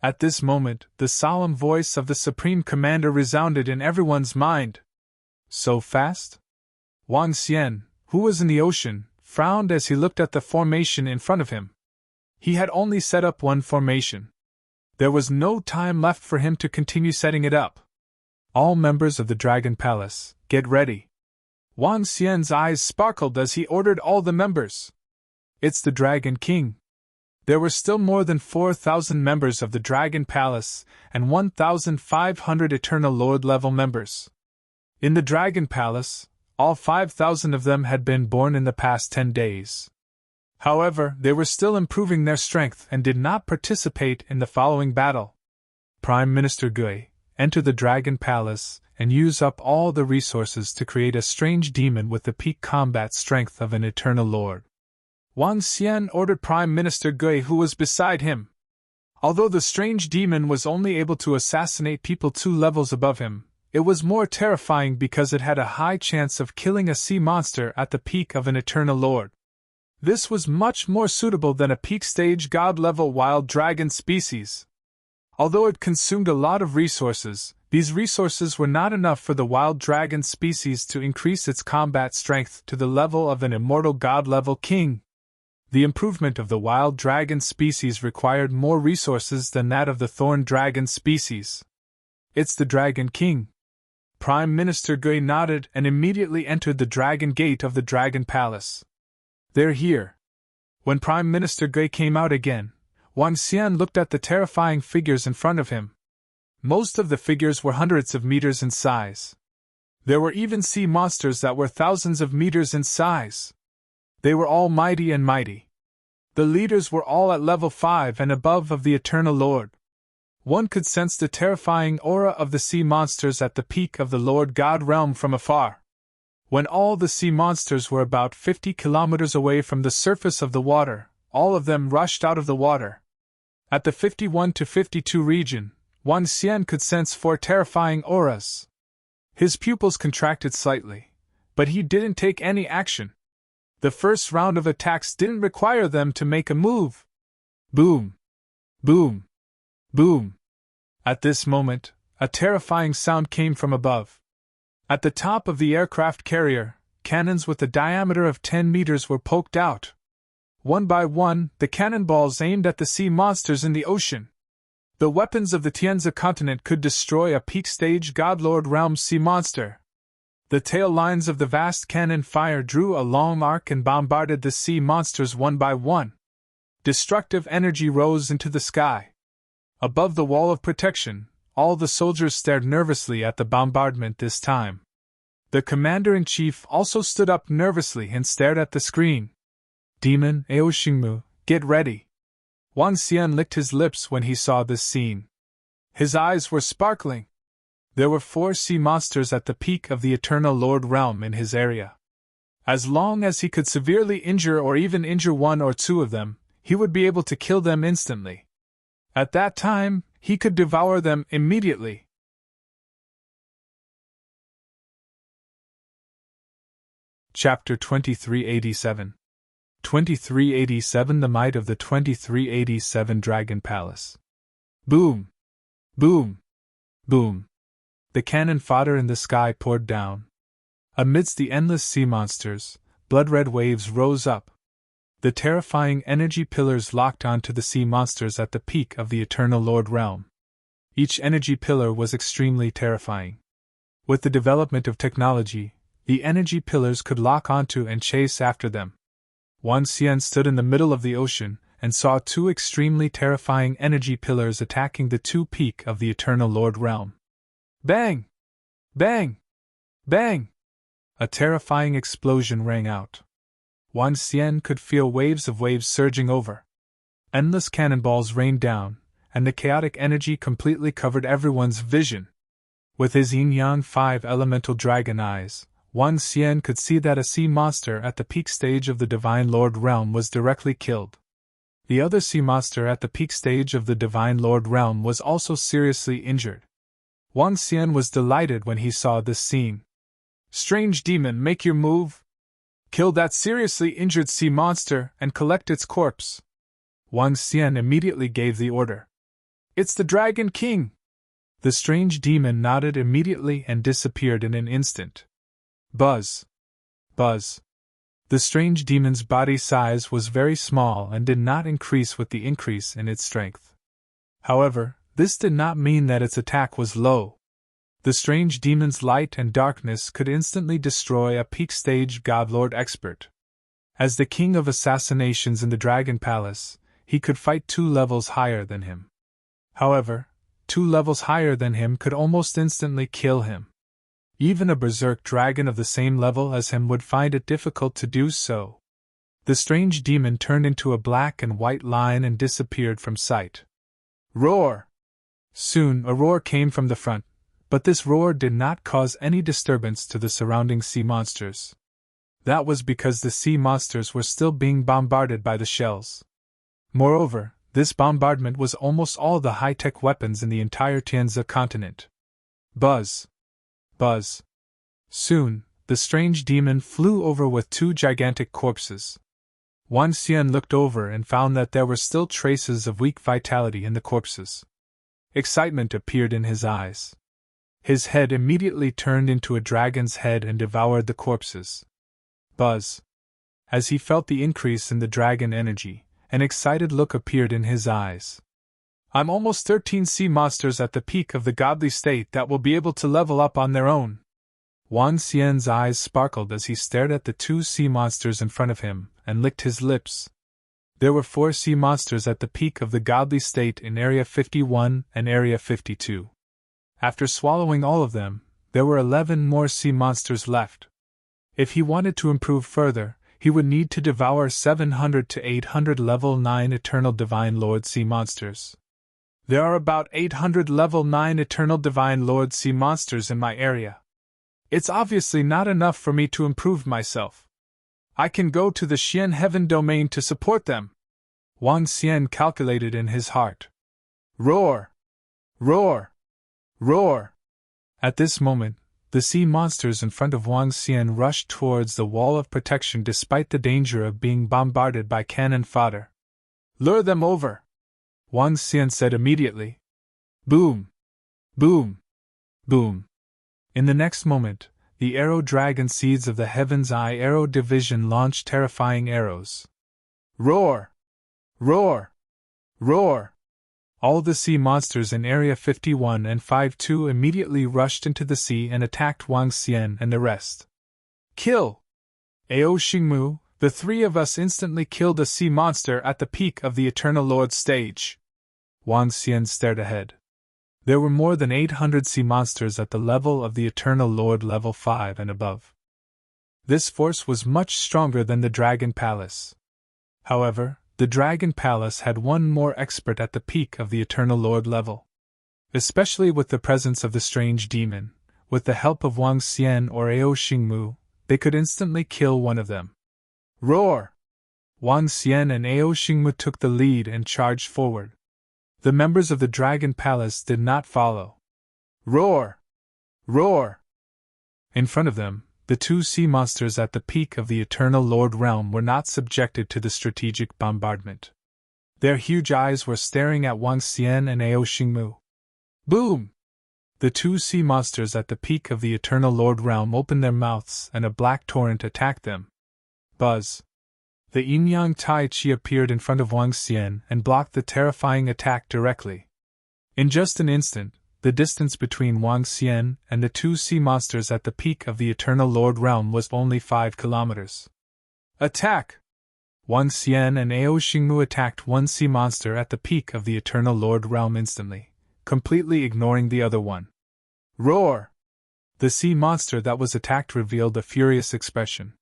At this moment, the solemn voice of the Supreme Commander resounded in everyone's mind. So fast? Wang Xian, who was in the ocean, frowned as he looked at the formation in front of him. He had only set up one formation. There was no time left for him to continue setting it up. All members of the Dragon Palace, get ready. Wang Xian's eyes sparkled as he ordered all the members. It's the Dragon King. There were still more than 4,000 members of the Dragon Palace and 1,500 Eternal Lord level members. In the Dragon Palace, all 5,000 of them had been born in the past 10 days. However, they were still improving their strength and did not participate in the following battle. Prime Minister Gui, enter the Dragon Palace and use up all the resources to create a strange demon with the peak combat strength of an Eternal Lord. Wang Xian ordered Prime Minister Gui, who was beside him. Although the strange demon was only able to assassinate people 2 levels above him, it was more terrifying because it had a high chance of killing a sea monster at the peak of an Eternal Lord. This was much more suitable than a peak stage god-level wild dragon species. Although it consumed a lot of resources, These resources were not enough for the wild dragon species to increase its combat strength to the level of an immortal god-level king. The improvement of the wild dragon species required more resources than that of the thorn dragon species. It's the Dragon King. Prime Minister Gui nodded and immediately entered the Dragon Gate of the Dragon Palace. They're here. When Prime Minister Gui came out again, Wang Xian looked at the terrifying figures in front of him. Most of the figures were hundreds of meters in size. There were even sea monsters that were thousands of meters in size. They were all mighty and mighty. The leaders were all at level 5 and above of the Eternal Lord. One could sense the terrifying aura of the sea monsters at the peak of the Lord God realm from afar. When all the sea monsters were about 50 kilometers away from the surface of the water, all of them rushed out of the water. At the 51 to 52 region, Wang Xian could sense 4 terrifying auras. His pupils contracted slightly, but he didn't take any action. The first round of attacks didn't require them to make a move. Boom! Boom! Boom! At this moment, a terrifying sound came from above. At the top of the aircraft carrier, cannons with a diameter of 10 meters were poked out. One by one, the cannonballs aimed at the sea monsters in the ocean. The weapons of the Tianzi continent could destroy a peak-stage Godlord realm sea monster. The tail lines of the vast cannon fire drew a long arc and bombarded the sea monsters one by one. Destructive energy rose into the sky. Above the wall of protection, all the soldiers stared nervously at the bombardment this time. The commander-in-chief also stood up nervously and stared at the screen. Demon Aoshingmu, get ready. Wang Xian licked his lips when he saw this scene. His eyes were sparkling. There were 4 sea monsters at the peak of the Eternal Lord realm in his area. As long as he could severely injure or even injure 1 or 2 of them, he would be able to kill them instantly. At that time, he could devour them immediately. Chapter 2387. 2387 The Might of the 2387 Dragon Palace. Boom! Boom! Boom! The cannon fodder in the sky poured down. Amidst the endless sea monsters, blood-red waves rose up. The terrifying energy pillars locked onto the sea monsters at the peak of the Eternal Lord realm. Each energy pillar was extremely terrifying. With the development of technology, the energy pillars could lock onto and chase after them. Wang Xian stood in the middle of the ocean and saw 2 extremely terrifying energy pillars attacking the 2 peak of the Eternal Lord realm. Bang! Bang! Bang! A terrifying explosion rang out. Wang Xian could feel waves of waves surging over. Endless cannonballs rained down, and the chaotic energy completely covered everyone's vision. With his yin-yang 5 elemental dragon eyes, Wang Xian could see that a sea monster at the peak stage of the Divine Lord realm was directly killed. The other sea monster at the peak stage of the Divine Lord realm was also seriously injured. Wang Xian was delighted when he saw this scene. Strange demon, make your move! Kill that seriously injured sea monster and collect its corpse. Wang Xian immediately gave the order. It's the Dragon King! The strange demon nodded immediately and disappeared in an instant. Buzz! Buzz! The strange demon's body size was very small and did not increase with the increase in its strength. However, this did not mean that its attack was low. The strange demon's light and darkness could instantly destroy a peak-stage Godlord expert. As the king of assassinations in the Dragon Palace, he could fight 2 levels higher than him. However, 2 levels higher than him could almost instantly kill him. Even a berserk dragon of the same level as him would find it difficult to do so. The strange demon turned into a black and white line and disappeared from sight. Roar! Soon a roar came from the front, but this roar did not cause any disturbance to the surrounding sea monsters. That was because the sea monsters were still being bombarded by the shells. Moreover, this bombardment was almost all the high-tech weapons in the entire Tianzi continent. Buzz! Buzz! Soon, the strange demon flew over with 2 gigantic corpses. Wang Xian looked over and found that there were still traces of weak vitality in the corpses. Excitement appeared in his eyes. His head immediately turned into a dragon's head and devoured the corpses. Buzz. As he felt the increase in the dragon energy, an excited look appeared in his eyes. I'm almost 13 sea monsters at the peak of the godly state that will be able to level up on their own. Wang Xian's eyes sparkled as he stared at the 2 sea monsters in front of him and licked his lips. There were 4 sea monsters at the peak of the godly state in Area 51 and Area 52. After swallowing all of them, there were 11 more sea monsters left. If he wanted to improve further, he would need to devour 700 to 800 level 9 Eternal Divine Lord sea monsters. There are about 800 level 9 Eternal Divine Lord sea monsters in my area. It's obviously not enough for me to improve myself. I can go to the Xian Heaven domain to support them. Wang Xian calculated in his heart. Roar! Roar! Roar! At this moment, the sea monsters in front of Wang Xian rushed towards the wall of protection despite the danger of being bombarded by cannon fodder. Lure them over! Wang Xian said immediately. Boom! Boom! Boom! In the next moment, the arrow dragon seeds of the Heaven's Eye Arrow Division launched terrifying arrows. Roar! Roar! Roar! All the sea monsters in Area 51 and 52 immediately rushed into the sea and attacked Wang Xian and the rest. Kill! Ao Xingmu, the 3 of us instantly killed a sea monster at the peak of the Eternal Lord stage. Wang Xian stared ahead. There were more than 800 sea monsters at the level of the Eternal Lord level 5 and above. This force was much stronger than the Dragon Palace. However, the Dragon Palace had one more expert at the peak of the Eternal Lord level. Especially with the presence of the strange demon, with the help of Wang Xian or Ao Xingmu, they could instantly kill one of them. Roar! Wang Xian and Ao Xingmu took the lead and charged forward. The members of the Dragon Palace did not follow. Roar! Roar! In front of them, the 2 sea monsters at the peak of the Eternal Lord realm were not subjected to the strategic bombardment. Their huge eyes were staring at Wang Xian and Ao Xingmu. Boom! The 2 sea monsters at the peak of the Eternal Lord realm opened their mouths and a black torrent attacked them. Buzz! The Yin-Yang Tai Chi appeared in front of Wang Xian and blocked the terrifying attack directly. In just an instant, the distance between Wang Xian and the 2 sea monsters at the peak of the Eternal Lord realm was only 5 kilometers. Attack! Wang Xian and Ao Xingmu attacked one sea monster at the peak of the Eternal Lord realm instantly, completely ignoring the other one. Roar! The sea monster that was attacked revealed a furious expression.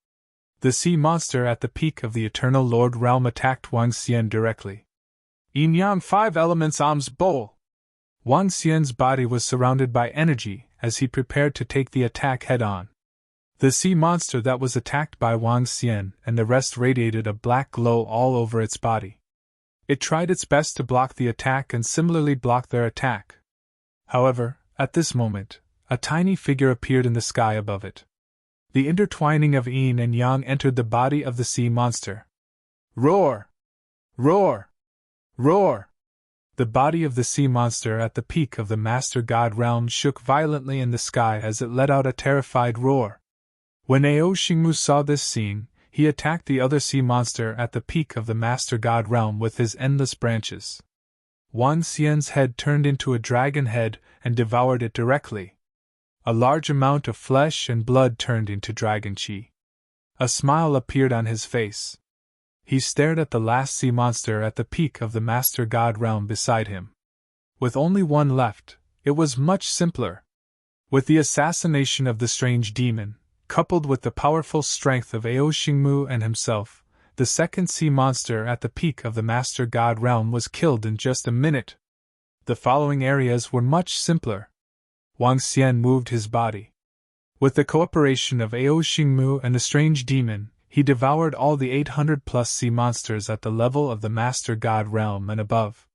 The sea monster at the peak of the Eternal Lord realm attacked Wang Xian directly. Yin-Yang 5 Elements Alms Bowl! Wang Xian's body was surrounded by energy as he prepared to take the attack head-on. The sea monster that was attacked by Wang Xian and the rest radiated a black glow all over its body. It tried its best to block the attack and similarly block their attack. However, at this moment, a tiny figure appeared in the sky above it. The intertwining of yin and yang entered the body of the sea monster. Roar! Roar! Roar! The body of the sea monster at the peak of the Master God realm shook violently in the sky as it let out a terrified roar. When Ao Xingmu saw this scene, he attacked the other sea monster at the peak of the Master God realm with his endless branches. Wang Xian's head turned into a dragon head and devoured it directly. A large amount of flesh and blood turned into dragon qi. A smile appeared on his face. He stared at the last sea monster at the peak of the Master God realm beside him. With only one left, it was much simpler. With the assassination of the strange demon, coupled with the powerful strength of Ao Xingmu and himself, the second sea monster at the peak of the Master God realm was killed in just a minute. The following areas were much simpler. Wang Xian moved his body. With the cooperation of Ao Xingmu and the strange demon, he devoured all the 800-plus sea monsters at the level of the Master God realm and above.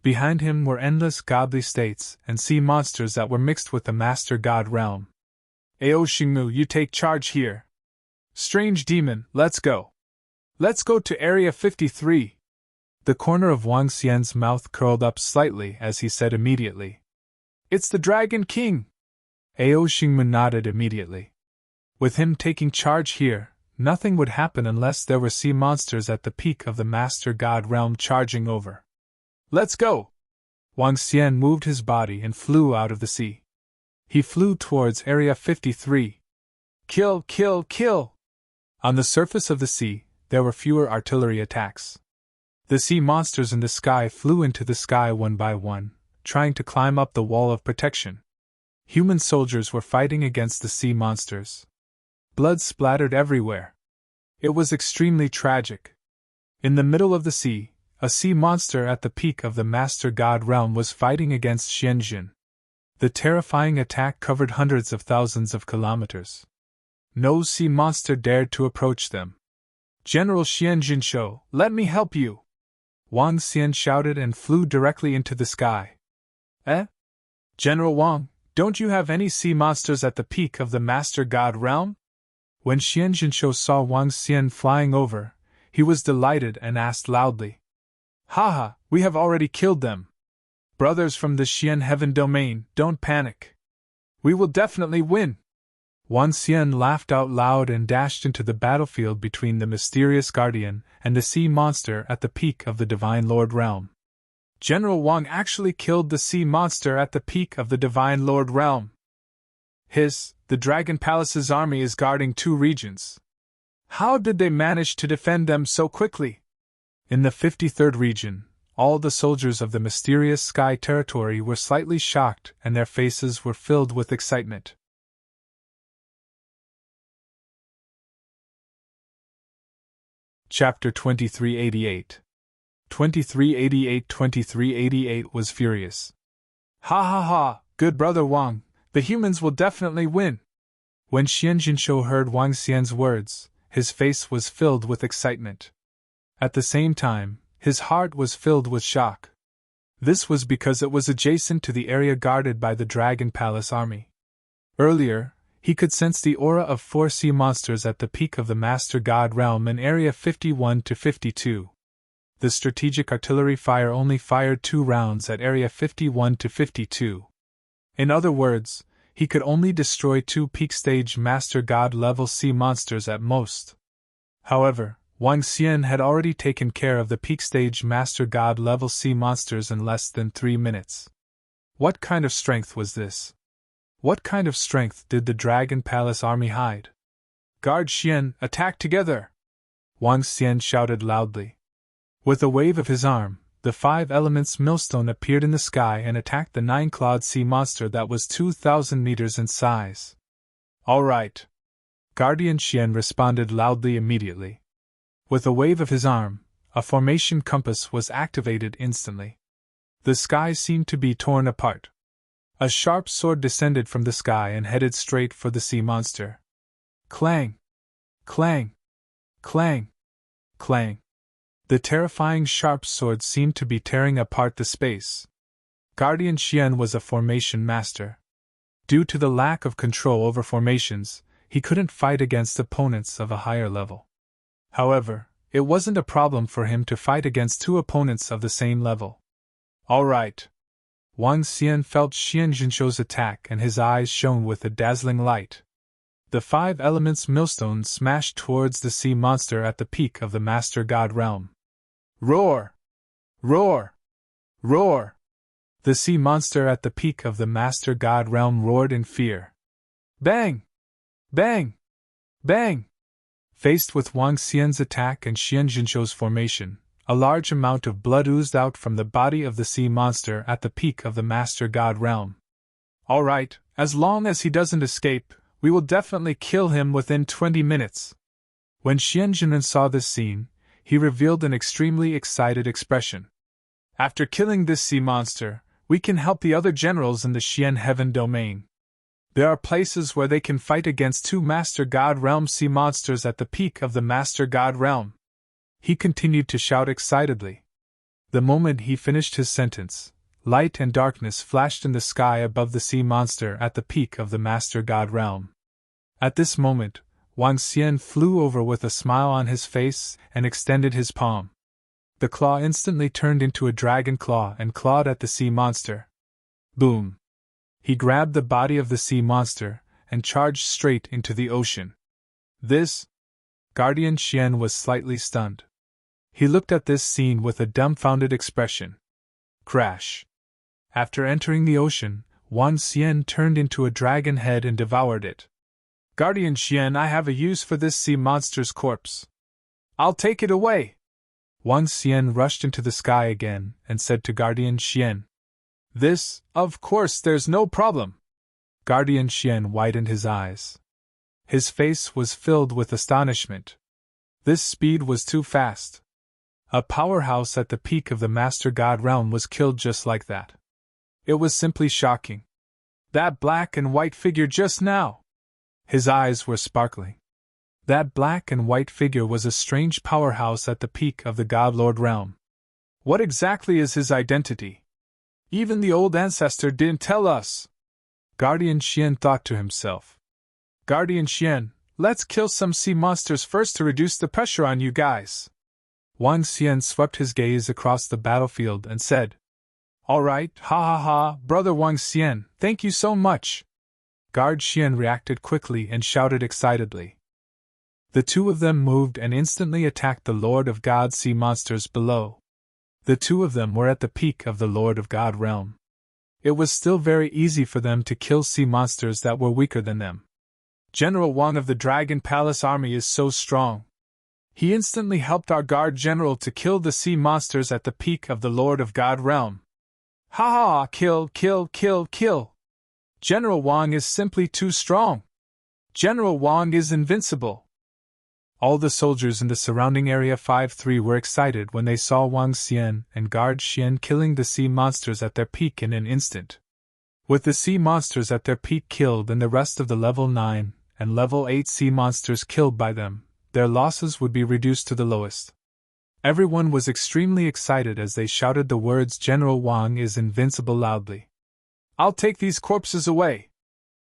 Behind him were endless godly states and sea monsters that were mixed with the Master God realm. Ao Xingmu, you take charge here. Strange demon, let's go. Let's go to Area 53. The corner of Wang Xian's mouth curled up slightly as he said immediately. It's the Dragon King! Ao Xingmen nodded immediately. With him taking charge here, nothing would happen unless there were sea monsters at the peak of the Master God realm charging over. Let's go! Wang Xian moved his body and flew out of the sea. He flew towards Area 53. Kill, kill, kill! On the surface of the sea, there were fewer artillery attacks. The sea monsters in the sky flew into the sky one by one, trying to climb up the wall of protection. Human soldiers were fighting against the sea monsters. Blood splattered everywhere. It was extremely tragic. In the middle of the sea, a sea monster at the peak of the Master God realm was fighting against Xianjun. The terrifying attack covered hundreds of thousands of kilometers. No sea monster dared to approach them. General Xianjunshou, let me help you! Wang Xian shouted and flew directly into the sky. Eh? General Wang, don't you have any sea monsters at the peak of the Master God realm? When Xianjunshou saw Wang Xian flying over, he was delighted and asked loudly. Haha, we have already killed them. Brothers from the Xian Heaven Domain, don't panic. We will definitely win. Wang Xian laughed out loud and dashed into the battlefield between the mysterious guardian and the sea monster at the peak of the Divine Lord realm. General Wang actually killed the sea monster at the peak of the Divine Lord realm. The Dragon Palace's army is guarding 2 regions. How did they manage to defend them so quickly? In the 53rd region, all the soldiers of the mysterious sky territory were slightly shocked and their faces were filled with excitement. Chapter 2388. 2388 was furious. Ha ha ha, good brother Wang, the humans will definitely win. When Xianjunshou heard Wang Xian's words, his face was filled with excitement. At the same time, his heart was filled with shock. This was because it was adjacent to the area guarded by the Dragon Palace army. Earlier, he could sense the aura of 4 sea monsters at the peak of the Master God realm in Area 51 to 52. The strategic artillery fire only fired 2 rounds at Area 51 to 52. In other words, he could only destroy 2 peak stage Master God level sea monsters at most. However, Wang Xian had already taken care of the peak stage Master God level sea monsters in less than 3 minutes. What kind of strength was this? What kind of strength did the Dragon Palace army hide? Guard Xian, attack together! Wang Xian shouted loudly. With a wave of his arm, the 5 elements millstone appeared in the sky and attacked the 9-clawed sea monster that was 2,000 meters in size. All right. Guardian Xian responded loudly immediately. With a wave of his arm, a formation compass was activated instantly. The sky seemed to be torn apart. A sharp sword descended from the sky and headed straight for the sea monster. Clang! Clang! Clang! Clang! The terrifying sharp sword seemed to be tearing apart the space. Guardian Xian was a formation master. Due to the lack of control over formations, he couldn't fight against opponents of a higher level. However, it wasn't a problem for him to fight against 2 opponents of the same level. All right. Wang Xian felt Xianjunshou's attack and his eyes shone with a dazzling light. The 5 elements millstone smashed towards the sea monster at the peak of the Master God realm. Roar! Roar! Roar! The sea monster at the peak of the Master God realm roared in fear. Bang! Bang! Bang! Faced with Wang Xian's attack and Xianjunshou's formation, a large amount of blood oozed out from the body of the sea monster at the peak of the Master God realm. All right, as long as he doesn't escape, we will definitely kill him within 20 minutes. When Xianjun saw this scene, he revealed an extremely excited expression. After killing this sea monster, we can help the other generals in the Xian Heaven Domain. There are places where they can fight against 2 Master God Realm sea monsters at the peak of the Master God Realm. He continued to shout excitedly. The moment he finished his sentence, light and darkness flashed in the sky above the sea monster at the peak of the Master God Realm. At this moment, Wang Xian flew over with a smile on his face and extended his palm. The claw instantly turned into a dragon claw and clawed at the sea monster. Boom! He grabbed the body of the sea monster and charged straight into the ocean. This? Guardian Xian was slightly stunned. He looked at this scene with a dumbfounded expression. Crash! After entering the ocean, Wang Xian turned into a dragon head and devoured it. Guardian Xian, I have a use for this sea monster's corpse. I'll take it away! Wang Xian rushed into the sky again and said to Guardian Xian. This, of course, there's no problem. Guardian Xian widened his eyes. His face was filled with astonishment. This speed was too fast. A powerhouse at the peak of the Master God realm was killed just like that. It was simply shocking. That black and white figure just now! His eyes were sparkling. That black and white figure was a strange powerhouse at the peak of the God Lord realm. What exactly is his identity? Even the old ancestor didn't tell us. Guardian Xian thought to himself. Guardian Xian, let's kill some sea monsters first to reduce the pressure on you guys. Wang Xian swept his gaze across the battlefield and said, All right, ha ha ha, brother Wang Xian, thank you so much. Guard Xian reacted quickly and shouted excitedly. The two of them moved and instantly attacked the Lord of God sea monsters below. The two of them were at the peak of the Lord of God realm. It was still very easy for them to kill sea monsters that were weaker than them. General Wang of the Dragon Palace Army is so strong. He instantly helped our guard general to kill the sea monsters at the peak of the Lord of God realm. Ha ha! Kill, kill, kill, kill! General Wang is simply too strong. General Wang is invincible. All the soldiers in the surrounding Area 5-3 were excited when they saw Wang Xian and Guard Xian killing the sea monsters at their peak in an instant. With the sea monsters at their peak killed and the rest of the level 9 and level 8 sea monsters killed by them, their losses would be reduced to the lowest. Everyone was extremely excited as they shouted the words General Wang is invincible loudly. I'll take these corpses away.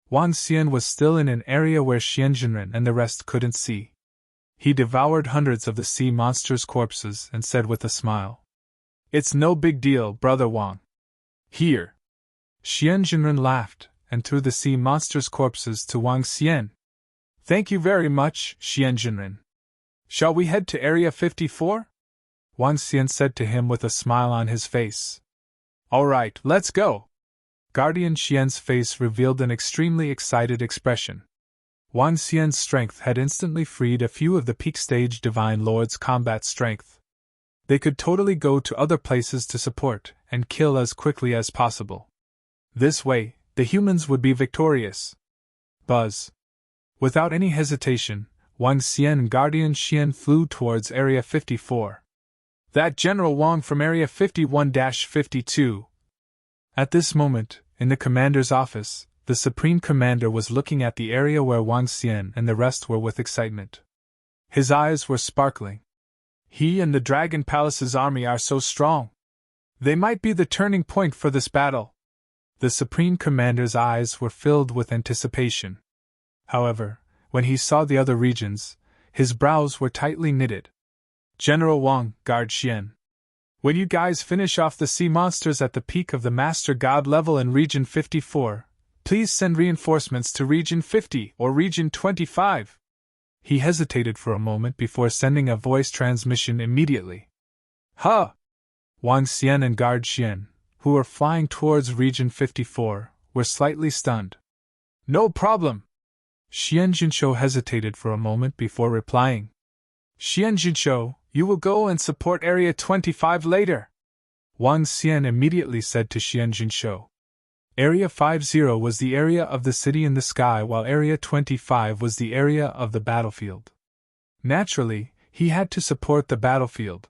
Wang Xian was still in an area where Xianjinren and the rest couldn't see. He devoured hundreds of the sea monsters' corpses and said with a smile, It's no big deal, brother Wang. Here. Xianjinren laughed and threw the sea monsters' corpses to Wang Xian. Thank you very much, Xianjinren. Shall we head to Area 54? Wang Xian said to him with a smile on his face. All right, let's go. Guardian Xian's face revealed an extremely excited expression. Wang Xian's strength had instantly freed a few of the peak stage Divine Lord's combat strength. They could totally go to other places to support and kill as quickly as possible. This way, the humans would be victorious. Buzz. Without any hesitation, Wang Xian and Guardian Xian flew towards Area 54. That General Wang from Area 51-52. At this moment, in the commander's office, the Supreme Commander was looking at the area where Wang Xian and the rest were with excitement. His eyes were sparkling. He and the Dragon Palace's army are so strong. They might be the turning point for this battle. The Supreme Commander's eyes were filled with anticipation. However, when he saw the other regions, his brows were tightly knitted. General Wang, Guard Xian. When you guys finish off the sea monsters at the peak of the Master God level in Region 54, please send reinforcements to Region 50 or Region 25. He hesitated for a moment before sending a voice transmission immediately. Huh! Wang Xian and Guard Xian, who were flying towards Region 54, were slightly stunned. No problem. Xian Jinshou hesitated for a moment before replying. Xian Jinshou, you will go and support Area 25 later. Wang Xian immediately said to Xian Jinshou. Area 50 was the area of the city in the sky while Area 25 was the area of the battlefield. Naturally, he had to support the battlefield.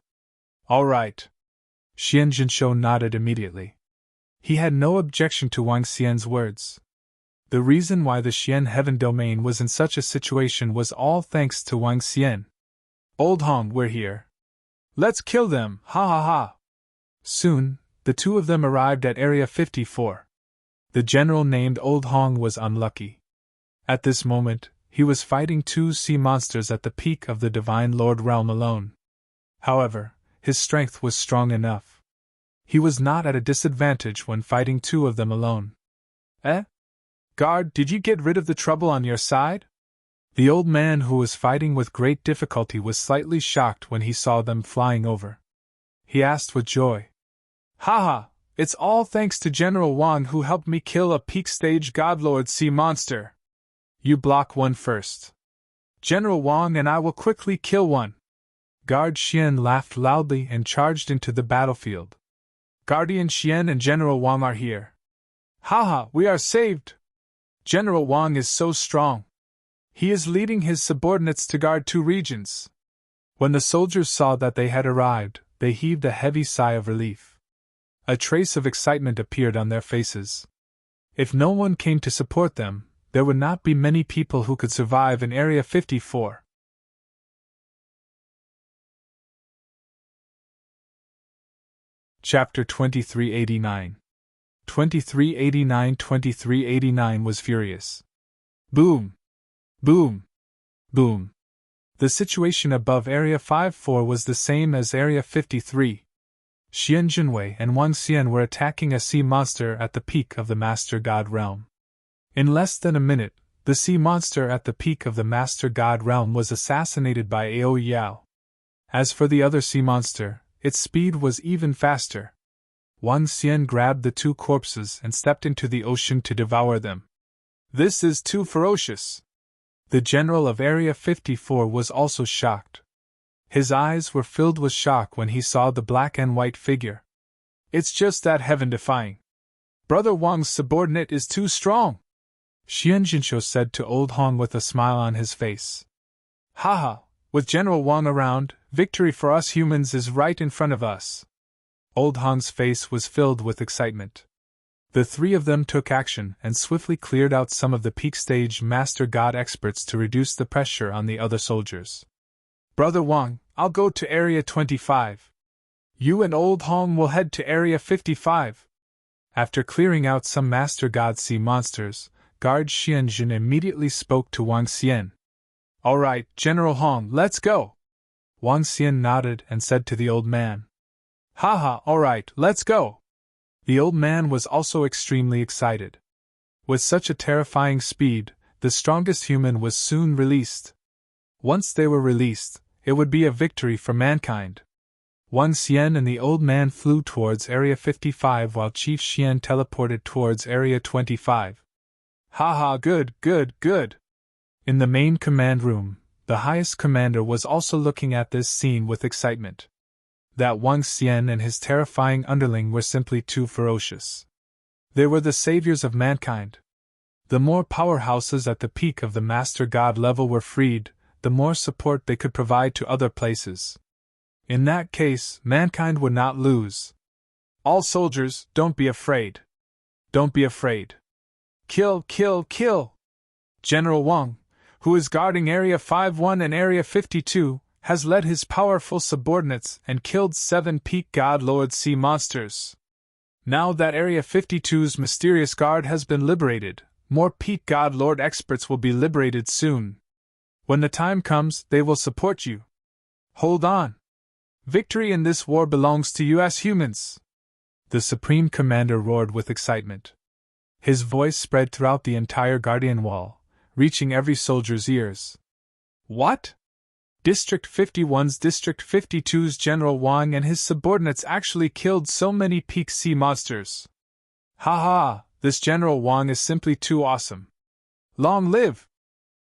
All right. Xian Jinshou nodded immediately. He had no objection to Wang Xian's words. The reason why the Xian Heaven domain was in such a situation was all thanks to Wang Xian. Old Hong, we're here. Let's kill them, ha ha ha. Soon, the two of them arrived at Area 54. The general named Old Hong was unlucky. At this moment, he was fighting two sea monsters at the peak of the Divine Lord realm alone. However, his strength was strong enough. He was not at a disadvantage when fighting two of them alone. Eh? Guard, did you get rid of the trouble on your side? The old man who was fighting with great difficulty was slightly shocked when he saw them flying over. He asked with joy. Haha, it's all thanks to General Wang who helped me kill a peak stage Godlord sea monster. You block one first. General Wang and I will quickly kill one. Guard Xian laughed loudly and charged into the battlefield. Guardian Xian and General Wang are here. Haha, we are saved! General Wang is so strong. He is leading his subordinates to guard 2 regions. When the soldiers saw that they had arrived, they heaved a heavy sigh of relief. A trace of excitement appeared on their faces. If no one came to support them, there would not be many people who could survive in Area 54. Chapter 2389. 2389 was furious. Boom! Boom! Boom! The situation above Area 54 was the same as Area 53. Xian Junwei and Wang Xian were attacking a sea monster at the peak of the Master God Realm. In less than a minute, the sea monster at the peak of the Master God Realm was assassinated by Ao Yao. As for the other sea monster, its speed was even faster. Wang Xian grabbed the 2 corpses and stepped into the ocean to devour them. This is too ferocious. The general of Area 54 was also shocked. His eyes were filled with shock when he saw the black and white figure. It's just that heaven-defying. Brother Wang's subordinate is too strong, Xian Jinsho said to Old Hong with a smile on his face. Haha, with General Wang around, victory for us humans is right in front of us. Old Hong's face was filled with excitement. The 3 of them took action and swiftly cleared out some of the peak stage Master God experts to reduce the pressure on the other soldiers. Brother Wang, I'll go to Area 25. You and Old Hong will head to Area 55. After clearing out some Master God sea monsters, Guard Xianjun immediately spoke to Wang Xian. All right, General Hong, let's go. Wang Xian nodded and said to the old man. Haha, all right, let's go. The old man was also extremely excited. With such a terrifying speed, the strongest human was soon released. Once they were released, it would be a victory for mankind. Wang Xian and the old man flew towards Area 55 while Chief Xian teleported towards Area 25. Haha, good. In the main command room, the highest commander was also looking at this scene with excitement. That Wang Xian and his terrifying underling were simply too ferocious. They were the saviors of mankind. The more powerhouses at the peak of the Master God level were freed, the more support they could provide to other places. In that case, mankind would not lose. All soldiers, don't be afraid. Don't be afraid. Kill! General Wang, who is guarding Area 51 and Area 52, has led his powerful subordinates and killed 7 peak God Lord sea monsters. Now that Area 52's mysterious guard has been liberated, more peak God Lord experts will be liberated soon. When the time comes, they will support you. Hold on. Victory in this war belongs to you as humans. The Supreme Commander roared with excitement. His voice spread throughout the entire Guardian Wall, reaching every soldier's ears. What? District 51's District 52's General Wang and his subordinates actually killed so many peak sea monsters. Haha, this General Wang is simply too awesome. Long live!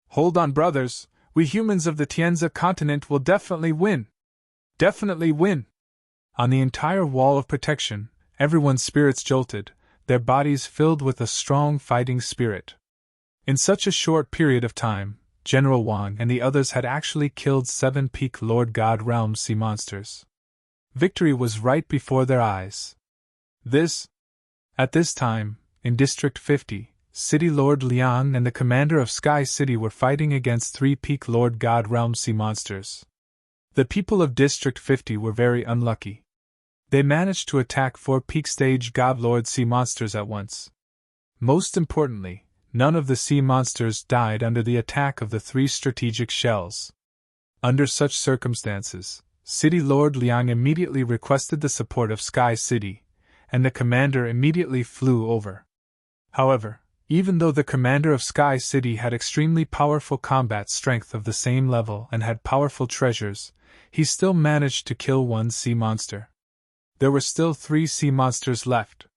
Hold on, brothers, we humans of the Tianzi continent will definitely win. Definitely win! On the entire wall of protection, everyone's spirits jolted, their bodies filled with a strong fighting spirit. In such a short period of time, General Wang and the others had actually killed 7 peak Lord God Realm sea monsters. Victory was right before their eyes. At this time, in District 50, City Lord Liang and the commander of Sky City were fighting against 3 peak Lord God Realm sea monsters. The people of District 50 were very unlucky. They managed to attack 4 peak stage God Lord sea monsters at once. Most importantly, none of the sea monsters died under the attack of the 3 strategic shells. Under such circumstances, City Lord Liang immediately requested the support of Sky City, and the commander immediately flew over. However, Even though the commander of Sky City had extremely powerful combat strength of the same level and had powerful treasures, he still managed to kill one sea monster. There were still 3 sea monsters left.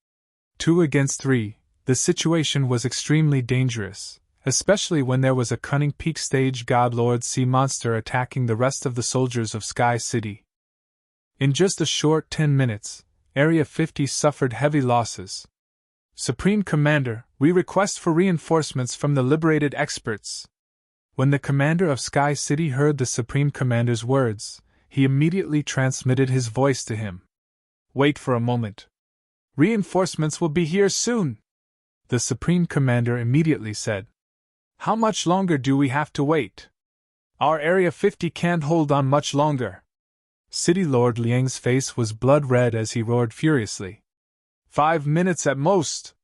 2 against 3, the situation was extremely dangerous, especially when there was a cunning peak stage God-Lord sea monster attacking the rest of the soldiers of Sky City. In just a short 10 minutes, Area 50 suffered heavy losses. Supreme Commander, we request for reinforcements from the liberated experts. When the commander of Sky City heard the Supreme Commander's words, he immediately transmitted his voice to him. Wait for a moment. Reinforcements will be here soon, the Supreme Commander immediately said. How much longer do we have to wait? Our Area 50 can't hold on much longer. City Lord Liang's face was blood red as he roared furiously. 5 minutes at most.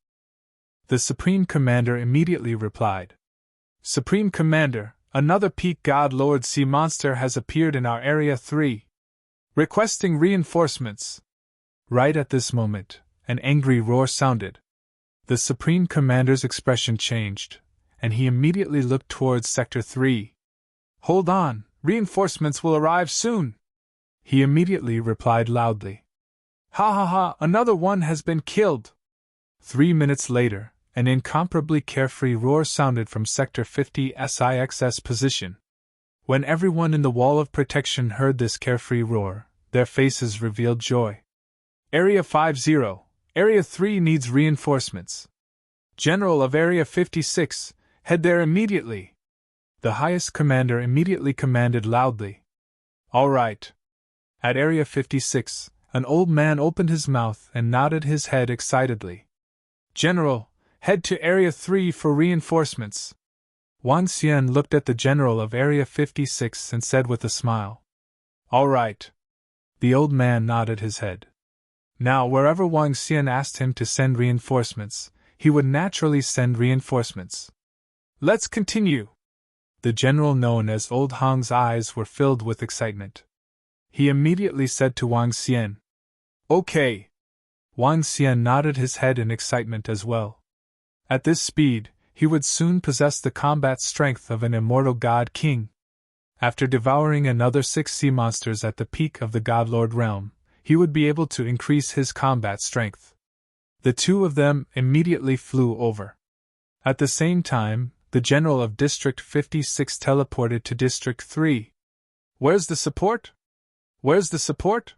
The Supreme Commander immediately replied. Supreme Commander, another peak God Lord Sea Monster has appeared in our Area 3. Requesting reinforcements. Right at this moment, an angry roar sounded. The Supreme Commander's expression changed, and he immediately looked towards Sector 3. Hold on, reinforcements will arrive soon. He immediately replied loudly. Ha ha ha, another one has been killed. 3 minutes later, an incomparably carefree roar sounded from Sector 50 SIX's position. When everyone in the wall of protection heard this carefree roar, their faces revealed joy. Area 50, Area 3 needs reinforcements. General of Area 56, head there immediately. The highest commander immediately commanded loudly. All right. At Area 56, an old man opened his mouth and nodded his head excitedly. General, head to Area 3 for reinforcements. Wang Xian looked at the general of Area 56 and said with a smile. All right. The old man nodded his head. Now, wherever Wang Xian asked him to send reinforcements, he would naturally send reinforcements. Let's continue. The general known as Old Hong's eyes were filled with excitement. He immediately said to Wang Xian, Okay. Wang Xian nodded his head in excitement as well. At this speed, he would soon possess the combat strength of an immortal god king. After devouring another 6 sea monsters at the peak of the Godlord realm, he would be able to increase his combat strength. The 2 of them immediately flew over. At the same time, the general of District 56 teleported to District 3. Where's the support? Where's the support?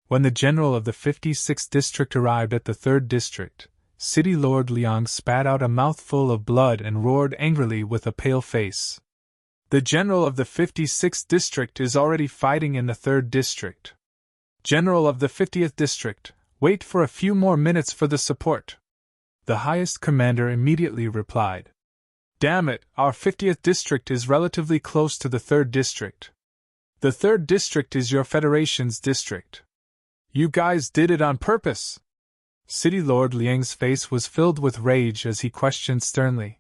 When the general of the 56th district arrived at the 3rd district, City Lord Liang spat out a mouthful of blood and roared angrily with a pale face. The general of the 56th district is already fighting in the 3rd district. General of the 50th district, wait for a few more minutes for the support. The highest commander immediately replied. Damn it, our 50th district is relatively close to the 3rd district. The 3rd district is your Federation's district. You guys did it on purpose. City Lord Liang's face was filled with rage as he questioned sternly.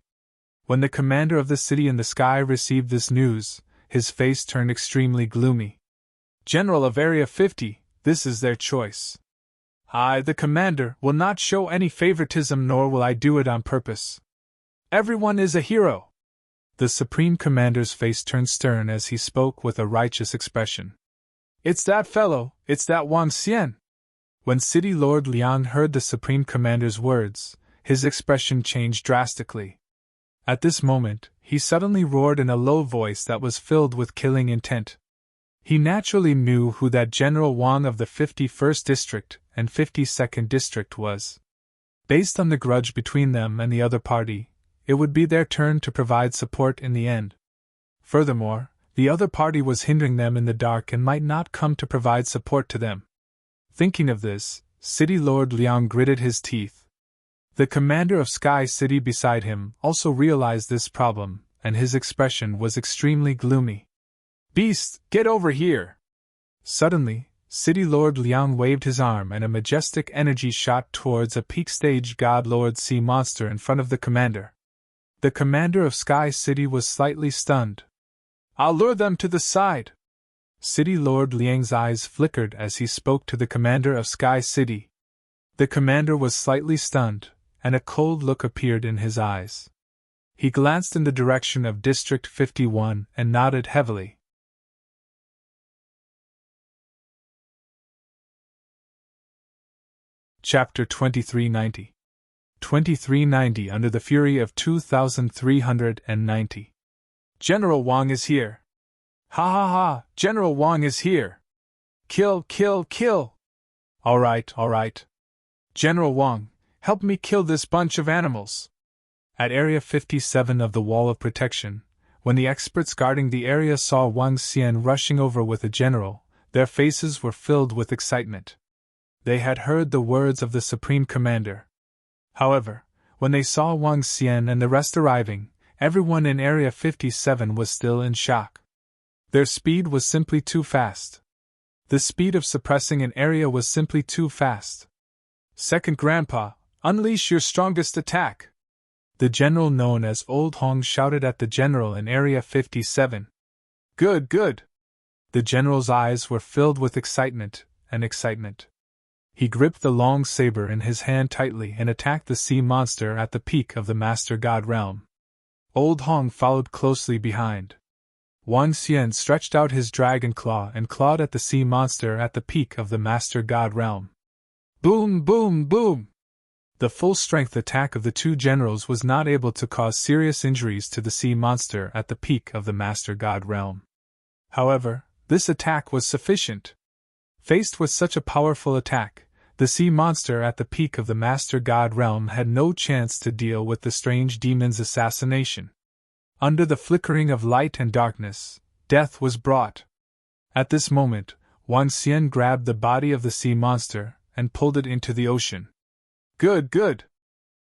When the commander of the city in the sky received this news, his face turned extremely gloomy. General of Area 50, this is their choice. I, the commander, will not show any favoritism, nor will I do it on purpose. Everyone is a hero. The Supreme Commander's face turned stern as he spoke with a righteous expression. It's that fellow, it's that Wang Xian. When City Lord Liang heard the Supreme Commander's words, his expression changed drastically. At this moment, he suddenly roared in a low voice that was filled with killing intent. He naturally knew who that General Wang of the 51st District and 52nd District was. Based on the grudge between them and the other party, it would be their turn to provide support in the end. Furthermore, the other party was hindering them in the dark and might not come to provide support to them. Thinking of this, City Lord Liang gritted his teeth. The commander of Sky City beside him also realized this problem, and his expression was extremely gloomy. Beast, get over here! Suddenly, City Lord Liang waved his arm and a majestic energy shot towards a peak stage God Lord Sea Monster in front of the commander. The commander of Sky City was slightly stunned. I'll lure them to the side. City Lord Liang's eyes flickered as he spoke to the commander of Sky City. The commander was slightly stunned, and a cold look appeared in his eyes. He glanced in the direction of District 51 and nodded heavily. Chapter 2390. 2390 Under the Fury of 2390. General Wang is here! Ha ha ha! General Wang is here! Kill, kill, kill! All right. General Wang, help me kill this bunch of animals! At Area 57 of the Wall of Protection, when the experts guarding the area saw Wang Xian rushing over with a general, their faces were filled with excitement. They had heard the words of the Supreme Commander. However, when they saw Wang Xian and the rest arriving, everyone in Area 57 was still in shock. Their speed was simply too fast. The speed of suppressing an area was simply too fast. Second Grandpa, unleash your strongest attack! The general known as Old Hong shouted at the general in Area 57. Good! The general's eyes were filled with excitement. He gripped the long saber in his hand tightly and attacked the sea monster at the peak of the Master God realm. Old Hong followed closely behind. Wang Xian stretched out his dragon claw and clawed at the sea monster at the peak of the Master God realm. Boom, boom, boom! The full-strength attack of the two generals was not able to cause serious injuries to the sea monster at the peak of the Master God realm. However, this attack was sufficient. Faced with such a powerful attack, the sea monster at the peak of the Master God realm had no chance to deal with the strange demon's assassination. Under the flickering of light and darkness, death was brought. At this moment, Wang Xian grabbed the body of the sea monster and pulled it into the ocean. Good!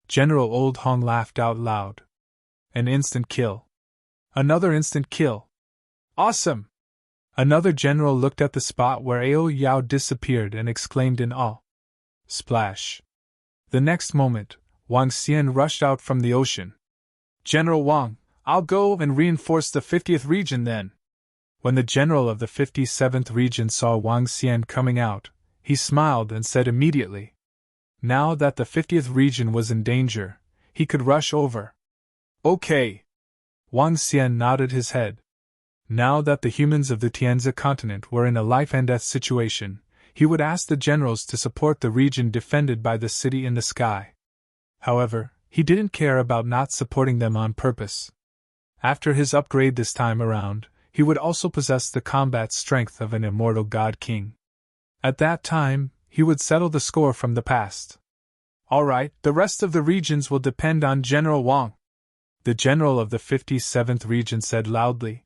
General Old Hong laughed out loud. An instant kill. Another instant kill. Awesome! Another general looked at the spot where Ao Yao disappeared and exclaimed in awe. Splash! The next moment, Wang Xian rushed out from the ocean. General Wang, I'll go and reinforce the 50th region then. When the general of the 57th region saw Wang Xian coming out, he smiled and said immediately. Now that the 50th region was in danger, he could rush over. Okay. Wang Xian nodded his head. Now that the humans of the Tianzi continent were in a life-and-death situation, he would ask the generals to support the region defended by the city in the sky. However, he didn't care about not supporting them on purpose. After his upgrade this time around, he would also possess the combat strength of an immortal god king. At that time, he would settle the score from the past. Alright, the rest of the regions will depend on General Wang. The general of the 57th region said loudly.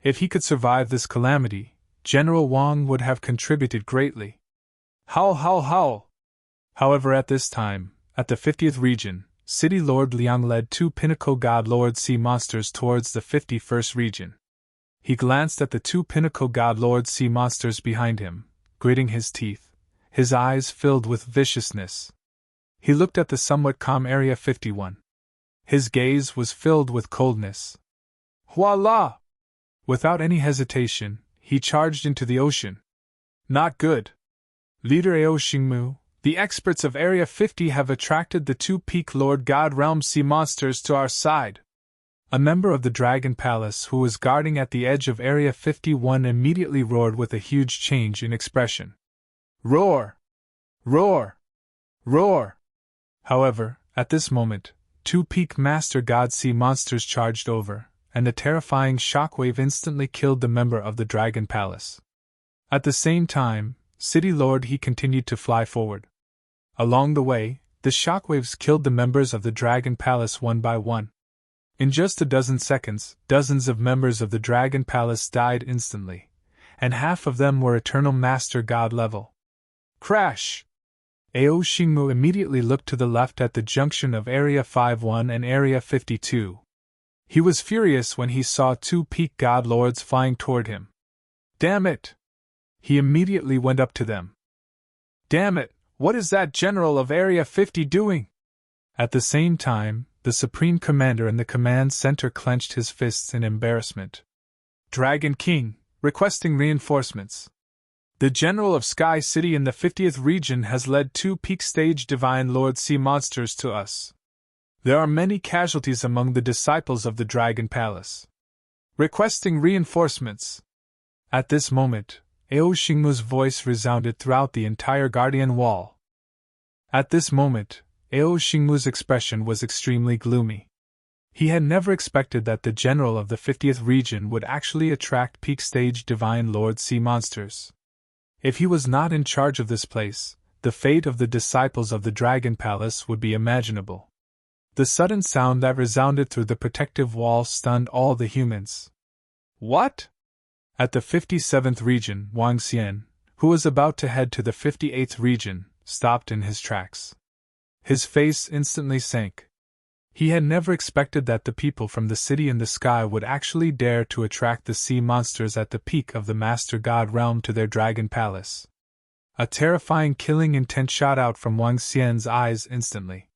If he could survive this calamity, General Wang would have contributed greatly. Howl! However, at this time, at the 50th region, City Lord Liang led two Pinnacle God Lord sea monsters towards the 51st region. He glanced at the two Pinnacle God Lord sea monsters behind him, gritting his teeth, his eyes filled with viciousness. He looked at the somewhat calm Area 51. His gaze was filled with coldness. Voila! Without any hesitation, he charged into the ocean. Not good. Leader Ao Xingmu, the experts of Area 50 have attracted the two Peak Lord God Realm sea monsters to our side. A member of the Dragon Palace who was guarding at the edge of Area 51 immediately roared with a huge change in expression. Roar! Roar! Roar! However, at this moment, two Peak Master God sea monsters charged over, and a terrifying shockwave instantly killed the member of the Dragon Palace. At the same time, City Lord He continued to fly forward. Along the way, the shockwaves killed the members of the Dragon Palace one by one. In just a dozen seconds, dozens of members of the Dragon Palace died instantly, and half of them were Eternal Master God level. Crash! Ao Xingmu immediately looked to the left at the junction of Area 51 and Area 52. He was furious when he saw two Peak God Lords flying toward him. Damn it! He immediately went up to them. Damn it! What is that General of Area 50 doing? At the same time, the Supreme Commander in the command center clenched his fists in embarrassment. Dragon King, requesting reinforcements. The general of Sky City in the 50th region has led 2 peak stage Divine Lord sea monsters to us. There are many casualties among the disciples of the Dragon Palace. Requesting reinforcements. At this moment, Ao Xingmu's voice resounded throughout the entire Guardian Wall. At this moment, Ao Xingmu's expression was extremely gloomy. He had never expected that the general of the 50th region would actually attract peak stage Divine Lord sea monsters. If he was not in charge of this place, the fate of the disciples of the Dragon Palace would be imaginable. The sudden sound that resounded through the protective wall stunned all the humans. What? At the 57th region, Wang Xian, who was about to head to the 58th region, stopped in his tracks. His face instantly sank. He had never expected that the people from the city in the sky would actually dare to attract the sea monsters at the peak of the Master God realm to their Dragon Palace. A terrifying killing intent shot out from Wang Xian's eyes instantly.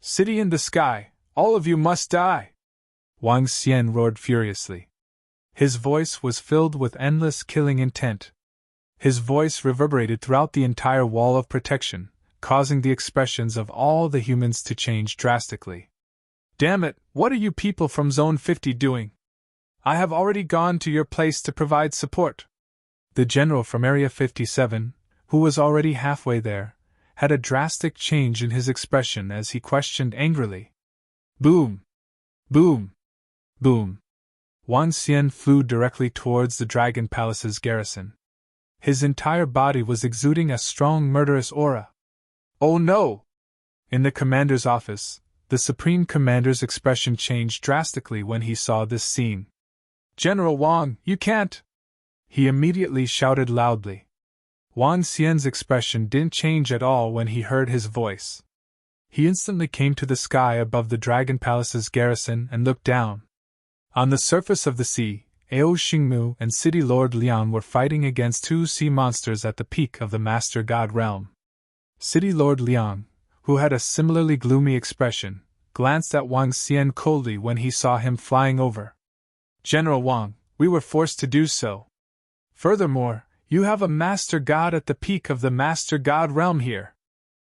City in the sky, all of you must die! Wang Xian roared furiously. His voice was filled with endless killing intent. His voice reverberated throughout the entire wall of protection, causing the expressions of all the humans to change drastically. Damn it, what are you people from Zone 50 doing? I have already gone to your place to provide support. The general from Area 57, who was already halfway there, had a drastic change in his expression as he questioned angrily. Boom! Boom! Boom! Wang Xian flew directly towards the Dragon Palace's garrison. His entire body was exuding a strong murderous aura. Oh no! In the commander's office, the Supreme Commander's expression changed drastically when he saw this scene. General Wang, you can't! He immediately shouted loudly. Wang Xian's expression didn't change at all when he heard his voice. He instantly came to the sky above the Dragon Palace's garrison and looked down. On the surface of the sea, Ao Xingmu and City Lord Liang were fighting against 2 sea monsters at the peak of the Master God realm. City Lord Liang, who had a similarly gloomy expression, glanced at Wang Xian coldly when he saw him flying over. General Wang, we were forced to do so. Furthermore, you have a Master God at the peak of the Master God realm here.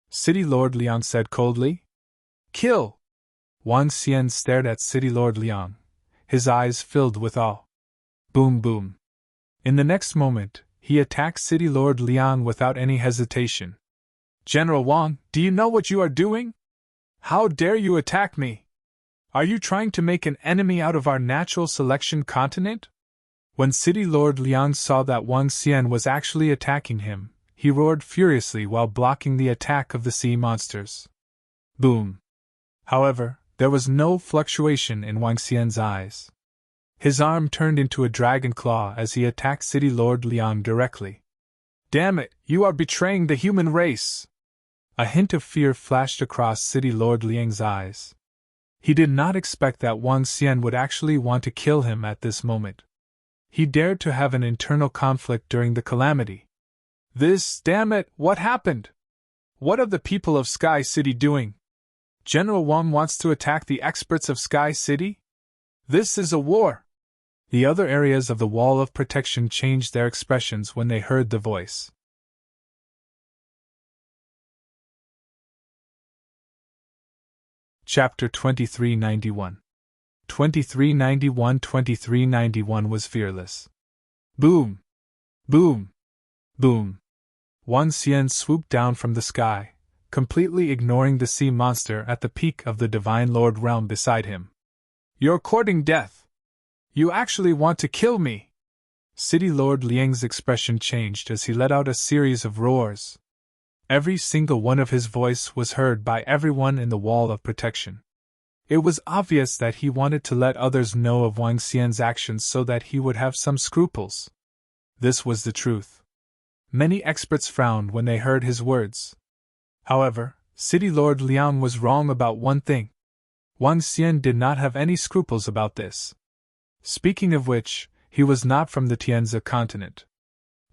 City Lord Liang said coldly. Kill! Wang Xian stared at City Lord Liang, his eyes filled with awe. Boom boom. In the next moment, he attacked City Lord Liang without any hesitation. General Wang, do you know what you are doing? How dare you attack me? Are you trying to make an enemy out of our natural selection continent? When City Lord Liang saw that Wang Xian was actually attacking him, he roared furiously while blocking the attack of the sea monsters. Boom. However, there was no fluctuation in Wang Xian's eyes. His arm turned into a dragon claw as he attacked City Lord Liang directly. Damn it, you are betraying the human race! A hint of fear flashed across City Lord Liang's eyes. He did not expect that Wang Xian would actually want to kill him at this moment. He dared to have an internal conflict during the calamity. Damn it, what happened? What are the people of Sky City doing? General Wang wants to attack the experts of Sky City? This is a war! The other areas of the wall of protection changed their expressions when they heard the voice. Chapter 2391. 2391 was fearless. Boom! Boom! Boom! Wang Xian swooped down from the sky, completely ignoring the sea monster at the peak of the Divine Lord realm beside him. You're courting death! You actually want to kill me! City Lord Liang's expression changed as he let out a series of roars. Every single one of his voice was heard by everyone in the wall of protection. It was obvious that he wanted to let others know of Wang Xian's actions so that he would have some scruples. This was the truth. Many experts frowned when they heard his words. However, City Lord Liang was wrong about one thing. Wang Xian did not have any scruples about this. Speaking of which, he was not from the Tianzi continent.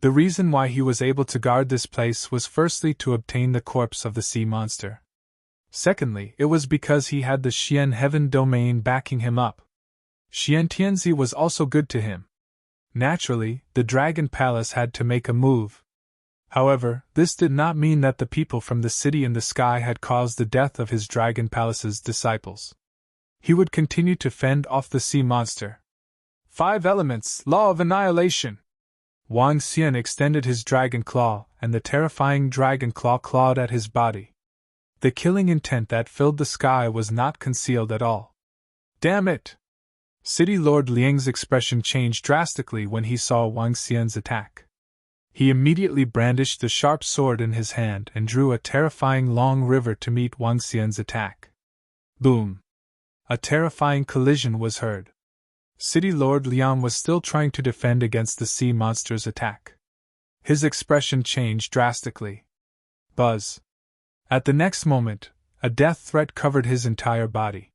The reason why he was able to guard this place was firstly to obtain the corpse of the sea monster. Secondly, it was because he had the Xian Heaven domain backing him up. Xian Tianzi was also good to him. Naturally, the Dragon Palace had to make a move, However, this did not mean that the people from the city in the sky had caused the death of his dragon palace's disciples. He would continue to fend off the sea monster. 5 elements, law of annihilation. Wang Xian extended his dragon claw, and the terrifying dragon claw clawed at his body. The killing intent that filled the sky was not concealed at all. Damn it! City Lord Liang's expression changed drastically when he saw Wang Xian's attack. He immediately brandished the sharp sword in his hand and drew a terrifying long river to meet Wang Xian's attack. Boom! A terrifying collision was heard. City Lord Liang was still trying to defend against the sea monster's attack. His expression changed drastically. Buzz! At the next moment, a death threat covered his entire body.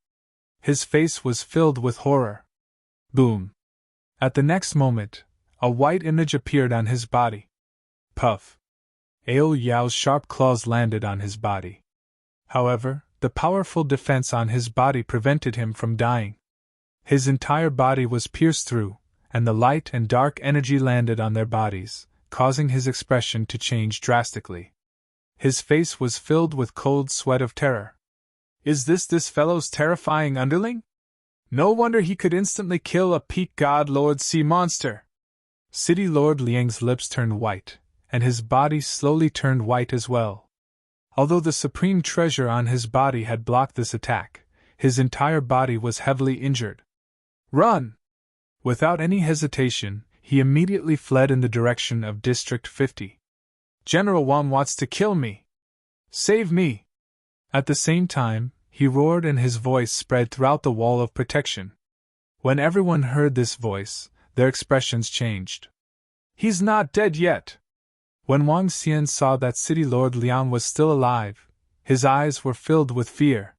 His face was filled with horror. Boom! At the next moment, a white image appeared on his body. Puff! Ao Yao's sharp claws landed on his body. However, the powerful defense on his body prevented him from dying. His entire body was pierced through, and the light and dark energy landed on their bodies, causing his expression to change drastically. His face was filled with cold sweat of terror. Is this fellow's terrifying underling? No wonder he could instantly kill a peak god lord sea monster. City Lord Liang's lips turned white, and his body slowly turned white as well. Although the supreme treasure on his body had blocked this attack, his entire body was heavily injured. Run! Without any hesitation, he immediately fled in the direction of District 50. General Wang wants to kill me! Save me! At the same time, he roared and his voice spread throughout the wall of protection. When everyone heard this voice, their expressions changed. He's not dead yet! When Wang Xian saw that City Lord Liang was still alive, his eyes were filled with fear.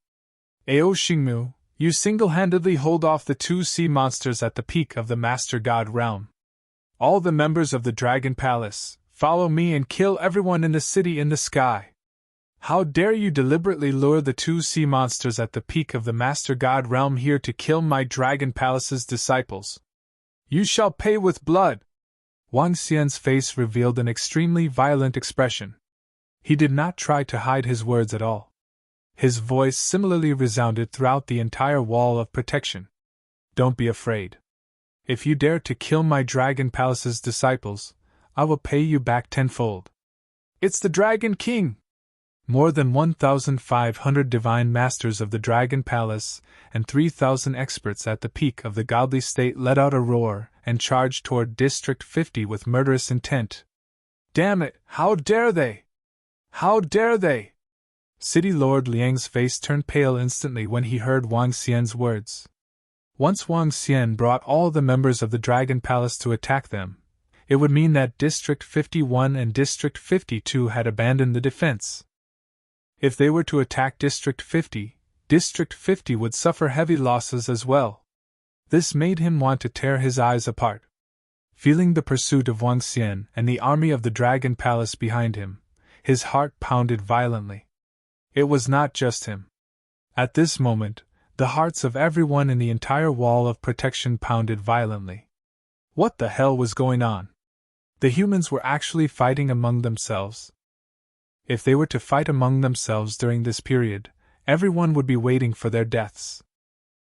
Ao Xingmu, you single-handedly hold off the 2 sea monsters at the peak of the Master God realm. All the members of the Dragon Palace, follow me and kill everyone in the city in the sky. How dare you deliberately lure the 2 sea monsters at the peak of the Master God realm here to kill my Dragon Palace's disciples? You shall pay with blood! Wang Xian's face revealed an extremely violent expression. He did not try to hide his words at all. His voice similarly resounded throughout the entire wall of protection. Don't be afraid. If you dare to kill my Dragon Palace's disciples, I will pay you back tenfold. It's the Dragon King! More than 1,500 divine masters of the Dragon Palace and 3,000 experts at the peak of the godly state let out a roar and charged toward District 50 with murderous intent. Damn it, how dare they! How dare they! City Lord Liang's face turned pale instantly when he heard Wang Xian's words. Once Wang Xian brought all the members of the Dragon Palace to attack them, it would mean that District 51 and District 52 had abandoned the defense. If they were to attack District 50, District 50 would suffer heavy losses as well. This made him want to tear his eyes apart. Feeling the pursuit of Wang Xian and the army of the Dragon Palace behind him, his heart pounded violently. It was not just him. At this moment, the hearts of everyone in the entire wall of protection pounded violently. What the hell was going on? The humans were actually fighting among themselves. If they were to fight among themselves during this period, everyone would be waiting for their deaths.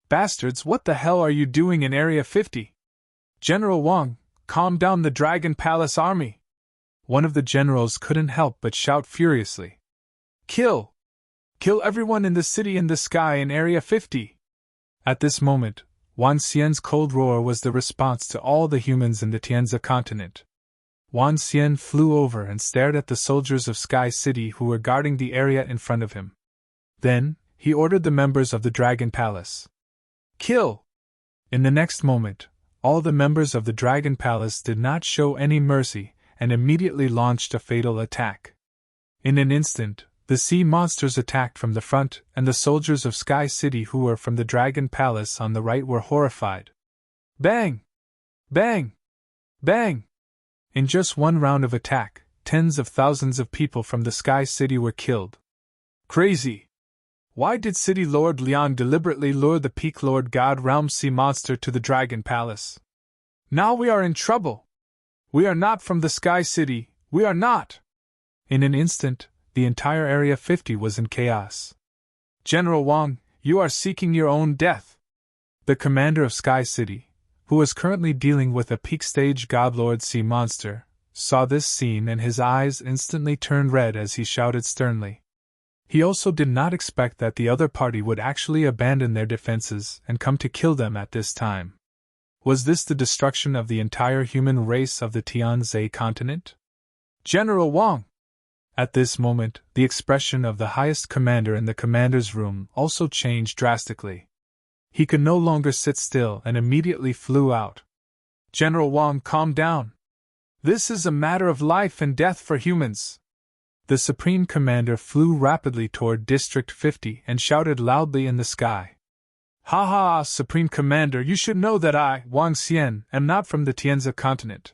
Bastards, what the hell are you doing in Area 50? General Wang, calm down the Dragon Palace army! One of the generals couldn't help but shout furiously. Kill! Kill everyone in the city in the sky in Area 50! At this moment, Wang Xian's cold roar was the response to all the humans in the Tianzi continent. Wang Xian flew over and stared at the soldiers of Sky City who were guarding the area in front of him. Then, he ordered the members of the Dragon Palace. Kill! In the next moment, all the members of the Dragon Palace did not show any mercy and immediately launched a fatal attack. In an instant, the sea monsters attacked from the front, and the soldiers of Sky City who were from the Dragon Palace on the right were horrified. Bang! Bang! Bang! In just one round of attack, tens of thousands of people from the Sky City were killed. Crazy! Why did City Lord Liang deliberately lure the Peak Lord God Realm Sea Monster to the Dragon Palace? Now we are in trouble! We are not from the Sky City, we are not! In an instant, the entire Area 50 was in chaos. General Wang, you are seeking your own death. The commander of Sky City, who was currently dealing with a peak-stage Godlord sea monster, saw this scene and his eyes instantly turned red as he shouted sternly. He also did not expect that the other party would actually abandon their defenses and come to kill them at this time. Was this the destruction of the entire human race of the Tianzhe continent? General Wang! At this moment, the expression of the highest commander in the commander's room also changed drastically. He could no longer sit still and immediately flew out. General Wang, calm down. This is a matter of life and death for humans. The Supreme Commander flew rapidly toward District 50 and shouted loudly in the sky. Ha ha, Supreme Commander, you should know that I, Wang Xian, am not from the Tianzhe continent.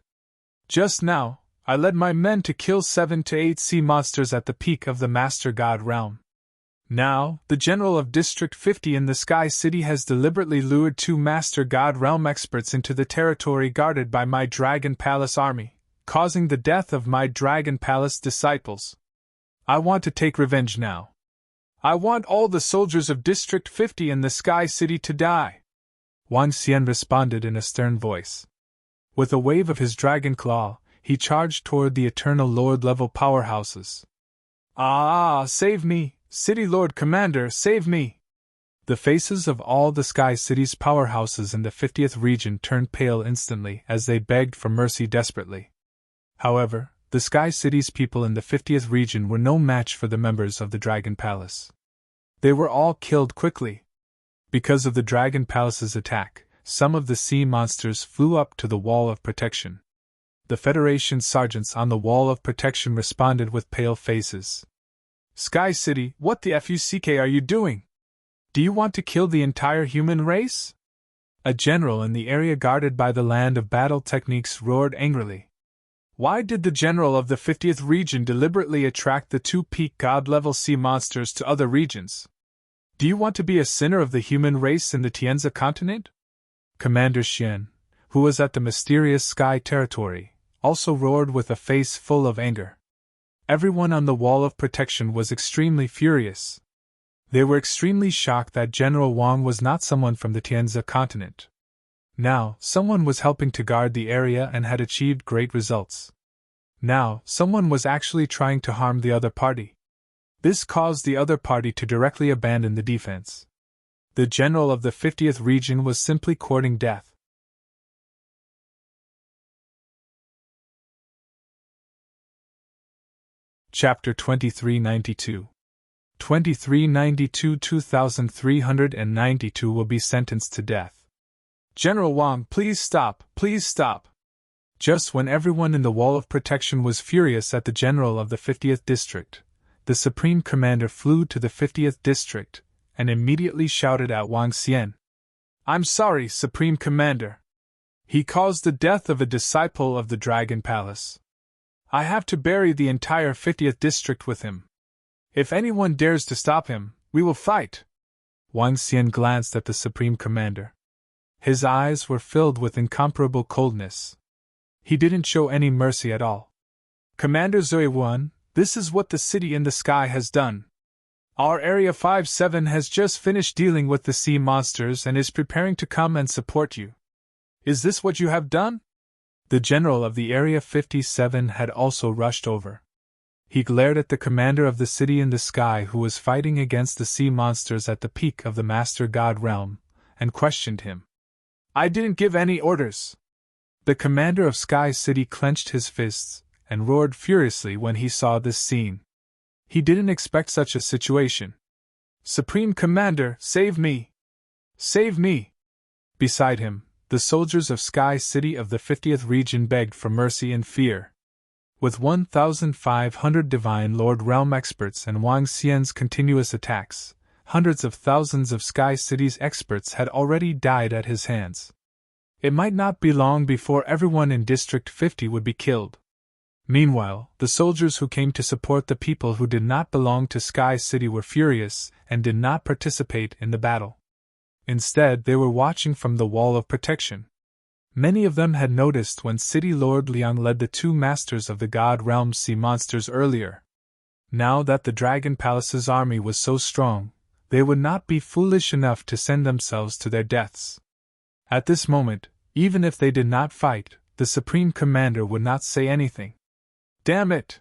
Just now, I led my men to kill 7 to 8 sea monsters at the peak of the Master God realm. Now, the general of District 50 in the Sky City has deliberately lured 2 Master God realm experts into the territory guarded by my Dragon Palace army, causing the death of my Dragon Palace disciples. I want to take revenge now. I want all the soldiers of District 50 in the Sky City to die. Wang Xian responded in a stern voice. With a wave of his dragon claw, he charged toward the Eternal Lord-level powerhouses. Ah, save me, City Lord Commander, save me! The faces of all the Sky City's powerhouses in the 50th region turned pale instantly as they begged for mercy desperately. However, the Sky City's people in the 50th region were no match for the members of the Dragon Palace. They were all killed quickly. Because of the Dragon Palace's attack, some of the sea monsters flew up to the Wall of Protection. The Federation sergeants on the Wall of Protection responded with pale faces. Sky City, what the fuck are you doing? Do you want to kill the entire human race? A general in the area guarded by the Land of Battle Techniques roared angrily. Why did the general of the 50th region deliberately attract the 2 peak god-level sea monsters to other regions? Do you want to be a sinner of the human race in the Tianzhe continent? Commander Xian, who was at the mysterious sky territory, also roared with a face full of anger. Everyone on the Wall of Protection was extremely furious. They were extremely shocked that General Wang was not someone from the Tianzhe continent. Now, someone was helping to guard the area and had achieved great results. Now, someone was actually trying to harm the other party. This caused the other party to directly abandon the defense. The general of the 50th region was simply courting death. Chapter 2392 2392-2392 will be sentenced to death. General Wang, please stop, please stop. Just when everyone in the Wall of Protection was furious at the general of the 50th district, the Supreme Commander flew to the 50th district and immediately shouted at Wang Xian. I'm sorry, Supreme Commander. He caused the death of a disciple of the Dragon Palace. I have to bury the entire 50th district with him. If anyone dares to stop him, we will fight. Wang Xian glanced at the Supreme Commander. His eyes were filled with incomparable coldness. He didn't show any mercy at all. Commander Zuiwan, this is what the city in the sky has done. Our Area 57 has just finished dealing with the sea monsters and is preparing to come and support you. Is this what you have done? The general of the Area 57 had also rushed over. He glared at the commander of the city in the sky who was fighting against the sea monsters at the peak of the Master God realm, and questioned him. I didn't give any orders. The commander of Sky City clenched his fists and roared furiously when he saw this scene. He didn't expect such a situation. Supreme Commander, save me! Save me! Beside him, the soldiers of Sky City of the 50th region begged for mercy and fear. With 1,500 Divine Lord Realm experts and Wang Xian's continuous attacks, hundreds of thousands of Sky City's experts had already died at his hands. It might not be long before everyone in District 50 would be killed. Meanwhile, the soldiers who came to support the people who did not belong to Sky City were furious and did not participate in the battle. Instead, they were watching from the Wall of Protection. Many of them had noticed when City Lord Liang led the two masters of the God Realm sea monsters earlier. Now that the Dragon Palace's army was so strong, they would not be foolish enough to send themselves to their deaths. At this moment, even if they did not fight, the Supreme Commander would not say anything. Damn it!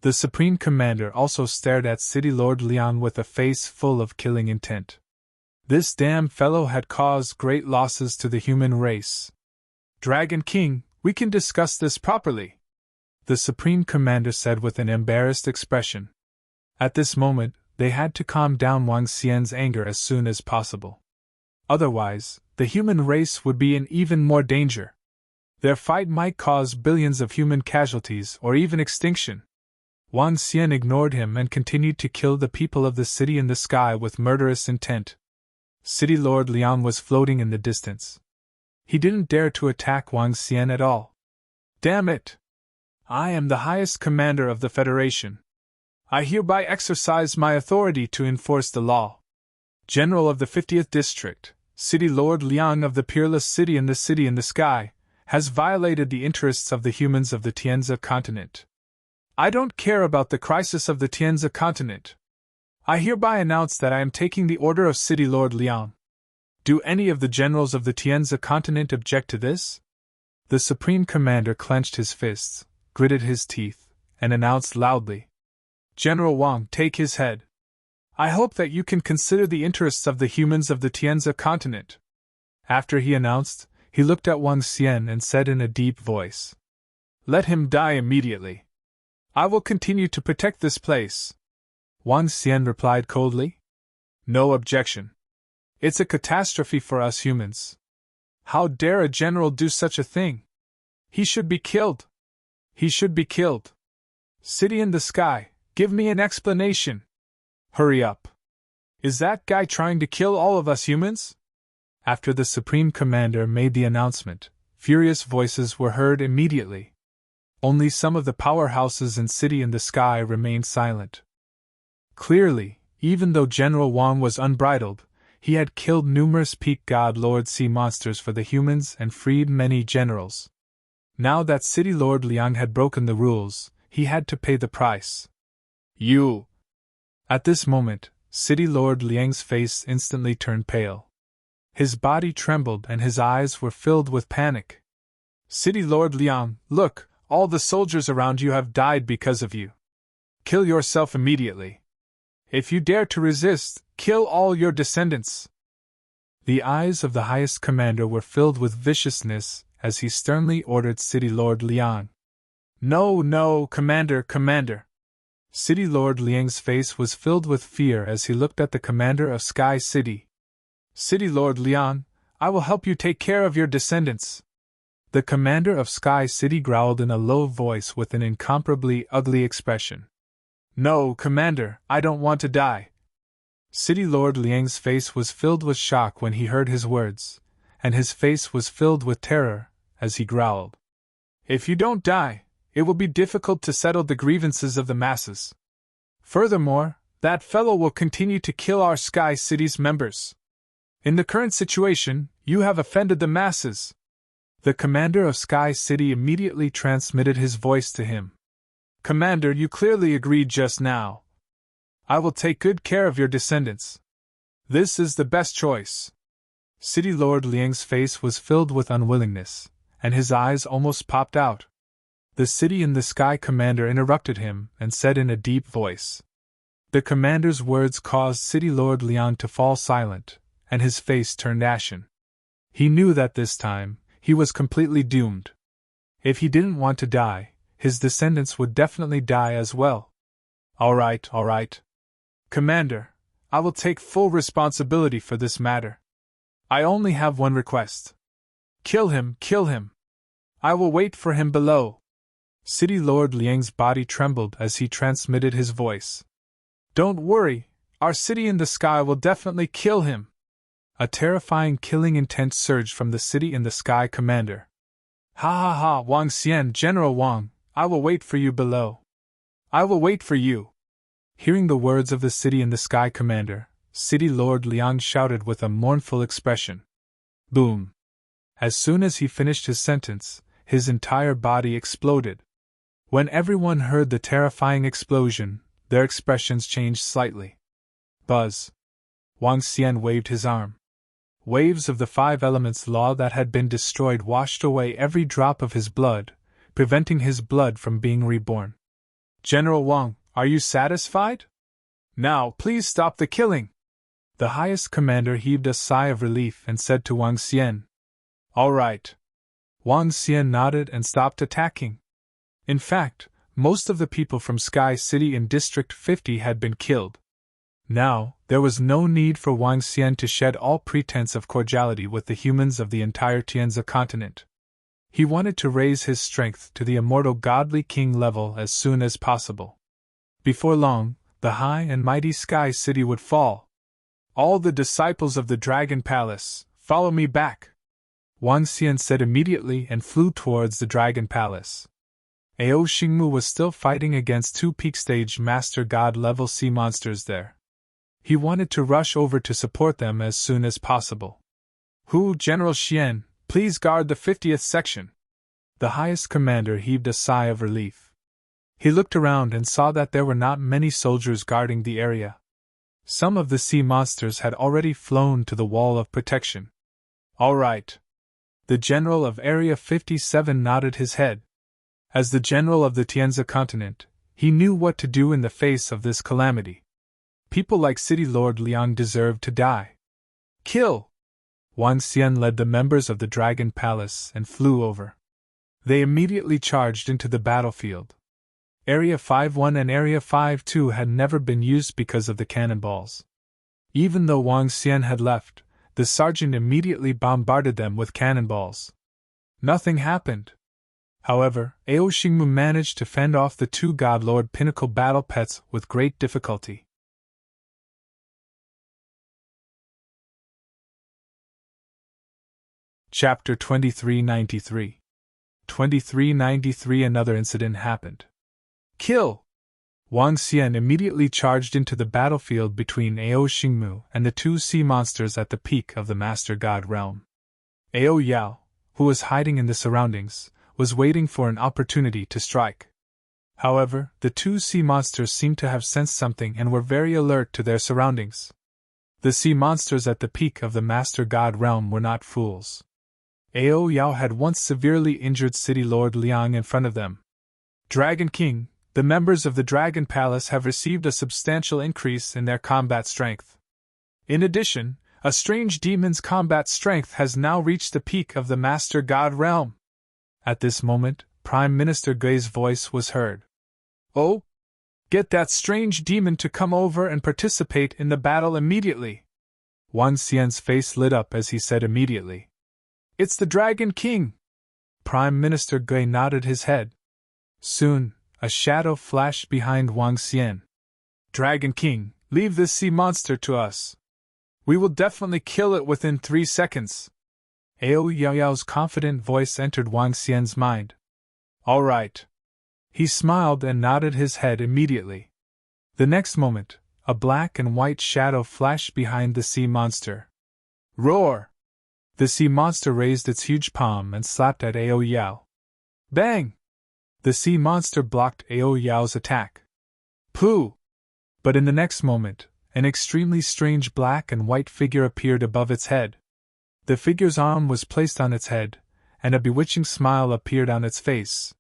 The Supreme Commander also stared at City Lord Liang with a face full of killing intent. This damn fellow had caused great losses to the human race. Dragon King, we can discuss this properly, the Supreme Commander said with an embarrassed expression. At this moment, they had to calm down Wang Xian's anger as soon as possible. Otherwise, the human race would be in even more danger. Their fight might cause billions of human casualties or even extinction. Wang Xian ignored him and continued to kill the people of the city in the sky with murderous intent. City Lord Liang was floating in the distance. He didn't dare to attack Wang Xian at all. Damn it! I am the highest commander of the Federation. I hereby exercise my authority to enforce the law. General of the 50th District, City Lord Liang of the Peerless City in the Sky, has violated the interests of the humans of the Tianzi continent. I don't care about the crisis of the Tianzi continent. I hereby announce that I am taking the order of City Lord Liang. Do any of the generals of the Tianzi continent object to this? The Supreme Commander clenched his fists, gritted his teeth, and announced loudly. General Wang, take his head. I hope that you can consider the interests of the humans of the Tianzi continent. After he announced, he looked at Wang Xian and said in a deep voice. Let him die immediately. I will continue to protect this place. Wang Xian replied coldly. No objection. It's a catastrophe for us humans. How dare a general do such a thing? He should be killed. He should be killed. City in the Sky, give me an explanation. Hurry up. Is that guy trying to kill all of us humans? After the Supreme Commander made the announcement, furious voices were heard immediately. Only some of the powerhouses in City in the Sky remained silent. Clearly, even though General Wang was unbridled, he had killed numerous peak god lord sea monsters for the humans and freed many generals. Now that City Lord Liang had broken the rules, he had to pay the price. You! At this moment, City Lord Liang's face instantly turned pale. His body trembled and his eyes were filled with panic. City Lord Liang, look, all the soldiers around you have died because of you. Kill yourself immediately. If you dare to resist, kill all your descendants. The eyes of the highest commander were filled with viciousness as he sternly ordered City Lord Liang. No, no, Commander. City Lord Liang's face was filled with fear as he looked at the commander of Sky City. City Lord Liang, I will help you take care of your descendants. The commander of Sky City growled in a low voice with an incomparably ugly expression. No, Commander, I don't want to die. City Lord Liang's face was filled with shock when he heard his words, and his face was filled with terror as he growled. If you don't die, it will be difficult to settle the grievances of the masses. Furthermore, that fellow will continue to kill our Sky City's members. In the current situation, you have offended the masses. The commander of Sky City immediately transmitted his voice to him. Commander, you clearly agreed just now. I will take good care of your descendants. This is the best choice. City Lord Liang's face was filled with unwillingness, and his eyes almost popped out. The City in the Sky commander interrupted him and said in a deep voice. The commander's words caused City Lord Liang to fall silent, and his face turned ashen. He knew that this time, he was completely doomed. If he didn't want to die, his descendants would definitely die as well. All right. Commander, I will take full responsibility for this matter. I only have one request. Kill him. I will wait for him below. City Lord Liang's body trembled as he transmitted his voice. Don't worry, our City in the Sky will definitely kill him. A terrifying killing intent surged from the City in the Sky commander. Ha, Wang Xian, General Wang, I will wait for you below. I will wait for you. Hearing the words of the City in the Sky commander, City Lord Liang shouted with a mournful expression. Boom! As soon as he finished his sentence, his entire body exploded. When everyone heard the terrifying explosion, their expressions changed slightly. Buzz! Wang Xian waved his arm. Waves of the five elements law that had been destroyed washed away every drop of his blood, preventing his blood from being reborn. General Wang, are you satisfied? Now, please stop the killing. The highest commander heaved a sigh of relief and said to Wang Xian. All right. Wang Xian nodded and stopped attacking. In fact, most of the people from Sky City in District 50 had been killed. Now, there was no need for Wang Xian to shed all pretense of cordiality with the humans of the entire Tianzi continent. He wanted to raise his strength to the immortal godly king level as soon as possible. Before long, the high and mighty Sky City would fall. All the disciples of the Dragon Palace, follow me back! Wang Xian said immediately and flew towards the Dragon Palace. Ao Xingmu was still fighting against two peak stage Master God level sea monsters there. He wanted to rush over to support them as soon as possible. General Xian, please guard the 50th section. The highest commander heaved a sigh of relief. He looked around and saw that there were not many soldiers guarding the area. Some of the sea monsters had already flown to the wall of protection. All right. The general of Area 57 nodded his head. As the general of the Tianzi continent, he knew what to do in the face of this calamity. People like City Lord Liang deserved to die. Kill! Wang Xian led the members of the Dragon Palace and flew over. They immediately charged into the battlefield. Area 51 and Area 52 had never been used because of the cannonballs. Even though Wang Xian had left, the sergeant immediately bombarded them with cannonballs. Nothing happened. However, Ao Xingmu managed to fend off the two God Lord Pinnacle battle pets with great difficulty. Chapter 2393. 2393. Another incident happened. Kill! Wang Xian immediately charged into the battlefield between Ao Xingmu and the two sea monsters at the peak of the Master God realm. Ao Yao, who was hiding in the surroundings, was waiting for an opportunity to strike. However, the two sea monsters seemed to have sensed something and were very alert to their surroundings. The sea monsters at the peak of the Master God realm were not fools. Ao Yao had once severely injured City Lord Liang in front of them. Dragon King, the members of the Dragon Palace have received a substantial increase in their combat strength. In addition, a strange demon's combat strength has now reached the peak of the Master God realm. At this moment, Prime Minister Gui's voice was heard. Oh! Get that strange demon to come over and participate in the battle immediately. Wang Xian's face lit up as he said immediately. It's the Dragon King! Prime Minister Gui nodded his head. Soon, a shadow flashed behind Wang Xian. Dragon King, leave this sea monster to us. We will definitely kill it within 3 seconds. Ao Yaoyao's confident voice entered Wang Xian's mind. All right. He smiled and nodded his head immediately. The next moment, a black and white shadow flashed behind the sea monster. Roar! The sea monster raised its huge palm and slapped at Ao Yao. Bang! The sea monster blocked Ao Yao's attack. Pooh! But in the next moment, an extremely strange black and white figure appeared above its head. The figure's arm was placed on its head, and a bewitching smile appeared on its face.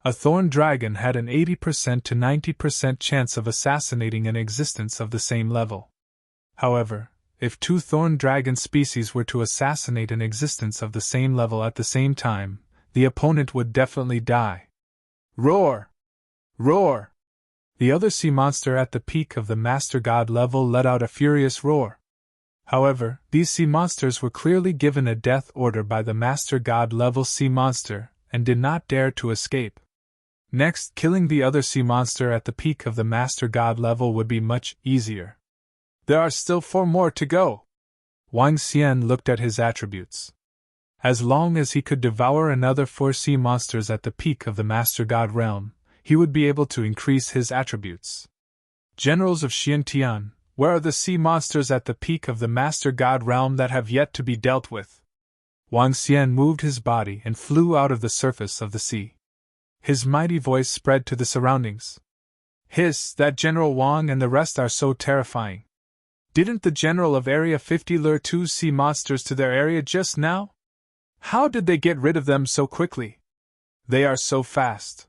A thorn dragon had an 80% to 90% chance of assassinating an existence of the same level. However, if two thorn dragon species were to assassinate an existence of the same level at the same time, the opponent would definitely die. Roar! Roar! The other sea monster at the peak of the Master God level let out a furious roar. However, these sea monsters were clearly given a death order by the Master God level sea monster, and did not dare to escape. Next, killing the other sea monster at the peak of the Master God level would be much easier. There are still 4 more to go. Wang Xian looked at his attributes. As long as he could devour another 4 sea monsters at the peak of the Master God realm, he would be able to increase his attributes. Generals of Xiantian, where are the sea monsters at the peak of the Master God realm that have yet to be dealt with? Wang Xian moved his body and flew out of the surface of the sea. His mighty voice spread to the surroundings. Hiss, that General Wang and the rest are so terrifying. Didn't the general of Area 50 lure 2 sea monsters to their area just now? How did they get rid of them so quickly? They are so fast.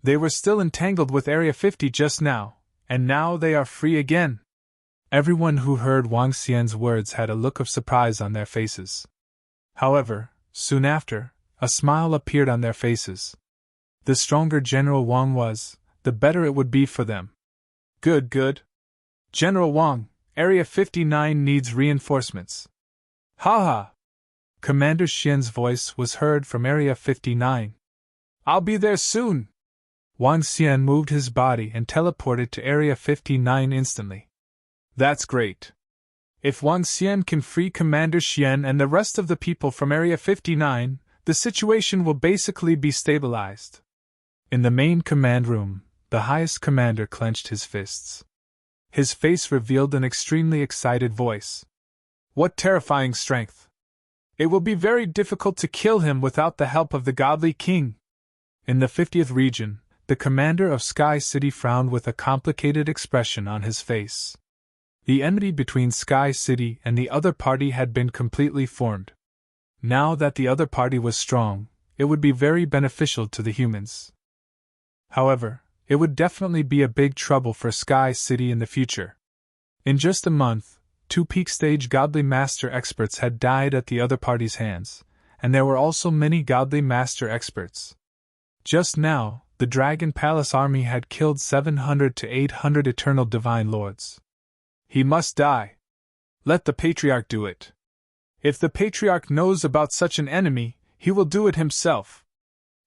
They were still entangled with Area 50 just now, and now they are free again. Everyone who heard Wang Xian's words had a look of surprise on their faces. However, soon after, a smile appeared on their faces. The stronger General Wang was, the better it would be for them. Good, good. General Wang, Area 59 needs reinforcements. Ha ha! Commander Xian's voice was heard from Area 59. I'll be there soon! Wang Xian moved his body and teleported to Area 59 instantly. That's great. If Wang Xian can free Commander Xian and the rest of the people from Area 59, the situation will basically be stabilized. In the main command room, the highest commander clenched his fists. His face revealed an extremely excited voice. What terrifying strength! It will be very difficult to kill him without the help of the godly king. In the 50th region, the commander of Sky City frowned with a complicated expression on his face. The enmity between Sky City and the other party had been completely formed. Now that the other party was strong, it would be very beneficial to the humans. However, it would definitely be a big trouble for Sky City in the future. In just a month, 2 peak stage godly master experts had died at the other party's hands, and there were also many godly master experts. Just now, the Dragon Palace army had killed 700 to 800 eternal divine lords. He must die. Let the Patriarch do it. If the Patriarch knows about such an enemy, he will do it himself.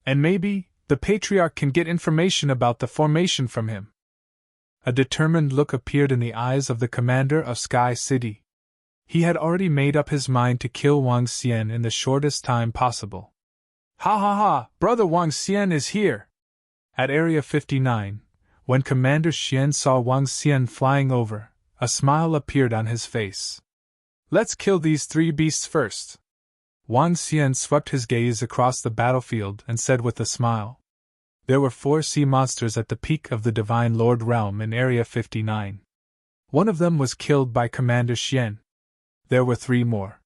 And maybe, the Patriarch can get information about the formation from him. A determined look appeared in the eyes of the commander of Sky City. He had already made up his mind to kill Wang Xian in the shortest time possible. Ha ha ha, brother Wang Xian is here! At Area 59, when Commander Xian saw Wang Xian flying over, a smile appeared on his face. Let's kill these 3 beasts first. Wang Xian swept his gaze across the battlefield and said with a smile. There were 4 sea monsters at the peak of the Divine Lord realm in Area 59. One of them was killed by Commander Xian. There were 3 more.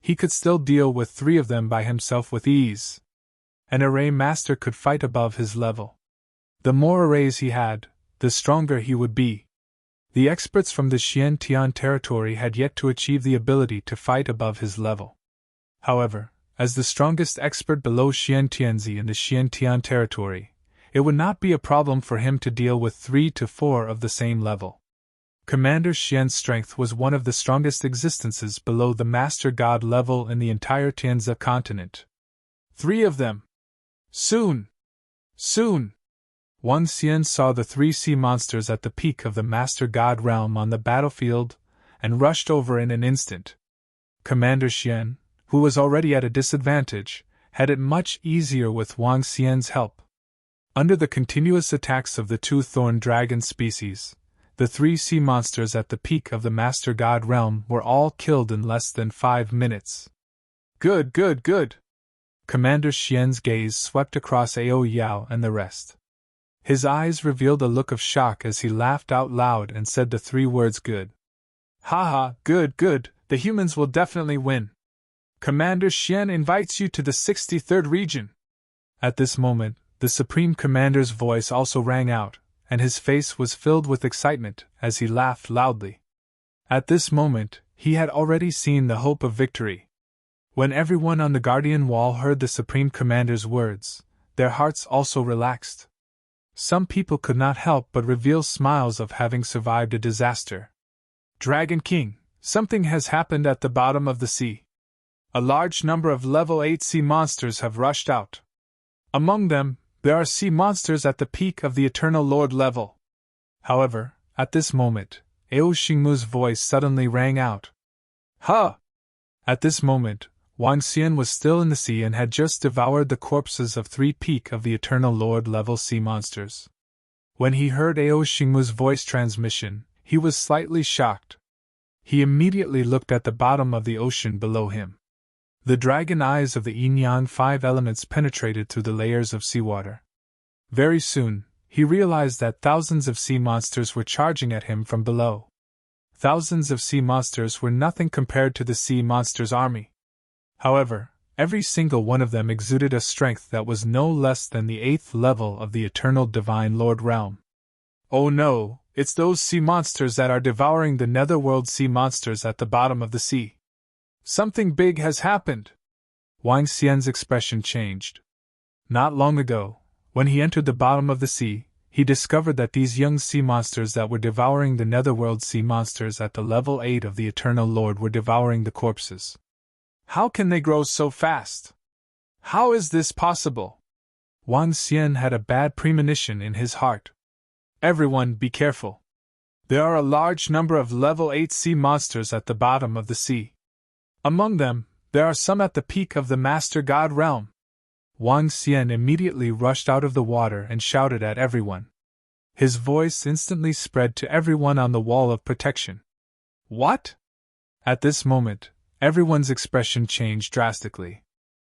He could still deal with 3 of them by himself with ease. An array master could fight above his level. The more arrays he had, the stronger he would be. The experts from the Xiantian territory had yet to achieve the ability to fight above his level. However, as the strongest expert below Xiantianzi in the Xiantian territory, it would not be a problem for him to deal with 3 to 4 of the same level. Commander Xian's strength was one of the strongest existences below the Master God level in the entire Tianzi continent. 3 of them! Soon! Soon! Wang Xian saw the 3 sea monsters at the peak of the Master God realm on the battlefield, and rushed over in an instant. Commander Xian, who was already at a disadvantage, had it much easier with Wang Xian's help. Under the continuous attacks of the 2 thorn dragon species, the 3 sea monsters at the peak of the Master God realm were all killed in less than 5 minutes. Good, good, good! Commander Xian's gaze swept across Ao Yao and the rest. His eyes revealed a look of shock as he laughed out loud and said the 3 words good. Ha ha, good, good, the humans will definitely win. Commander Xian invites you to the 63rd region. At this moment, the Supreme Commander's voice also rang out, and his face was filled with excitement as he laughed loudly. At this moment, he had already seen the hope of victory. When everyone on the Guardian Wall heard the Supreme Commander's words, their hearts also relaxed. Some people could not help but reveal smiles of having survived a disaster. Dragon King, something has happened at the bottom of the sea. A large number of level 8 sea monsters have rushed out. Among them, there are sea monsters at the peak of the Eternal Lord level. However, at this moment, Ao Xingmu's voice suddenly rang out. Huh! At this moment, Wang Xian was still in the sea and had just devoured the corpses of 3 peak of the Eternal Lord level sea monsters. When he heard Ao Xingmu's voice transmission, he was slightly shocked. He immediately looked at the bottom of the ocean below him. The dragon eyes of the yin-yang 5 elements penetrated through the layers of seawater. Very soon, he realized that thousands of sea monsters were charging at him from below. Thousands of sea monsters were nothing compared to the sea monsters' army. However, every single one of them exuded a strength that was no less than the 8th level of the eternal Divine Lord realm. Oh no, it's those sea monsters that are devouring the netherworld sea monsters at the bottom of the sea. Something big has happened. Wang Xian's expression changed. Not long ago, when he entered the bottom of the sea, he discovered that these young sea monsters that were devouring the netherworld sea monsters at the level 8 of the Eternal Lord were devouring the corpses. How can they grow so fast? How is this possible? Wang Xian had a bad premonition in his heart. Everyone, be careful. There are a large number of level 8 sea monsters at the bottom of the sea. Among them, there are some at the peak of the Master God realm. Wang Xian immediately rushed out of the water and shouted at everyone. His voice instantly spread to everyone on the wall of protection. What? At this moment, everyone's expression changed drastically.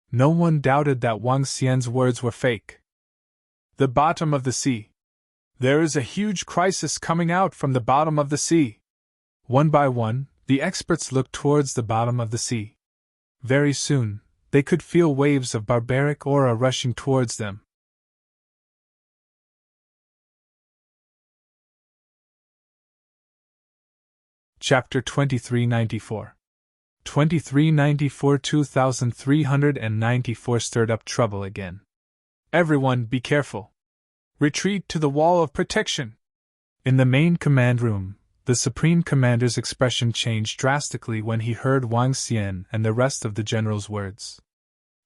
No one doubted that Wang Xian's words were fake. The bottom of the sea. There is a huge crisis coming out from the bottom of the sea. One by one, the experts looked towards the bottom of the sea. Very soon, they could feel waves of barbaric aura rushing towards them. Chapter 2394. 2394 stirred up trouble again. Everyone, be careful. Retreat to the wall of protection. In the main command room, the Supreme Commander's expression changed drastically when he heard Wang Xian and the rest of the general's words.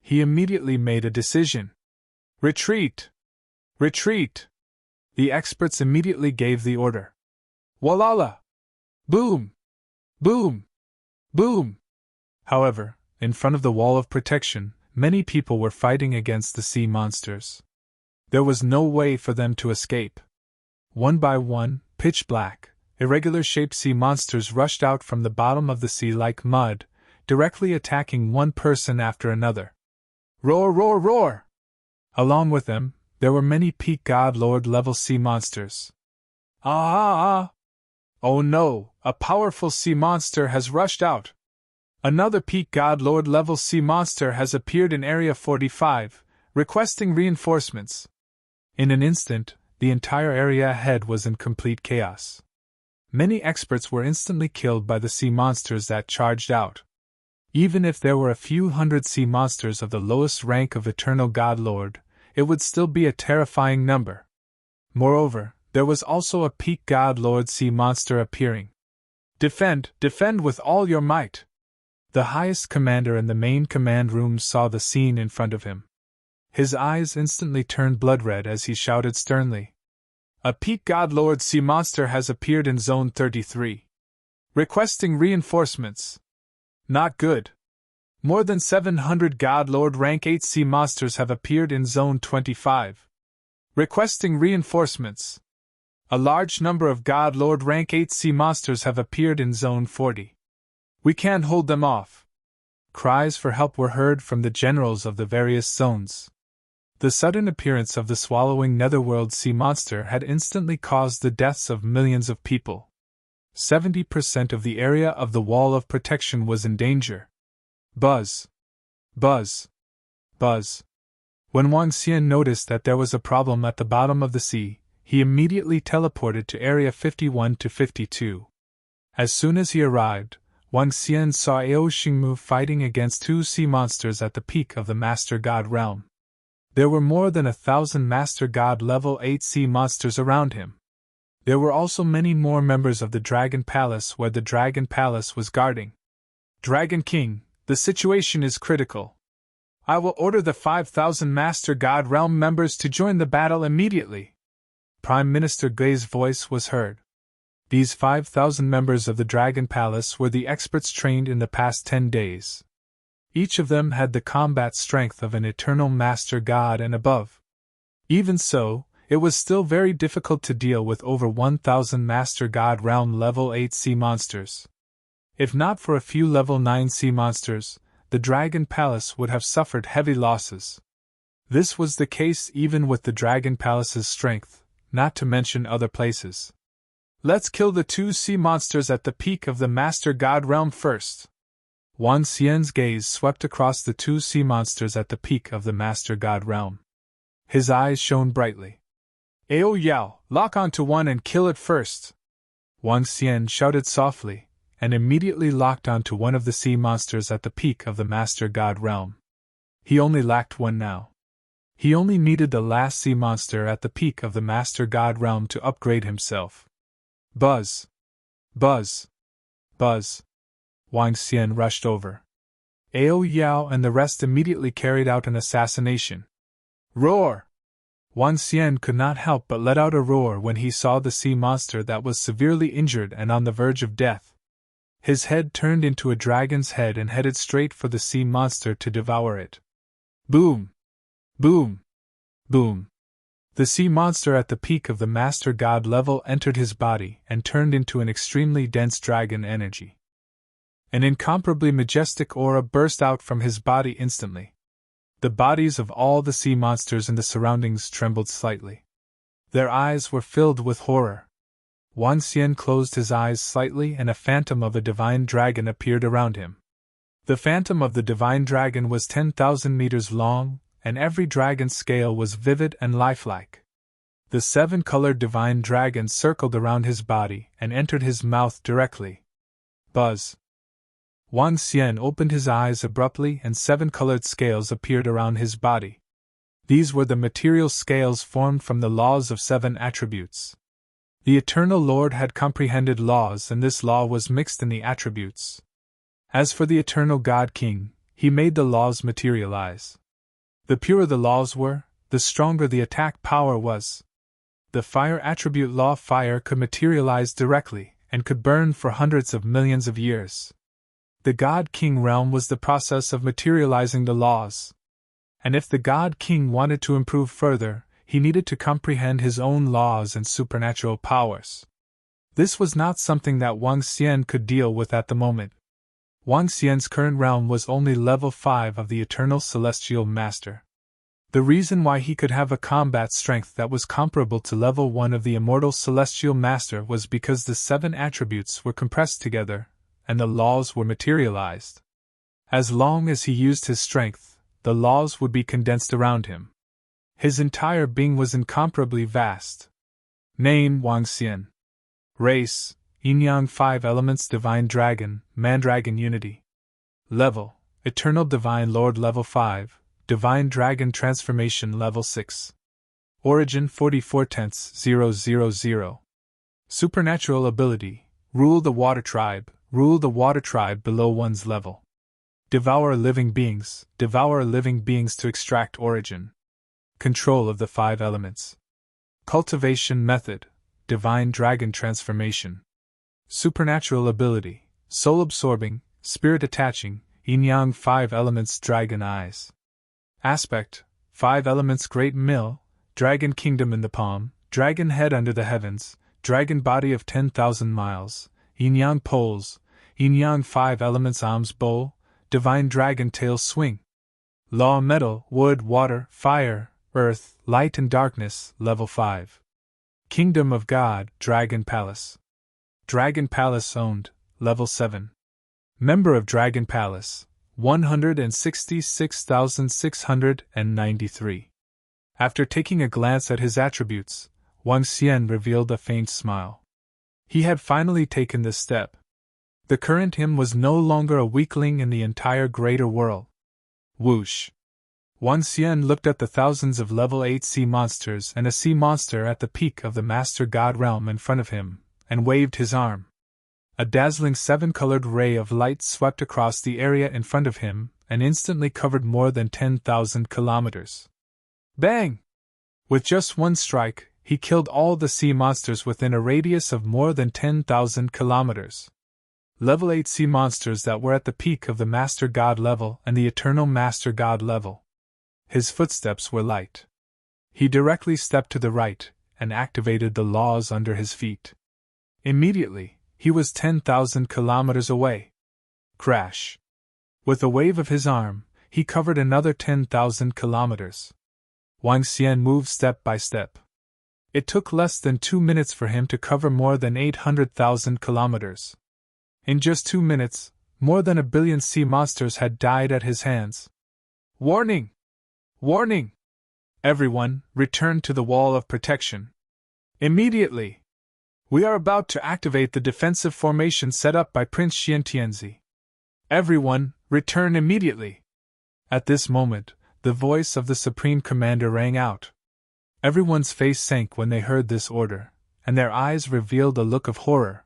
He immediately made a decision. Retreat! Retreat! The experts immediately gave the order. Walala! Boom! Boom! Boom! However, in front of the wall of protection, many people were fighting against the sea monsters. There was no way for them to escape. One by one, pitch black, irregular-shaped sea monsters rushed out from the bottom of the sea like mud, directly attacking one person after another. Roar, roar, roar! Along with them, there were many peak god lord level sea monsters. Ah ah ah! Oh no, a powerful sea monster has rushed out. Another peak god lord level sea monster has appeared in Area 45, requesting reinforcements. In an instant, the entire area ahead was in complete chaos. Many experts were instantly killed by the sea monsters that charged out. Even if there were a few hundred sea monsters of the lowest rank of Eternal God Lord, it would still be a terrifying number. Moreover, there was also a peak God Lord sea monster appearing. Defend, defend with all your might! The highest commander in the main command room saw the scene in front of him. His eyes instantly turned blood-red as he shouted sternly. A peak God Lord sea monster has appeared in Zone 33. Requesting reinforcements. Not good. More than 700 God Lord rank 8 sea monsters have appeared in Zone 25. Requesting reinforcements. A large number of God Lord rank 8 sea monsters have appeared in Zone 40. We can't hold them off. Cries for help were heard from the generals of the various zones. The sudden appearance of the swallowing netherworld sea monster had instantly caused the deaths of millions of people. 70% of the area of the wall of protection was in danger. Buzz! Buzz! Buzz! When Wang Xian noticed that there was a problem at the bottom of the sea, he immediately teleported to Area 51 to 52. As soon as he arrived, Wang Xian saw Ao Xingmu fighting against 2 sea monsters at the peak of the Master God realm. There were more than 1,000 Master God level 8 sea monsters around him. There were also many more members of the Dragon Palace where the Dragon Palace was guarding. Dragon King, the situation is critical. I will order the 5,000 Master God Realm members to join the battle immediately. Prime Minister Gei's voice was heard. These 5,000 members of the Dragon Palace were the experts trained in the past 10 days. Each of them had the combat strength of an eternal Master God and above. Even so, it was still very difficult to deal with over 1,000 Master God Realm level 8 sea monsters. If not for a few level 9 sea monsters, the Dragon Palace would have suffered heavy losses. This was the case even with the Dragon Palace's strength, not to mention other places. Let's kill the two sea monsters at the peak of the Master God realm first. Wang Xian's gaze swept across the two sea monsters at the peak of the Master God realm. His eyes shone brightly. Ao Yao, lock onto one and kill it first! Wang Xian shouted softly, and immediately locked onto one of the sea monsters at the peak of the Master God realm. He only lacked one now. He only needed the last sea monster at the peak of the Master God realm to upgrade himself. Buzz! Buzz! Buzz! Wang Xian rushed over. Ao Yao and the rest immediately carried out an assassination. Roar! Wang Xian could not help but let out a roar when he saw the sea monster that was severely injured and on the verge of death. His head turned into a dragon's head and headed straight for the sea monster to devour it. Boom! Boom! Boom! The sea monster at the peak of the Master God level entered his body and turned into an extremely dense dragon energy. An incomparably majestic aura burst out from his body instantly. The bodies of all the sea monsters in the surroundings trembled slightly. Their eyes were filled with horror. Wang Xian closed his eyes slightly and a phantom of a divine dragon appeared around him. The phantom of the divine dragon was 10,000 meters long, and every dragon's scale was vivid and lifelike. The 7-colored divine dragon circled around his body and entered his mouth directly. Buzz! Wang Xian opened his eyes abruptly and 7-colored scales appeared around his body. These were the material scales formed from the laws of 7 attributes. The Eternal Lord had comprehended laws and this law was mixed in the attributes. As for the Eternal God King, he made the laws materialize. The purer the laws were, the stronger the attack power was. The fire attribute law fire could materialize directly and could burn for hundreds of millions of years. The God King realm was the process of materializing the laws. And if the God King wanted to improve further, he needed to comprehend his own laws and supernatural powers. This was not something that Wang Xian could deal with at the moment. Wang Xian's current realm was only level 5 of the Eternal Celestial Master. The reason why he could have a combat strength that was comparable to level 1 of the Immortal Celestial Master was because the 7 attributes were compressed together, and the laws were materialized. As long as he used his strength, the laws would be condensed around him. His entire being was incomparably vast. Name: Wang Xian. Race: Yin-Yang 5 Elements Divine Dragon, Mandragon Unity. Level: Eternal Divine Lord Level 5, Divine Dragon Transformation Level 6. Origin 44/10,000. Supernatural Ability: Rule the Water Tribe. Rule the water tribe below one's level. Devour living beings to extract origin. Control of the 5 elements. Cultivation method: Divine Dragon Transformation. Supernatural ability: Soul absorbing, spirit attaching, yin-yang 5 elements dragon eyes. Aspect: 5 elements great mill, dragon kingdom in the palm, dragon head under the heavens, dragon body of 10,000 miles, yin-yang poles, yin-yang 5 elements arms bowl, divine dragon tail swing. Law: metal, wood, water, fire, earth, light and darkness, level 5. Kingdom of God, Dragon Palace. Dragon Palace owned, level 7. Member of Dragon Palace, 166,693. After taking a glance at his attributes, Wang Xian revealed a faint smile. He had finally taken this step. The current him was no longer a weakling in the entire greater world. Whoosh! Wang Xian looked at the thousands of level 8 sea monsters and a sea monster at the peak of the Master God realm in front of him, and waved his arm. A dazzling 7-colored ray of light swept across the area in front of him and instantly covered more than 10,000 kilometers. Bang! With just one strike, he killed all the sea monsters within a radius of more than 10,000 kilometers. Level 8 sea monsters that were at the peak of the Master God level and the Eternal Master God level. His footsteps were light. He directly stepped to the right and activated the laws under his feet. Immediately, he was 10,000 kilometers away. Crash! With a wave of his arm, he covered another 10,000 kilometers. Wang Xian moved step by step. It took less than 2 minutes for him to cover more than 800,000 kilometers. In just 2 minutes, more than 1 billion sea monsters had died at his hands. Warning! Warning! Everyone, return to the wall of protection. Immediately! We are about to activate the defensive formation set up by Prince Xiantianzi. Everyone, return immediately! At this moment, the voice of the Supreme Commander rang out. Everyone's face sank when they heard this order, and their eyes revealed a look of horror.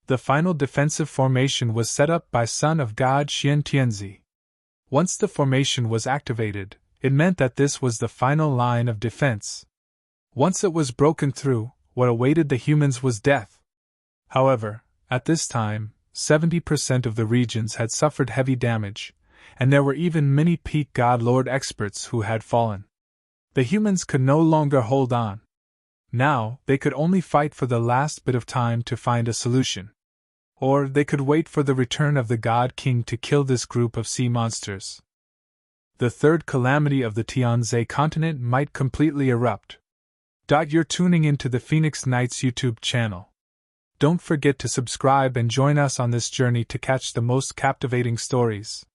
The final defensive formation was set up by Son of God Xiantianzi. Once the formation was activated, it meant that this was the final line of defense. Once it was broken through, what awaited the humans was death. However, at this time, 70% of the regions had suffered heavy damage, and there were even many peak God Lord experts who had fallen. The humans could no longer hold on. Now, they could only fight for the last bit of time to find a solution. Or they could wait for the return of the God King to kill this group of sea monsters. The third calamity of the Tianzhe continent might completely erupt. You're tuning into the Phoenix Knights YouTube channel. Don't forget to subscribe and join us on this journey to catch the most captivating stories.